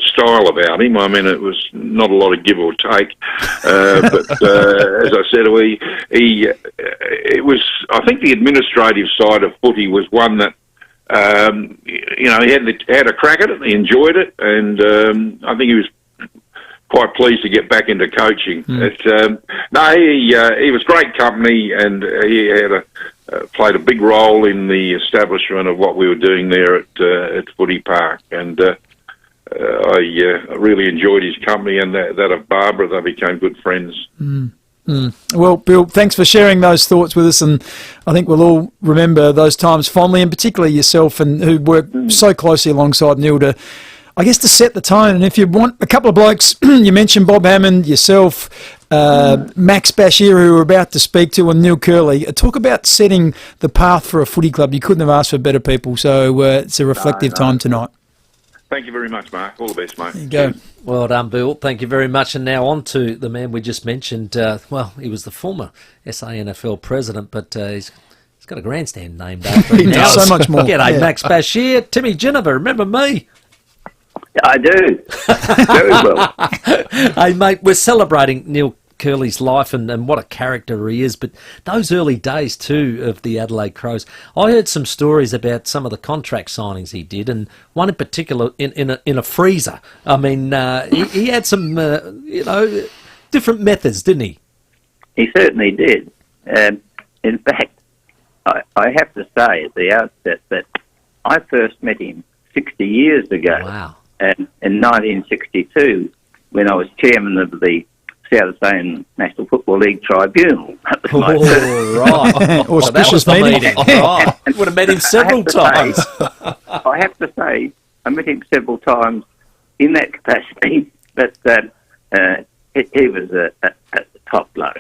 style about him. I mean, it was not a lot of give or take. But as I said, it was. I think the administrative side of footy was one that he had a crack at it. He enjoyed it, and I think he was quite pleased to get back into coaching. He was great company, and he had played a big role in the establishment of what we were doing there at Footy Park, and I really enjoyed his company and that of Barbara. They became good friends. Well, Bill, thanks for sharing those thoughts with us, and I think we'll all remember those times fondly, and particularly yourself, and who worked so closely alongside Neil to set the tone. And if you want a couple of blokes, you mentioned Bob Hammond, yourself, Max Bashir, who we're about to speak to, and Neil Kerley. Talk about setting the path for a footy club. You couldn't have asked for better people, so it's a reflective time tonight. Thank you very much, Mark. All the best, mate. There you go. Well done, Bill. Thank you very much. And now on to the man we just mentioned. He was the former SANFL president, but he's got a grandstand named after him. He does so much more. G'day, Max Bashir. Timmy Ginniver, remember me? I do. Very well. Hey, mate, we're celebrating Neil Kerley's life and what a character he is, but those early days too of the Adelaide Crows, I heard some stories about some of the contract signings he did, and one in particular in a freezer. I mean, he had some different methods, didn't he? He certainly did. In fact, I have to say at the outset that I first met him 60 years ago. Wow. In 1962, when I was chairman of the South Australian National Football League Tribunal. Right. Auspicious meeting. Right. Would have met him several times. I have to say, I met him several times in that capacity, but he was a top bloke.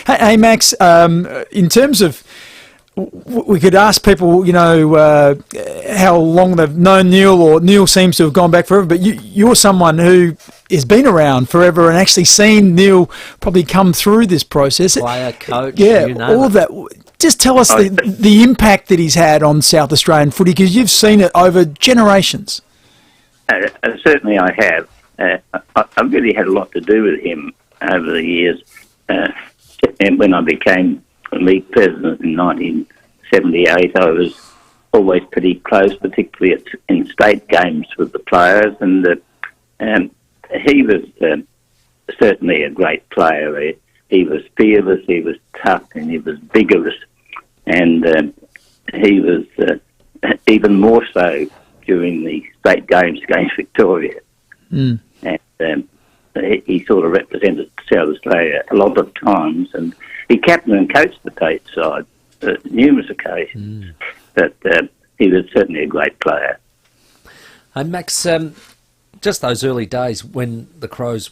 Hey, Max, in terms of, we could ask people, how long they've known Neil, or Neil seems to have gone back forever, but you're someone who has been around forever and actually seen Neil probably come through this process. Player, coach, all of that. Just tell us the impact that he's had on South Australian footy, because you've seen it over generations. Certainly I have. I've really had a lot to do with him over the years. And when I became league president in 1978, I was always pretty close, particularly in state games with the players, and he was certainly a great player. He was fearless, he was tough, and he was vigorous, and he was even more so during the state games against Victoria. And he sort of represented South Australia a lot of times, and he captained and coached the Tate side numerous occasions. But he was certainly a great player. Hey, Max, just those early days when the Crows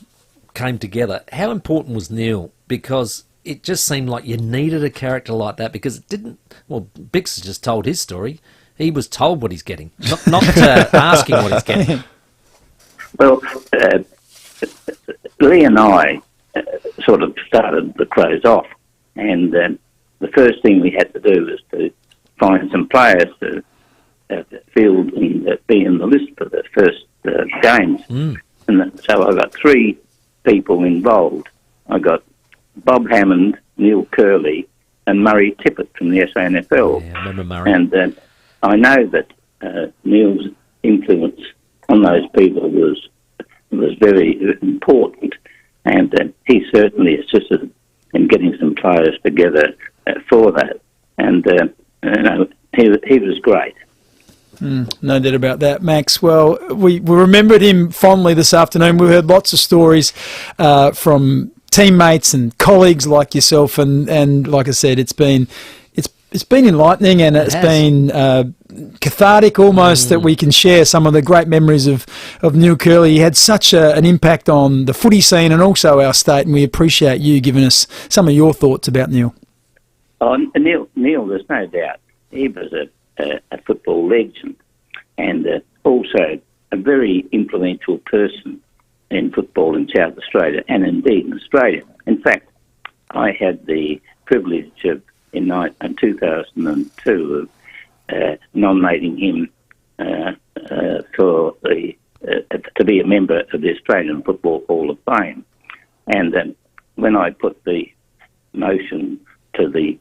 came together, how important was Neil? Because it just seemed like you needed a character like that, because it didn't... Well, Bix has just told his story. He was told what he's getting, not asking what he's getting. Well, Lee and I sort of started the Crows off, and the first thing we had to do was to find some players to field and be in the list for the first games. And so I got three people involved. I got Bob Hammond, Neil Kerley, and Murray Tippett from the SANFL. Yeah, I remember Murray. And I know that Neil's influence on those people was very important, and he certainly assisted in getting some players together for that. And he was great. No doubt about that, Max. Well, we remembered him fondly this afternoon. We heard lots of stories from teammates and colleagues like yourself, and like I said, it's been enlightening, and it's been cathartic almost that we can share some of the great memories of Neil Kerley. He had such an impact on the footy scene and also our state, and we appreciate you giving us some of your thoughts about Neil. Neil Neil, there's no doubt he was a football legend, and also a very influential person in football in South Australia and indeed in Australia. In fact, I had the privilege of, in 2002, of nominating him for to be a member of the Australian Football Hall of Fame. And when I put the motion to the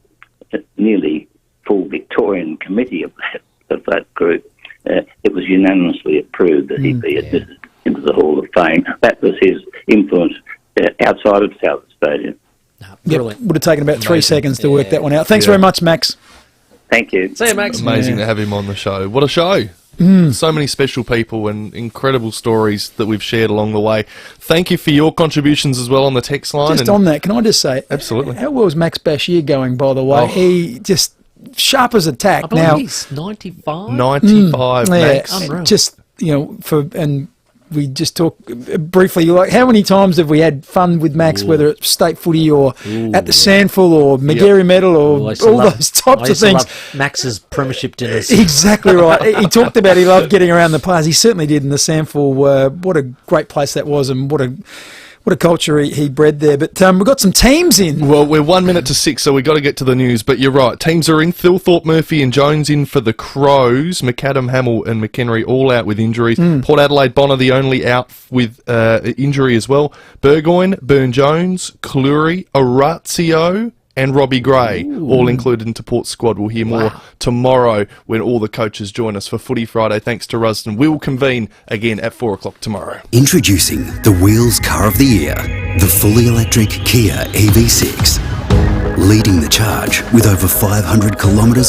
nearly full Victorian committee of that group, it was unanimously approved that he be admitted into the Hall of Fame. That was his influence outside of South Australia. Brilliant. Would have taken about 3 seconds to work that one out. Thanks very much, Max. Thank you. See you, Max. Amazing to have him on the show. What a show. So many special people and incredible stories that we've shared along the way. Thank you for your contributions as well on the text line. Just on that, can I just say, absolutely, how well is Max Bashir going, by the way? He just sharp as a tack. I believe Now he's 95. 95, Max. Yeah, just, and we just talked briefly, like, how many times have we had fun with Max, whether it's state footy or at the Sandful or McGarry Medal or all those types of things. Max's premiership dinners. Exactly right. He talked about he loved getting around the players. He certainly did in the Sandful. What a great place that was, and what a culture he bred there. But we've got some teams in. Well, we're 1 minute to 6, so we've got to get to the news. But you're right. Teams are in. Thilthorpe, Murphy and Jones in for the Crows. McAdam, Hamill and McHenry all out with injuries. Port Adelaide, Bonner the only out with injury as well. Burgoyne, Burne-Jones, Clury, Orazio and Robbie Gray, all included into Port's squad. We'll hear more tomorrow when all the coaches join us for Footy Friday. Thanks to Rusden. We'll convene again at 4 o'clock tomorrow. Introducing the Wheels Car of the Year, the fully electric Kia EV6. Leading the charge with over 500 kilometres